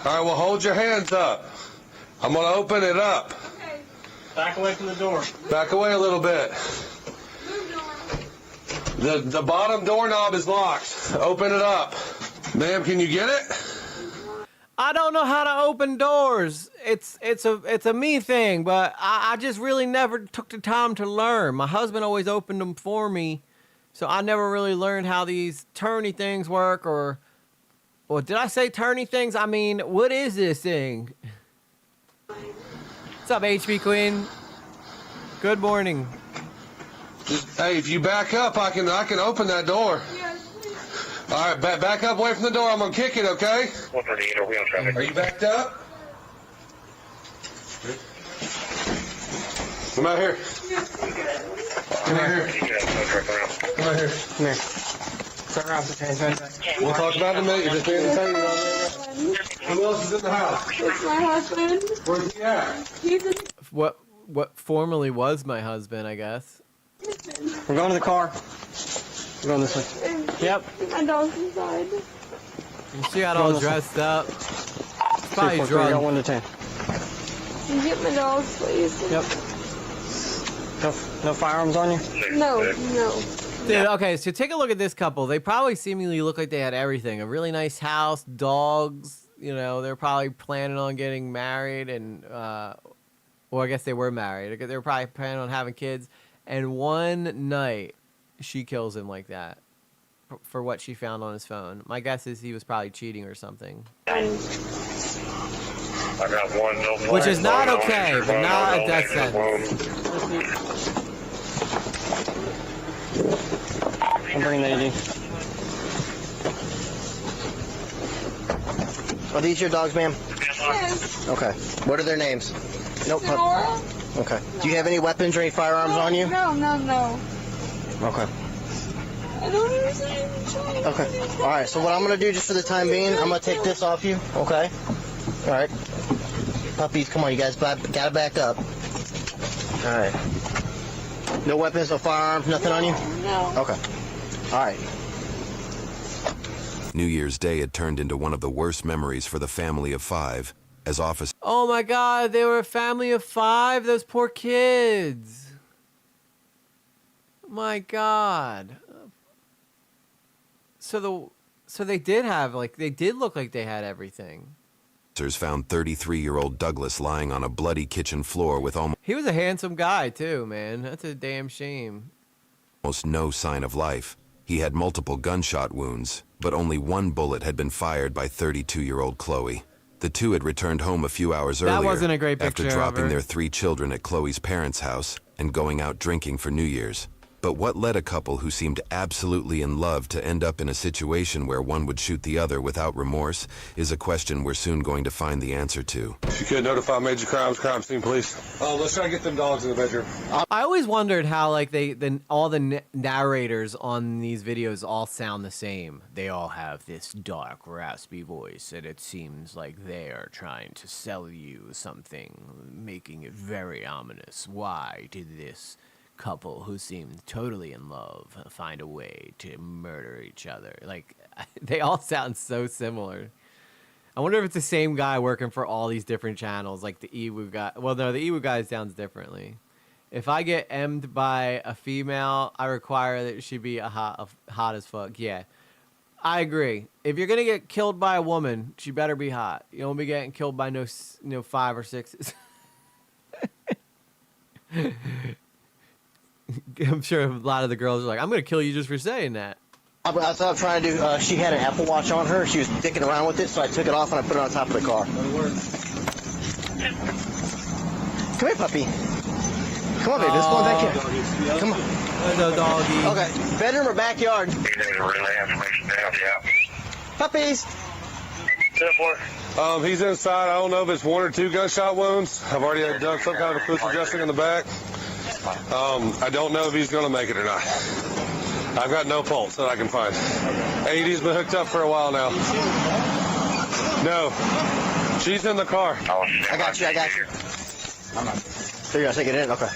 All right, well, hold your hands up. I'm gonna open it up. Okay. Back away from the door. Back away a little bit. The bottom doorknob is locked. Open it up. Ma'am, can you get it? I don't know how to open doors. It's a me thing, but I just really never took the time to learn. My husband always opened them for me, so I never really learned how these turny things work. Or did I say turny things? I mean, what is this thing? What's up, HB Queen? Good morning. Hey, if you back up, I can open that door. All right, back up away from the door. I'm gonna kick it, okay? 138, are we on traffic? Are you backed up? Come out here. Come out here. Come out here. Come here. Turn around, We'll talk about it in a minute. You're just being detained. Who else is in the house? My husband. Where's he at? He's in What formerly was my husband, I guess. We're going to the car. We're going this way. Yep. My dog's inside. She got all dressed up. Probably 3, 4, 3, drunk. 1 to 10. Can you get my dogs, please? Yep. No firearms on you? No. Dude, okay, so take a look at this couple. They probably seemingly look like they had everything. A really nice house, dogs, you know, they're probably planning on getting married and, well, I guess they were married. They were probably planning on having kids. And one night, she kills him like that for what she found on his phone. My guess is he was probably cheating or something. I got one, no flag. Which is not okay, but not a death sentence. I'm bringing the AD. Are these your dogs, ma'am? Yes. Okay. What are their names? Nope. Nora? Okay. Do you have any weapons or any firearms on you? No. Okay. I don't understand. Okay. All right. So what I'm gonna do, just for the time being, I'm gonna take this off you. Okay. All right. Puppies, come on, you guys gotta back up. All right. No weapons, no firearms, nothing on you? No. Okay. All right. New Year's Day had turned into one of the worst memories for the family of 5, as officers Oh my God, they were a family of 5. Those poor kids. My God. So they did have, like, they did look like they had everything. found 33-year-old Douglas lying on a bloody kitchen floor with He was a handsome guy too, man. That's a damn shame. almost no sign of life. He had multiple gunshot wounds, but only one bullet had been fired by 32-year-old Chloe. The two had returned home a few hours earlier wasn't a great after picture of dropping her. their 3 children at Chloe's parents' house and going out drinking for New Year's. But what led a couple who seemed absolutely in love to end up in a situation where one would shoot the other without remorse is a question we're soon going to find the answer to. If you could notify major crimes, crime scene police. Let's try to get them dogs in the bedroom. I always wondered how, like, all the narrators on these videos all sound the same. They all have this dark, raspy voice, and it seems like they are trying to sell you something, making it very ominous. Why did this couple who seemed totally in love find a way to murder each other? Like, they all sound so similar. I wonder if it's the same guy working for all these different channels, like the Ewu guy. Well, no, the Ewu guy sounds differently. If I get emmed by a female, I require that she be a hot as fuck. Yeah, I agree. If you're gonna get killed by a woman, she better be hot. You don't be getting killed by no 5 or 6s. I'm sure a lot of the girls are like, I'm going to kill you just for saying that. I thought I was trying to do, she had an Apple Watch on her. She was dicking around with it, so I took it off and I put it on top of the car. Come here, puppy. Come on, baby. Let's go back here. Come on. Hello, doggy. Okay. Bedroom or backyard? Puppies. He's inside. I don't know if it's 1 or 2 gunshot wounds. I've already done some kind of occlusive dressing in the back. I don't know if he's going to make it or not. I've got no pulse that I can find. AD's been hooked up for a while now. No. She's in the car. I got you. So you're going to take it in? Okay.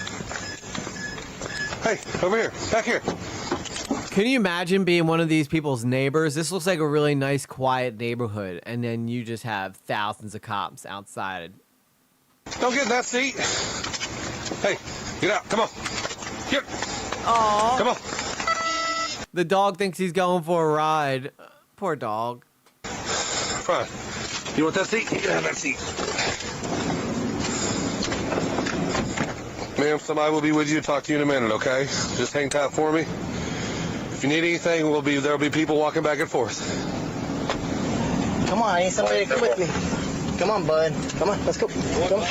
Hey, over here. Back here. Can you imagine being one of these people's neighbors? This looks like a really nice, quiet neighborhood, and then you just have thousands of cops outside. Don't get in that seat. Hey, get out. Come on. Here. Aww. Come on. The dog thinks he's going for a ride. Poor dog. Fine. You want that seat? You can have that seat. Ma'am, somebody will be with you to talk to you in a minute, okay? Just hang tight for me. If you need anything, there'll be people walking back and forth. Come on, I need somebody to come with me. Come on, bud. Come on, let's go. Come on.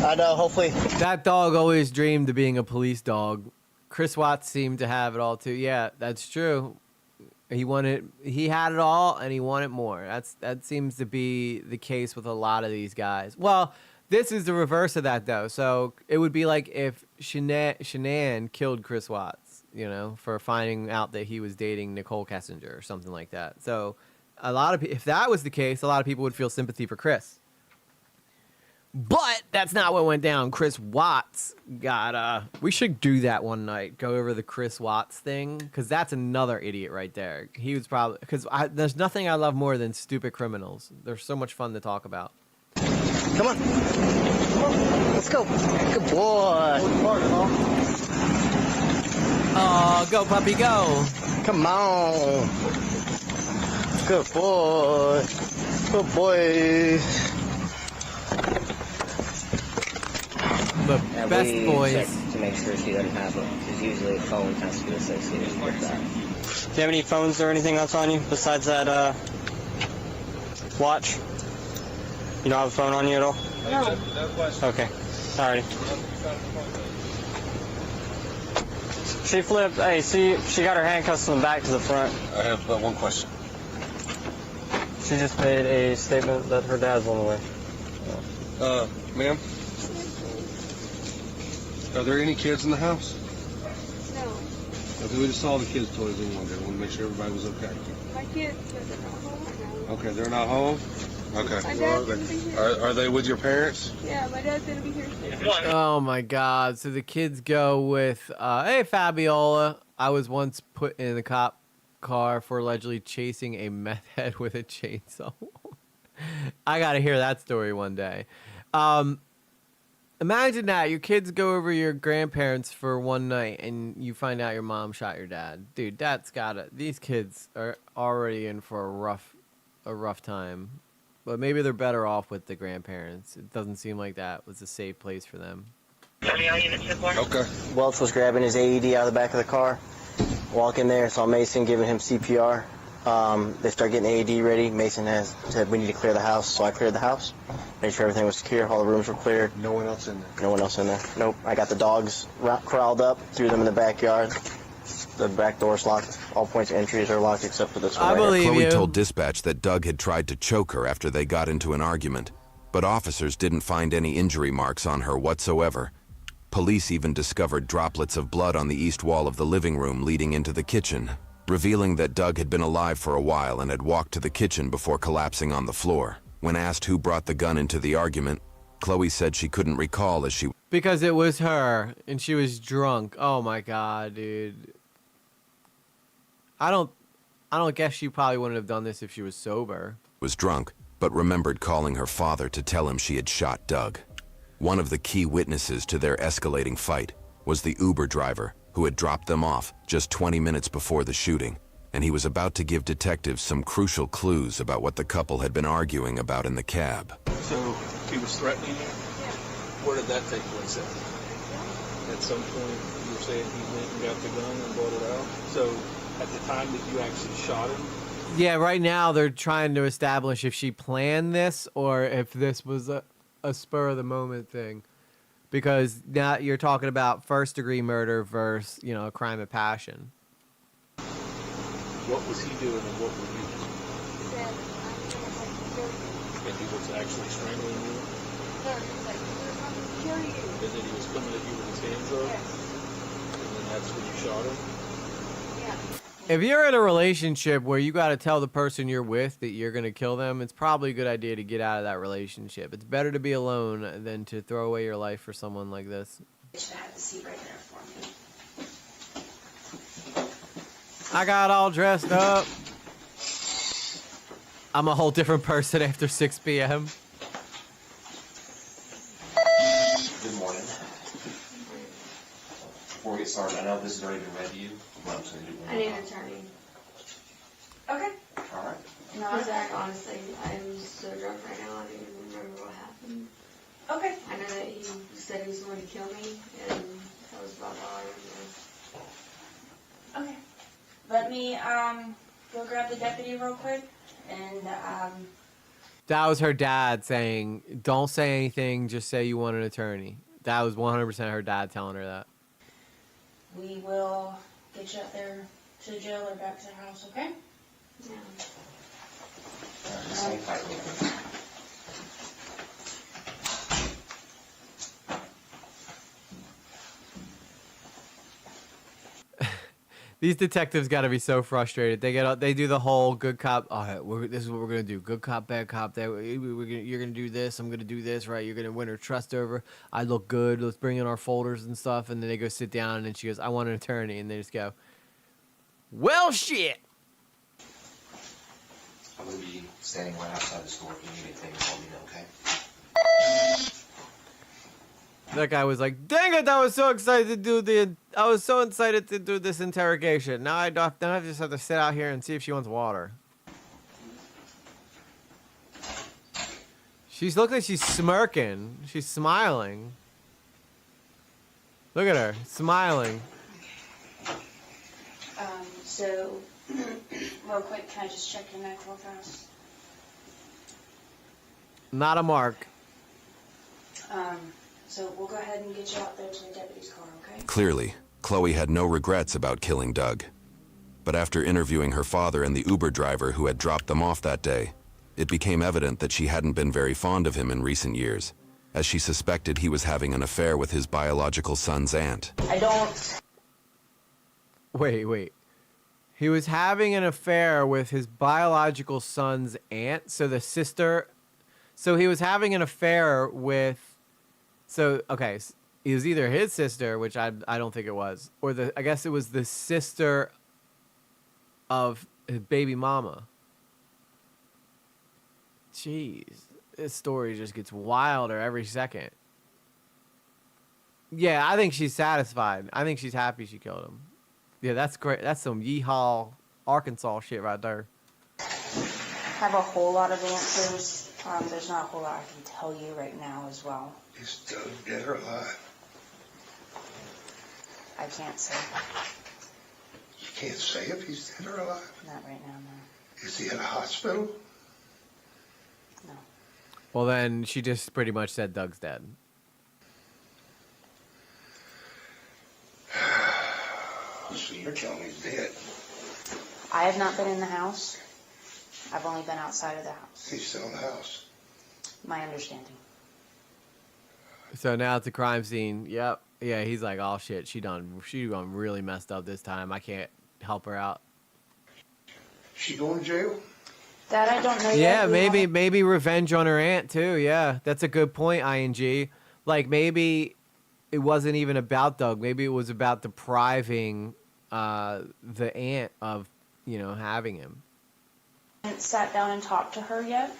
I know, hopefully. That dog always dreamed of being a police dog. Chris Watts seemed to have it all too. Yeah, that's true. He had it all, and he wanted more. That seems to be the case with a lot of these guys. Well, this is the reverse of that, though. So it would be like if Shanann killed Chris Watts, for finding out that he was dating Nicole Kessinger or something like that. So if that was the case, a lot of people would feel sympathy for Chris. But that's not what went down. Chris Watts got we should do that one night. Go over the Chris Watts thing, because that's another idiot right there. He was probably, because there's nothing I love more than stupid criminals. They're so much fun to talk about. Come on. Let's go. Good boy. Oh, go puppy, go. Come on. Good boy. Good boy. The best boys. Check to make sure she doesn't have it, because usually a phone has to be associated with that. Do you have any phones or anything else on you besides that watch? You don't have a phone on you at all? No. Okay. Alrighty. She flipped. Hey, she got her handcuffs from the back to the front. I have but one question. She just made a statement that her dad's on the way. Ma'am? Are there any kids in the house? No. Okay, we just saw the kids' toys in one day. I want to make sure everybody was okay. My kids, but they're not home right now. Okay, they're not home? Okay. My dad's gonna be here. Are they with your parents? Yeah, my dad's gonna be here soon. Oh my God! So the kids go with, "Hey Fabiola, I was once put in the cop car for allegedly chasing a meth head with a chainsaw." I gotta hear that story one day. Imagine that your kids go over your grandparents for one night and you find out your mom shot your dad. Dude, that's gotta. These kids are already in for a rough time. But maybe they're better off with the grandparents. It doesn't seem like that was a safe place for them. Okay. Welch was grabbing his AED out of the back of the car. Walk in there, saw Mason giving him CPR. They start getting AED ready. Mason has said we need to clear the house, so I cleared the house. Made sure everything was secure, all the rooms were cleared. No one else in there? No one else in there. Nope. I got the dogs corralled up, threw them in the backyard. The back door's locked. All points of entries are locked except for this one. I believe Chloe you. told dispatch that Doug had tried to choke her after they got into an argument, but officers didn't find any injury marks on her whatsoever. Police even discovered droplets of blood on the east wall of the living room leading into the kitchen, revealing that Doug had been alive for a while and had walked to the kitchen before collapsing on the floor. When asked who brought the gun into the argument, Chloe said she couldn't recall as she... Because it was her and she was drunk. Oh my God, dude. I don't guess she probably wouldn't have done this if she was sober. was drunk, but remembered calling her father to tell him she had shot Doug. One of the key witnesses to their escalating fight was the Uber driver who had dropped them off just 20 minutes before the shooting, and he was about to give detectives some crucial clues about what the couple had been arguing about in the cab. So he was threatening you? Where did that take place at? At some point you were saying he went and got the gun and brought it out? So at the time that you actually shot him? Yeah, right now they're trying to establish if she planned this or if this was a spur of the moment thing. Because now you're talking about first-degree murder versus, a crime of passion. What was he doing and what were you doing? And he was actually strangling you? And then he was coming at you with his hands up? And then that's when you shot him? If you're in a relationship where you got to tell the person you're with that you're going to kill them, it's probably a good idea to get out of that relationship. It's better to be alone than to throw away your life for someone like this. I got all dressed up. I'm a whole different person after 6 p.m. Good morning. Before we get started, I know this has already been read to you. I need an attorney. Okay. All right. No, Zach, honestly, I'm so drunk right now, I don't even remember what happened. Okay. I know that he said he was going to kill me, and that was about all I remember. Okay. Let me go grab the deputy real quick, and That was her dad saying, don't say anything, just say you want an attorney. That was 100% her dad telling her that. we will get you out there to the jail or back to the house, okay? Yeah. These detectives got to be so frustrated. They do the whole good cop. All right, this is what we're gonna do. Good cop, bad cop. You're gonna do this. I'm gonna do this. Right? You're gonna win her trust over. I look good. Let's bring in our folders and stuff. And then they go sit down, and she goes, "I want an attorney." And they just go, "Well, shit." I'm going to be standing right outside the store. If you need anything, let me know, okay? That guy was like, "Dang it! I was so excited to do this interrogation. Now I just have to sit out here and see if she wants water." She's looking like she's smirking. She's smiling. Look at her, smiling. So, real quick, can I just check your neck real fast? Not a mark. So we'll go ahead and get you out there to the deputy's car, okay? Clearly, Chloe had no regrets about killing Doug. But after interviewing her father and the Uber driver who had dropped them off that day, it became evident that she hadn't been very fond of him in recent years, as she suspected he was having an affair with his biological son's aunt. I don't. Wait. He was having an affair with his biological son's aunt, so the sister... So he was having an affair with... So, okay, it was either his sister, which I don't think it was, or I guess it was the sister of his baby mama. Jeez, this story just gets wilder every second. Yeah, I think she's satisfied. I think she's happy she killed him. Yeah, that's great. That's some yeehaw Arkansas shit right there. Have a whole lot of answers. There's not a whole lot I can tell you right now as well. Is Doug dead or alive? I can't say. You can't say if he's dead or alive? Not right now, no. Is he in a hospital? No. Well, then she just pretty much said Doug's dead. So you're telling me he's dead? I have not been in the house. I've only been outside of the house. He's still in the house? My understanding. So now it's a crime scene. Yep. Yeah, he's like, oh shit, she done really messed up this time. I can't help her out. She going to jail? That I don't know yet. Yeah, We maybe revenge on her aunt too. Yeah, that's a good point, ING. Like maybe it wasn't even about Doug. Maybe it was about depriving the aunt of, having him. haven't sat down and talked to her yet.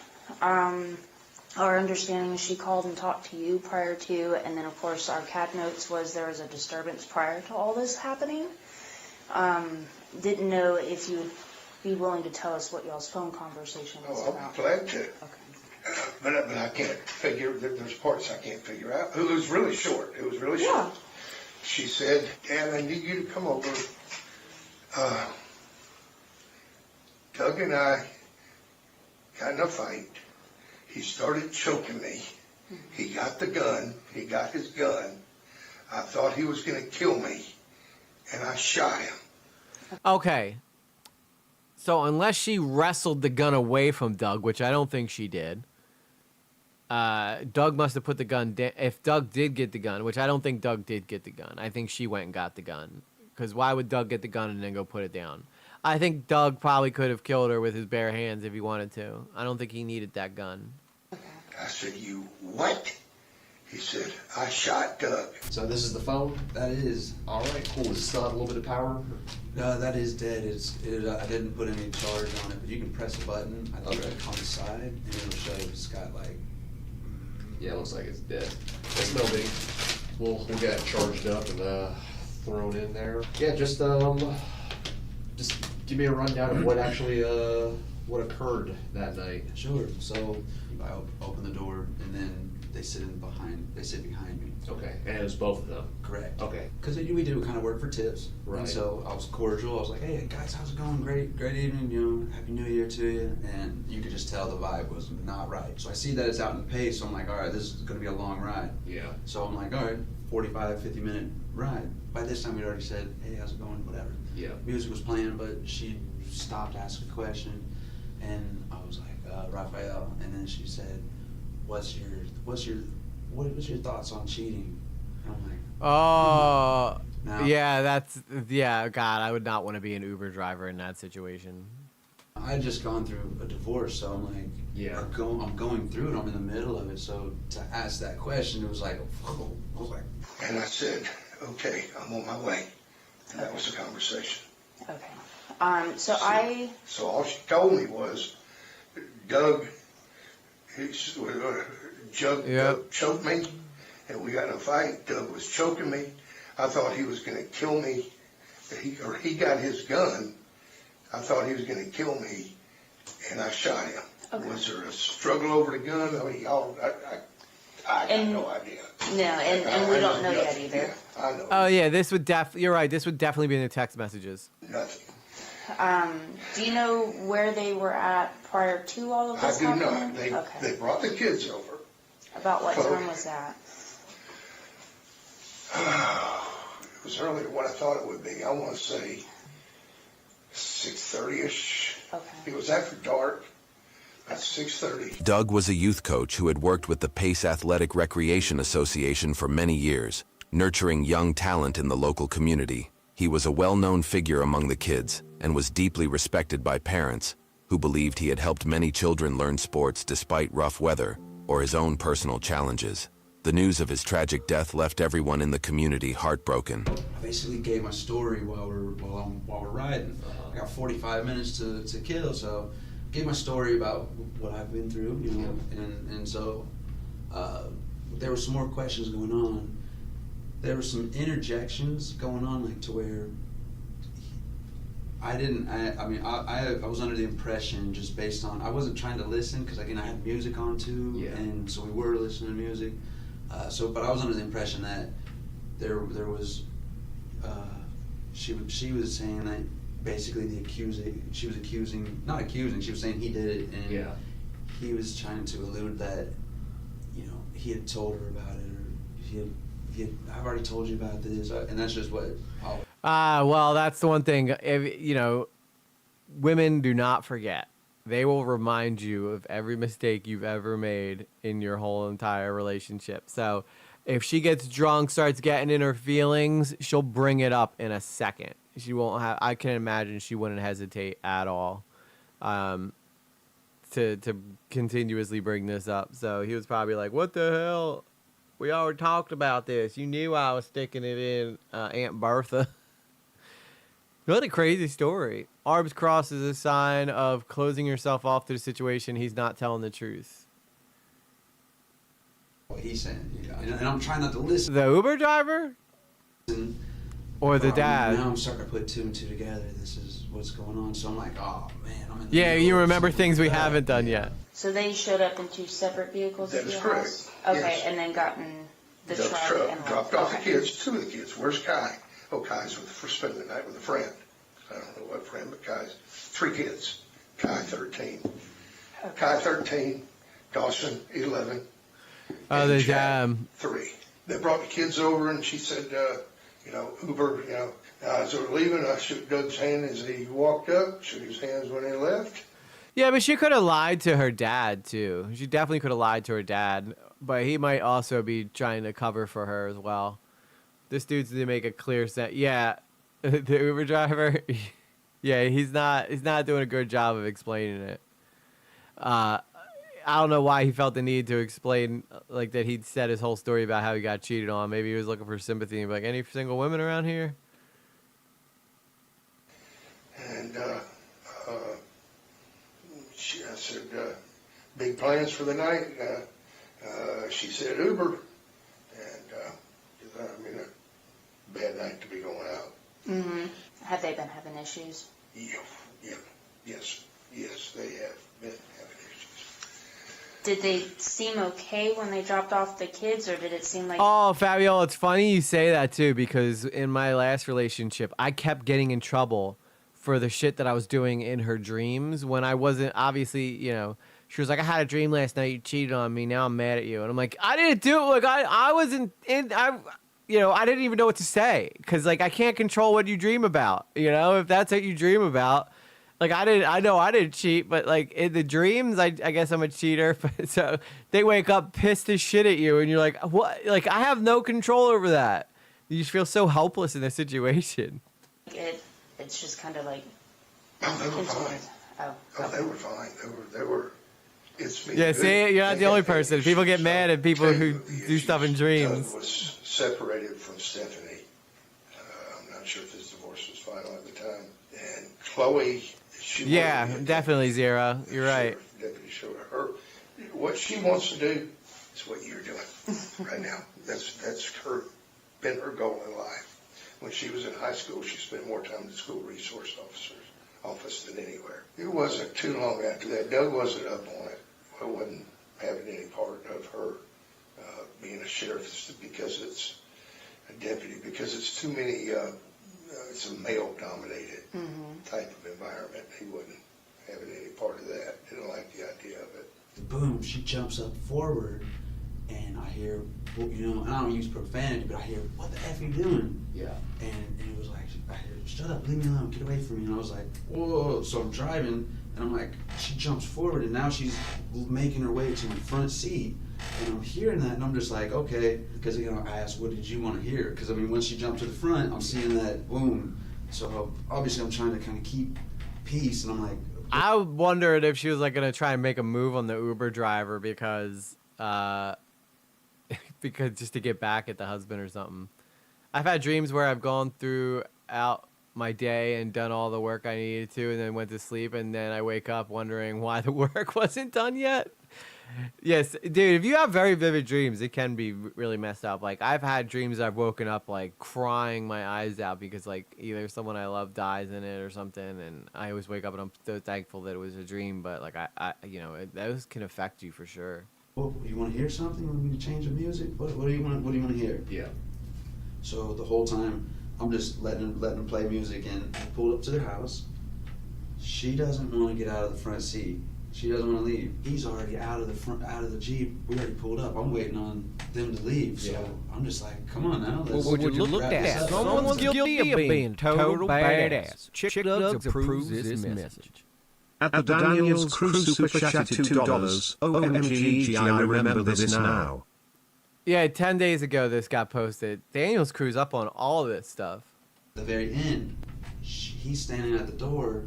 Our understanding is she called and talked to you prior to, and then of course our CAD notes was there was a disturbance prior to all this happening. Didn't know if you would be willing to tell us what y'all's phone conversation was I'll about. be glad to. But I can't figure, there's parts I can't figure out. It was really short. Yeah. She said, Dad, I need you to come over. Doug and I got in a fight. He started choking me. He got the gun. He got his gun. I thought he was going to kill me, and I shot him. Okay. So unless she wrestled the gun away from Doug, which I don't think she did, Doug must have put the gun down. If Doug did get the gun, which I don't think Doug did get the gun, I think she went and got the gun. Because why would Doug get the gun and then go put it down? I think Doug probably could have killed her with his bare hands if he wanted to. I don't think he needed that gun. I said, you what? He said, I shot Doug. So this is the phone? That is. All right, cool. Does it still have a little bit of power? That is dead. I didn't put any charge on it, but you can press a button, I think, on the side, and it'll show it's got like... Yeah, it looks like it's dead. It's no big. We'll get it charged up and thrown in there. Yeah, just give me a rundown of what actually what occurred that night. Sure. So I open the door, and then they sit behind me. Okay, and it was both of them? Correct. Okay. Because we do kind of work for tips. Right. And so I was cordial. I was like, hey, guys, how's it going? Great evening, Happy New Year to you. And you could just tell the vibe was not right. So I see that it's out in the pace, so I'm like, all right, this is going to be a long ride. Yeah. So I'm like, all right, 45, 50-minute ride. By this time, we'd already said, hey, how's it going? Whatever. Yeah. Music was playing, but she stopped asking a question. And I was like, Raphael. And then she said, what's your thoughts on cheating? And I'm like, oh, no. Yeah, God, I would not want to be an Uber driver in that situation. I had just gone through a divorce, so I'm like, yeah, I'm going through it, I'm in the middle of it, so to ask that question, it was like, whoa. I was like, and I said, okay, I'm on my way. And that was the conversation. Okay. So all she told me was, Doug choked me, and we got in a fight. Doug was choking me. I thought he was going to kill me. He got his gun. I thought he was going to kill me, and I shot him. Okay. Was there a struggle over the gun? I mean, I got no idea. No, and we don't know yet either. Yeah, I know. Oh yeah, you're right. This would definitely be in the text messages. Nothing. Do you know where they were at prior to all of this happening? I do not. They brought the kids over. About what time was that? It was earlier than what I thought it would be. I want to say 6:30ish. Okay. It was after dark. At 6:30. Doug was a youth coach who had worked with the Pace Athletic Recreation Association for many years, nurturing young talent in the local community. He was a well-known figure among the kids and was deeply respected by parents who believed he had helped many children learn sports despite rough weather or his own personal challenges. The news of his tragic death left everyone in the community heartbroken. I basically gave my story while we're riding. I got 45 minutes to kill, so I gave my story about what I've been through, you know, and so there were some more questions going on. There were some interjections going on, like to where I was under the impression, just based on, I wasn't trying to listen because again I had music on too, and so we were listening to music. But I was under the impression that there was she was saying that basically she was saying he did it, and he was trying to allude that, you know, he had told her about it, or I've already told you about this, and that's just what. Well, that's the one thing. If, you know, women do not forget. They will remind you of every mistake you've ever made in your whole entire relationship. So if she gets drunk, starts getting in her feelings, she'll bring it up in a second. She won't have, I can imagine she wouldn't hesitate at all to continuously bring this up. So he was probably like, what the hell? We already talked about this. You knew I was sticking it in, Aunt Bertha. What a crazy story. Arms crossed is a sign of closing yourself off to the situation. He's not telling the truth. What he's saying, you know, and I'm trying not to listen. The Uber driver? Or the dad? Now I'm starting to put two and two together. This is what's going on. So I'm like, oh man, I'm in the Yeah, middle you of remember something things we like that. haven't done yet. So they showed up in 2 separate vehicles That at is your correct. house? Okay, Yes. and then got in the Doug's truck and dropped left. off Okay. the kids, 2 of the kids. Where's Kai? Oh, Kai's for spending the night with a friend. I don't know what friend, but Kai's 3 kids. Kai 13. Kai 13, Dawson 11. Oh, the dad. 3. They brought the kids over, and she said, you know, Uber, you know, as they were leaving, I shook Doug's hand as he walked up, shook his hands when he left. Yeah, but she could have lied to her dad, too. She definitely could have lied to her dad, but he might also be trying to cover for her as well. This dude's to make a clear set. Yeah, the Uber driver, yeah, he's not doing a good job of explaining it. I don't know why he felt the need to explain, like, that he'd said his whole story about how he got cheated on. Maybe he was looking for sympathy and be like, any single women around here? And I said, big plans for the night. She said Uber. And, I mean, a bad night to be going out. Mm-hmm. Have they been having issues? Yes, they have been having issues. Did they seem okay when they dropped off the kids, or did it seem like... Oh, Fabiola, it's funny you say that, too, because in my last relationship, I kept getting in trouble for the shit that I was doing in her dreams when I wasn't, obviously, you know, she was like, I had a dream last night, you cheated on me, now I'm mad at you. And I'm like, I didn't do it. Like, I wasn't in, you know, I didn't even know what to say. Because, like, I can't control what you dream about. You know, if that's what you dream about. Like, I know I didn't cheat, but, like, in the dreams, I guess I'm a cheater. But, so they wake up pissed as shit at you, and you're like, what? Like, I have no control over that. You just feel so helpless in a situation. It's just kind of like... Oh, they were fine. Oh, they were fine. They were, it's me. Yeah, see, you're not the only person. People get mad at people who do stuff in dreams. Doug was separated from Stephanie. I'm not sure if his divorce was final at the time. And Chloe, definitely Zero. You're right. Deputy showed her what she wants to do is what you're doing right now. That's been her goal in life. When she was in high school, she spent more time in the school resource office than anywhere. It wasn't too long after that. Doug wasn't up on it. I wasn't having any part of her being a sheriff because it's a deputy, because it's too many, it's a male-dominated type of environment. He wasn't having any part of that. Didn't like the idea of it. Boom, she jumps up forward, and I hear well, you know, and I don't use profanity, but I hear, what the F are you doing? Yeah. And it was like, I hear, shut up, leave me alone, get away from me. And I was like, whoa. So I'm driving, and I'm like, she jumps forward, and now she's making her way to my front seat. And I'm hearing that, and I'm just like, okay. Because, you know, I asked, what did you want to hear? Because, I mean, when she jumped to the front, I'm seeing that boom. So obviously I'm trying to kind of keep peace, and I'm like, I wondered if she was like gonna try and make a move on the Uber driver because just to get back at the husband or something. I've had dreams where I've gone throughout my day and done all the work I needed to, and then went to sleep, and then I wake up wondering why the work wasn't done yet. Yes, dude, if you have very vivid dreams, it can be really messed up. Like, I've had dreams I've woken up, like, crying my eyes out because, like, either someone I love dies in it or something, and I always wake up and I'm so thankful that it was a dream, but, like, I you know, those can affect you for sure. well, you want to hear something? You want me to change the music? What do you want to hear? Yeah. So the whole time, I'm just letting them play music, and I pulled up to their house. She doesn't want to get out of the front seat. She doesn't want to leave. He's already out of the Jeep. We already pulled up. I'm waiting on them to leave. So I'm just like, come on now. Well, would you look at that? Someone's guilty of being total badass. Chick Dugs approves this message. At the Daniels Crew Super Chat $2. OMG, I remember this now. Yeah, 10 days ago this got posted. Daniel's Crew's up on all of this stuff. At the very end, he's standing at the door,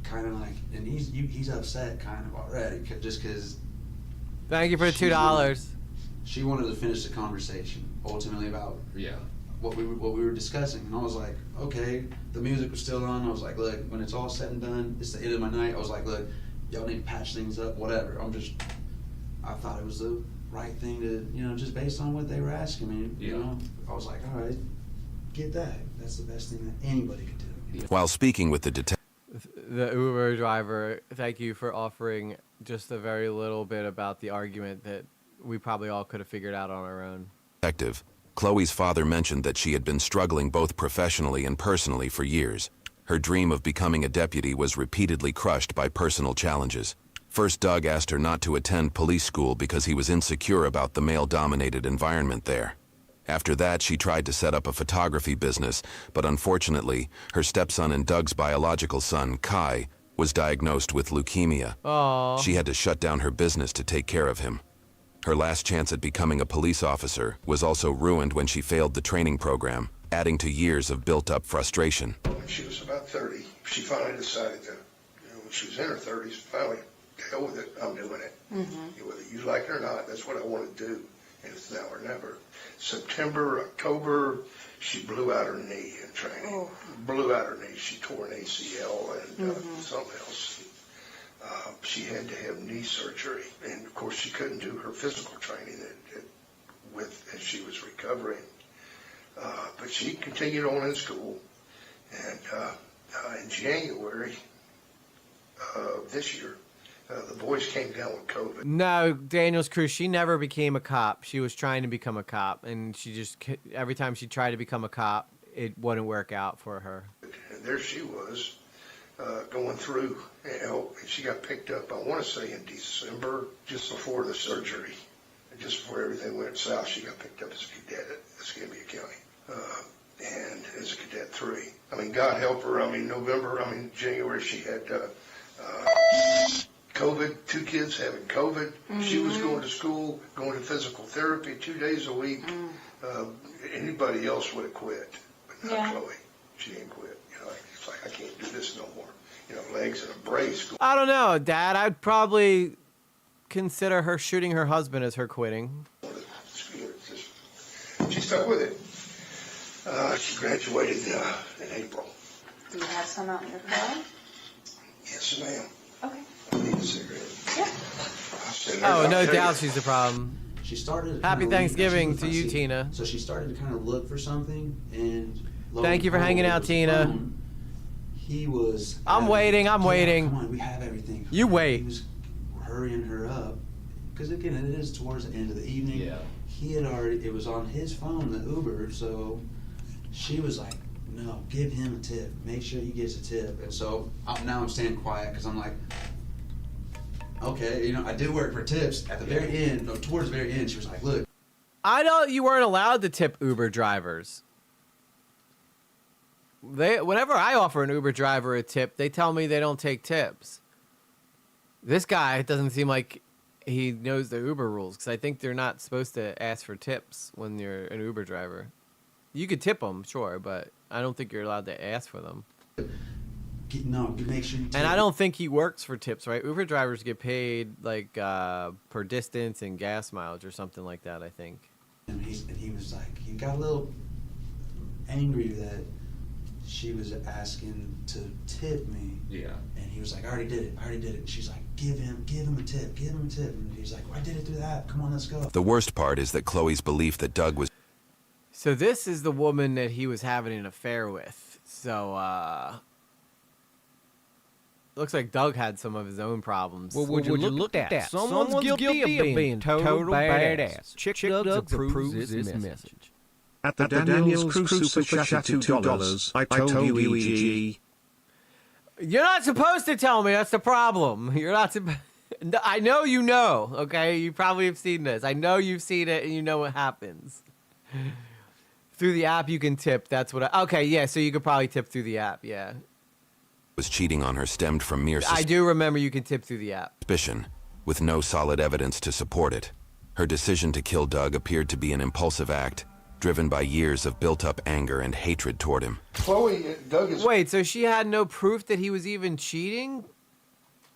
kind of like, and he's upset kind of already, just because. Thank you for the $2. She wanted to finish the conversation ultimately about what we were discussing, and I was like, okay. The music was still on. I was like, look, when it's all said and done, it's the end of my night. I was like, look, y'all need to patch things up, whatever. I thought it was the right thing to, you know, just based on what they were asking me. You know, I was like, all right, get that. That's the best thing that anybody could do. While speaking with the detective. The Uber driver, thank you for offering just a very little bit about the argument that we probably all could have figured out on our own. Chloe's father mentioned that she had been struggling both professionally and personally for years. Her dream of becoming a deputy was repeatedly crushed by personal challenges. First, Doug asked her not to attend police school because he was insecure about the male-dominated environment there. After that, she tried to set up a photography business, but unfortunately, her stepson and Doug's biological son, Kai, was diagnosed with leukemia. Aww. She had to shut down her business to take care of him. Her last chance at becoming a police officer was also ruined when she failed the training program, adding to years of built-up frustration. When she was about 30, she finally decided to, you know, when she was in her 30s, finally, to hell with it, I'm doing it. Whether you like it or not, that's what I want to do, and it's now or never. September, October, she blew out her knee in training. Blew out her knee. She tore an ACL and something else. She had to have knee surgery, and of course she couldn't do her physical training as she was recovering. But she continued on in school, and in January of this year, the boys came down with COVID. No, Daniel's Crew, she never became a cop. She was trying to become a cop, and she just, every time she tried to become a cop, it wouldn't work out for her. And there she was, going through, you know, and she got picked up, I want to say in December, just before the surgery, just before everything went south. She got picked up as a cadet at Escambia County, and as a cadet 3. I mean, God help her. I mean, January, she had COVID, 2 kids having COVID. She was going to school, going to physical therapy 2 days a week. Anybody else would have quit, but not Chloe. She didn't quit. You know, it's like, I can't do this no more. You know, legs in a brace. I don't know, Dad. I'd probably consider her shooting her husband as her quitting. She stuck with it. She graduated in April. Do you have some out in your car? Yes, ma'am. Okay. I need a cigarette. Oh, no doubt she's the problem. She started. Happy Thanksgiving to you, Tina. So she started to kind of look for something, and thank you for hanging out, Tina. He was. I'm waiting. Come on, we have everything. You wait. He was hurrying her up, because again, it is towards the end of the evening. Yeah. He had already. It was on his phone, the Uber. So she was like, "No, give him a tip. Make sure he gets a tip." And so now I'm staying quiet because I'm like, okay, you know, I did work for tips. At the very end, towards the very end, she was like, "Look, I know you weren't allowed to tip Uber drivers. Whenever I offer an Uber driver a tip, they tell me they don't take tips. This guy doesn't seem like he knows the Uber rules, because I think they're not supposed to ask for tips when you're an Uber driver. You could tip them, sure, but I don't think you're allowed to ask for them. Make sure you tip. And I don't think he works for tips, right? Uber drivers get paid like per distance and gas mileage or something like that, I think. And he was like, he got a little angry that she was asking to tip me. Yeah. And he was like, I already did it. And she's like, give him a tip. And he's like, well, I did it through the app. Come on, let's go. The worst part is that Chloe's belief that Doug was... So this is the woman that he was having an affair with. So, looks like Doug had some of his own problems. Well, would you look at that? Someone's guilty of being total badass. Chick Doug approves this message. At the Daniels Crew Super Chat $2, I told you, EG. You're not supposed to tell me. That's the problem. You're not supposed... I know you know, okay? You probably have seen this. I know you've seen it and you know what happens. Through the app, you can tip. That's what okay, yeah, so you could probably tip through the app, yeah. was cheating on her stemmed from mere I do remember you can tip through the app. Suspicion, with no solid evidence to support it. Her decision to kill Doug appeared to be an impulsive act, driven by years of built-up anger and hatred toward him. Chloe, Doug is... Wait, so she had no proof that he was even cheating?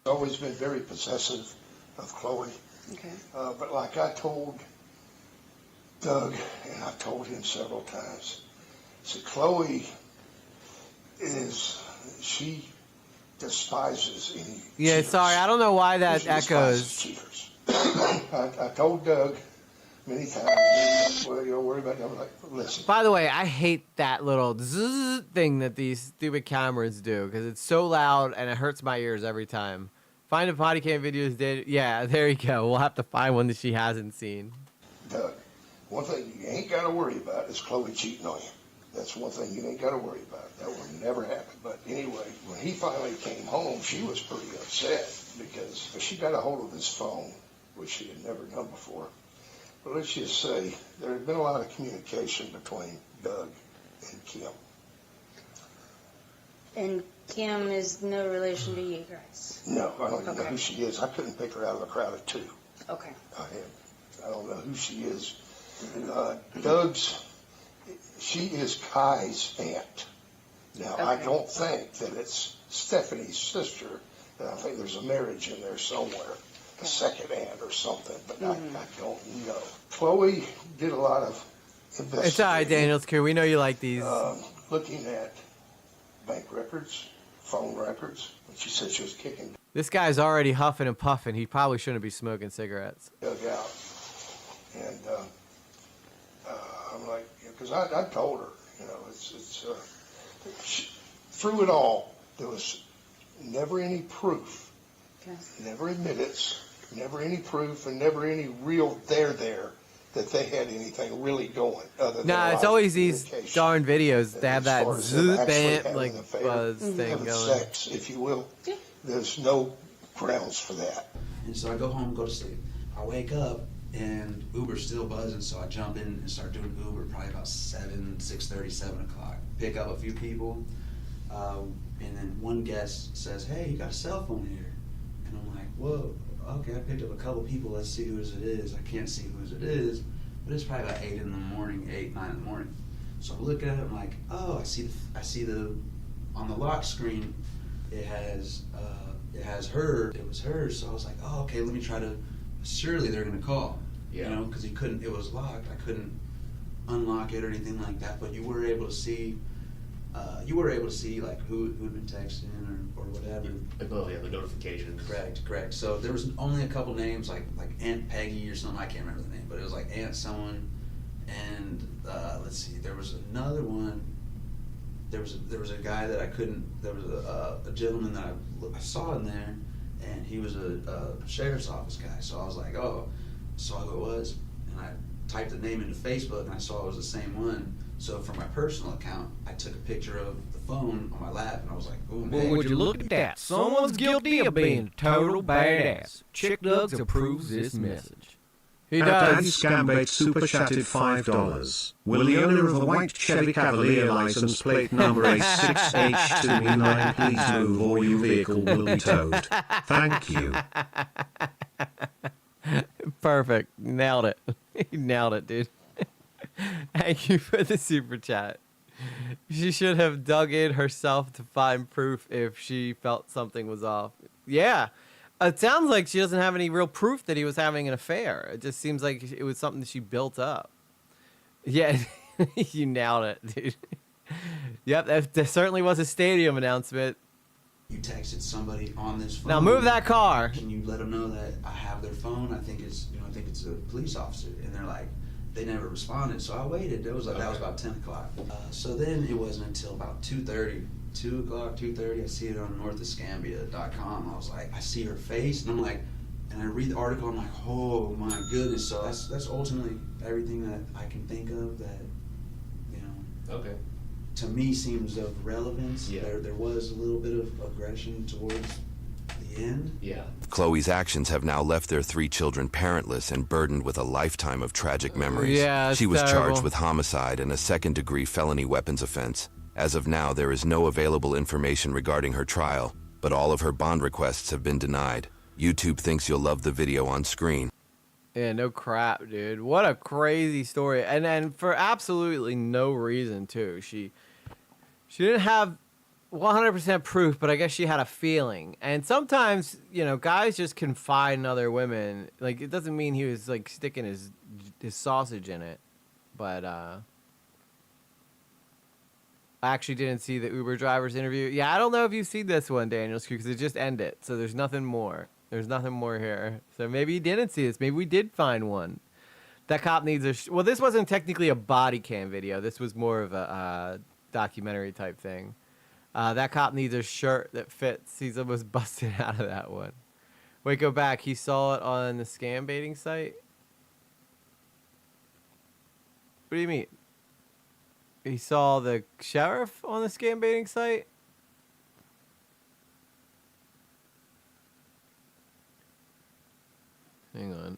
Always been very possessive of Chloe. Okay. But like I told Doug, and I've told him several times, so Chloe she despises any Yeah, cheaters. sorry, I don't know why that She echoes. despises cheaters. I told Doug many times, well, you don't worry about that. I'm like, listen. By the way, I hate that little zzz thing that these stupid cameras do, because it's so loud and it hurts my ears every time. Find a potty cam videos did. Yeah, there you go. We'll have to find one that she hasn't seen. Doug, one thing you ain't got to worry about is Chloe cheating on you. That's one thing you ain't got to worry about. That will never happen. But anyway, when he finally came home, she was pretty upset because she got a hold of his phone, which she had never done before. But let's just say there had been a lot of communication between Doug and Kim. And Kim is no relation to you guys? No, I don't even know who she is. I couldn't pick her out of a crowd of two. Okay. I don't know who she is. She is Kai's aunt. Now, I don't think that it's Stephanie's sister. I think there's a marriage in there somewhere, a second aunt or something, but I don't know. Chloe did a lot of investigating. It's all right, Daniel. It's cool. We know you like these. Looking at bank records, phone records. When she said she was kicking This guy's already huffing and puffing. He probably shouldn't be smoking cigarettes. Doug out. And I'm like, because I told her, through it all, there was never any proof, never admittance, never any proof, and never any real there that they had anything really going. Other than Nah, it's always these darn videos that have that zoot bam, like buzz thing going. Sex, if you will. Yeah. There's no grounds for that. And so I go home, go to sleep. I wake up, and Uber's still buzzing, so I jump in and start doing Uber probably about 6:30, 7 o'clock. Pick up a few people, and then one guest says, hey, you got a cell phone here. And I'm like, whoa, okay, I picked up a couple people, let's see whose it is. I can't see whose it is, but it's probably about 8 in the morning, 8, 9 in the morning. So I look at it, I'm like, oh, I see the on the lock screen, it has her, it was hers, so I was like, oh, okay, let me try to, surely they're gonna call. You know, because it was locked. I couldn't unlock it or anything like that. But you were able to see like who'd been texting or whatever. Above, the notifications. Correct. So there was only a couple names like Aunt Peggy or something. I can't remember the name, but it was like Aunt someone. And let's see, there was another one. There was a guy that I couldn't. There was a gentleman that I saw in there, and he was a sheriff's office guy. So I was like, oh. Saw who it was, and I typed the name into Facebook, and I saw it was the same one. So for my personal account, I took a picture of the phone on my lap, and I was like, boom. Well, would you look at that? Someone's guilty of being total badass. Chick Doug approves this message. He Daddy does. Scambait super chatted $5. Will the owner of a white Chevy Cavalier license plate number A6H2E9 please move or your vehicle will be towed? Thank you. Perfect. Nailed it. You nailed it, dude. Thank you for the super chat. She should have dug in herself to find proof if she felt something was off. Yeah. It sounds like she doesn't have any real proof that he was having an affair. It just seems like it was something that she built up. Yeah, you nailed it, dude. Yep, that certainly was a stadium announcement. You texted somebody on this phone. Now move that car. Can you let them know that I have their phone? I think it's a police officer, and they're like, they never responded. So I waited. That was about 10 o'clock. So then it wasn't until about 2:30. 2 o'clock, 2:30, I see it on northofscambia.com. I was like, I see her face, and I'm like, and I read the article, I'm like, oh my goodness. So that's ultimately everything that I can think of that, Okay. to me seems of relevance. Yeah. There was a little bit of aggression towards the end. Yeah. Chloe's actions have now left their 3 children parentless and burdened with a lifetime of tragic memories. Yeah, it's she was terrible. charged with homicide and a second-degree felony weapons offense. As of now, there is no available information regarding her trial, but all of her bond requests have been denied. YouTube thinks you'll love the video on screen. Yeah, no crap, dude. What a crazy story. And for absolutely no reason, too. She didn't have 100% proof, but I guess she had a feeling. And sometimes, guys just confide in other women. Like, it doesn't mean he was, like, sticking his sausage in it. But, I actually didn't see the Uber driver's interview. Yeah, I don't know if you've seen this one, Daniels, because it just ended. So there's nothing more. There's nothing more here. So maybe you didn't see this. Maybe we did find one. That cop needs a... well, this wasn't technically a body cam video. This was more of a documentary type thing. That cop needs a shirt that fits. He's almost busted out of that one. Wait, go back. He saw it on the scam baiting site? What do you mean? He saw the sheriff on the scam baiting site? Hang on.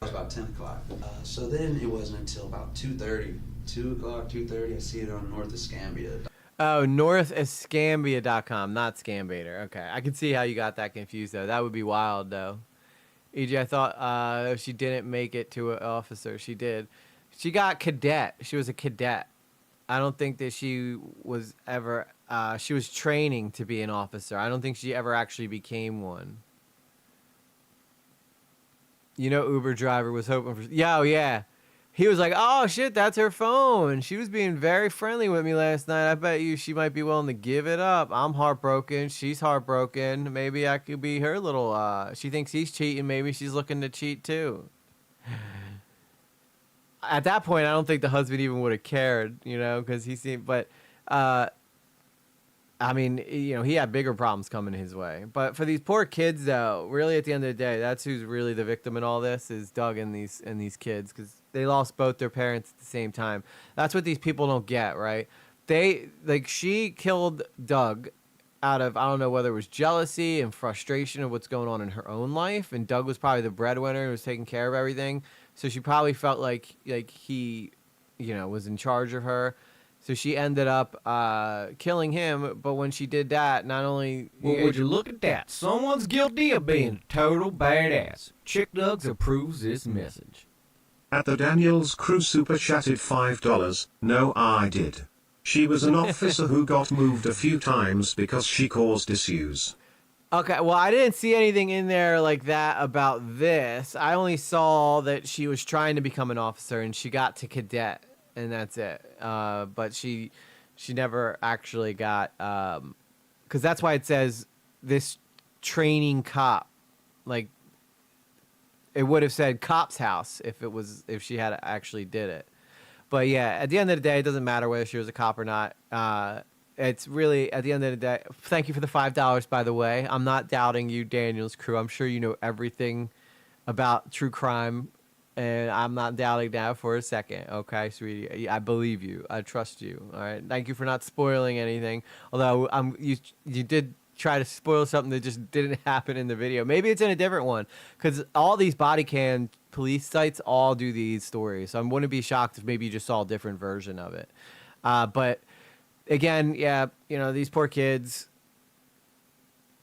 It was about 10 o'clock. So then it wasn't until about 2:30. 2 o'clock, 2:30, I see it on northofscambia. Oh, northofscambia.com, not Scambaiter. Okay, I can see how you got that confused, though. That would be wild, though. EJ, I thought she didn't make it to an officer. She did. She got cadet. She was a cadet. I don't think that she was ever... she was training to be an officer. I don't think she ever actually became one. Uber driver was hoping for... yeah. He was like, oh, shit, that's her phone. She was being very friendly with me last night. I bet you she might be willing to give it up. I'm heartbroken. She's heartbroken. Maybe I could be her little... she thinks he's cheating. Maybe she's looking to cheat, too. At that point, I don't think the husband even would have cared, because he seemed... But, I mean, he had bigger problems coming his way. But for these poor kids, though, really at the end of the day, that's who's really the victim in all this is Doug and these kids, because they lost both their parents at the same time. That's what these people don't get, right? She killed Doug out of, I don't know whether it was jealousy and frustration of what's going on in her own life, and Doug was probably the breadwinner and was taking care of everything. So she probably felt like he, was in charge of her. So she ended up killing him. But when she did that, not only... Well, would you look at that? Someone's guilty of being a total badass. Chick Nugs approves this message. At the Daniels Crew super chatted $5. No, I did. She was an officer who got moved a few times because she caused issues. Okay, well, I didn't see anything in there like that about this. I only saw that she was trying to become an officer and she got to cadet, and that's it. But she never actually got, because that's why it says this training cop. Like, it would have said cop's house if she had actually did it. But yeah, at the end of the day, it doesn't matter whether she was a cop or not. It's really, at the end of the day, thank you for the $5, by the way. I'm not doubting you, Daniel's Crew. I'm sure you know everything about true crime, and I'm not doubting that for a second. Okay, sweetie? I believe you. I trust you. All right? Thank you for not spoiling anything. Although you did try to spoil something that just didn't happen in the video. Maybe it's in a different one, because all these body cam police sites all do these stories. So I wouldn't be shocked if maybe you just saw a different version of it. But again, yeah, you know, these poor kids.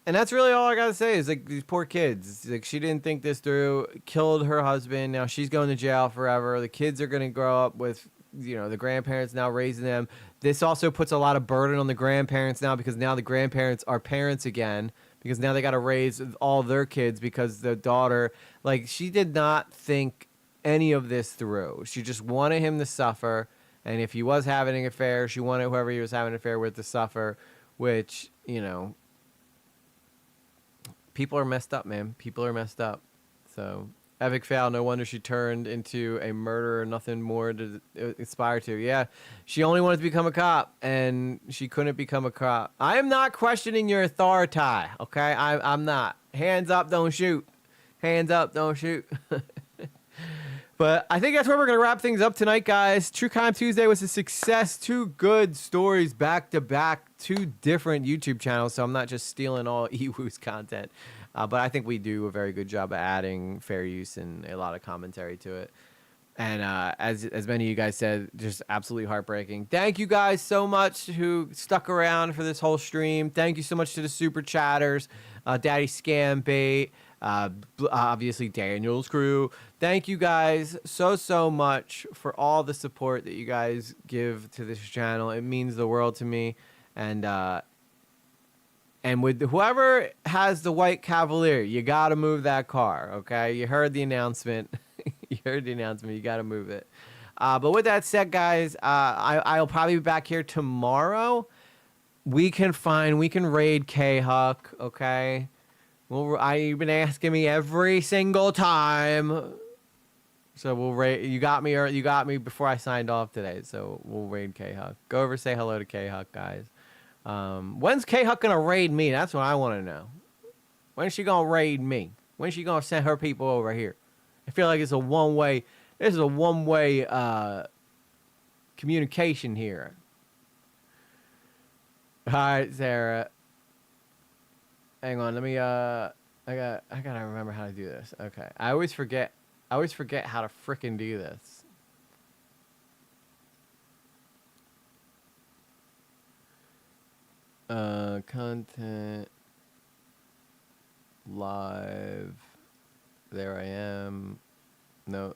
And that's really all I gotta say is, like, these poor kids. Like, she didn't think this through, killed her husband. Now she's going to jail forever. The kids are gonna grow up with, you know, the grandparents now raising them. This also puts a lot of burden on the grandparents now, because now the grandparents are parents again, because now they got to raise all their kids because the daughter, like, she did not think any of this through. She just wanted him to suffer. And if he was having an affair, she wanted whoever he was having an affair with to suffer, which, you know, people are messed up, man. People are messed up. So, epic fail. No wonder she turned into a murderer. Nothing more to aspire to. Yeah, she only wanted to become a cop, and she couldn't become a cop. I am not questioning your authority, okay? I'm not. Hands up, don't shoot. Hands up, don't shoot. But I think that's where we're going to wrap things up tonight, guys. True Crime Tuesday was a success. 2 good stories back to back. 2 different YouTube channels, so I'm not just stealing all Ewu's content. But I think we do a very good job of adding fair use and a lot of commentary to it. And as many of you guys said, just absolutely heartbreaking. Thank you guys so much who stuck around for this whole stream. Thank you so much to the super chatters, Daddy Scam Bait, obviously Daniel's crew. Thank you guys so much for all the support that you guys give to this channel. It means the world to me. And with whoever has the white Cavalier, you got to move that car, okay? You heard the announcement. You heard the announcement. You got to move it. But with that said, guys, I'll probably be back here tomorrow. We can raid K-Huck, okay? Well, you've been asking me every single time. So we'll raid. You got me before I signed off today. So we'll raid K-Huck. Go over, say hello to K-Huck, guys. When's K-Huck gonna raid me? That's what I want to know. When's she gonna raid me? When's she gonna send her people over here? I feel like it's a one-way. This is a one-way communication here. All right, Sarah. Hang on. Let me. I gotta remember how to do this. Okay. I always forget how to frickin' do this. Content live. There I am. No,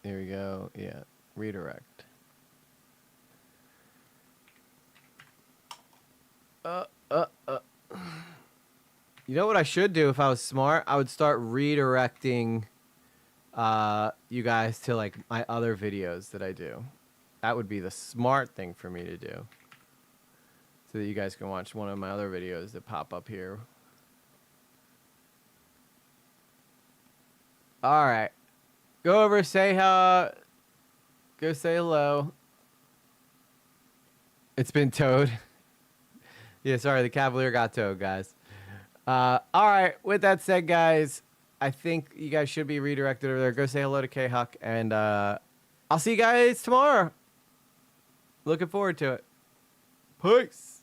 here we go. Yeah, redirect. You know what I should do if I was smart? I would start redirecting you guys to, like, my other videos that I do. That would be the smart thing for me to do. So that you guys can watch one of my other videos that pop up here. All right. Go over, say go say hello. It's been towed. Yeah, sorry, the Cavalier got towed, guys. All right, with that said, guys, I think you guys should be redirected over there. Go say hello to K-Huck, and I'll see you guys tomorrow. Looking forward to it. Peace.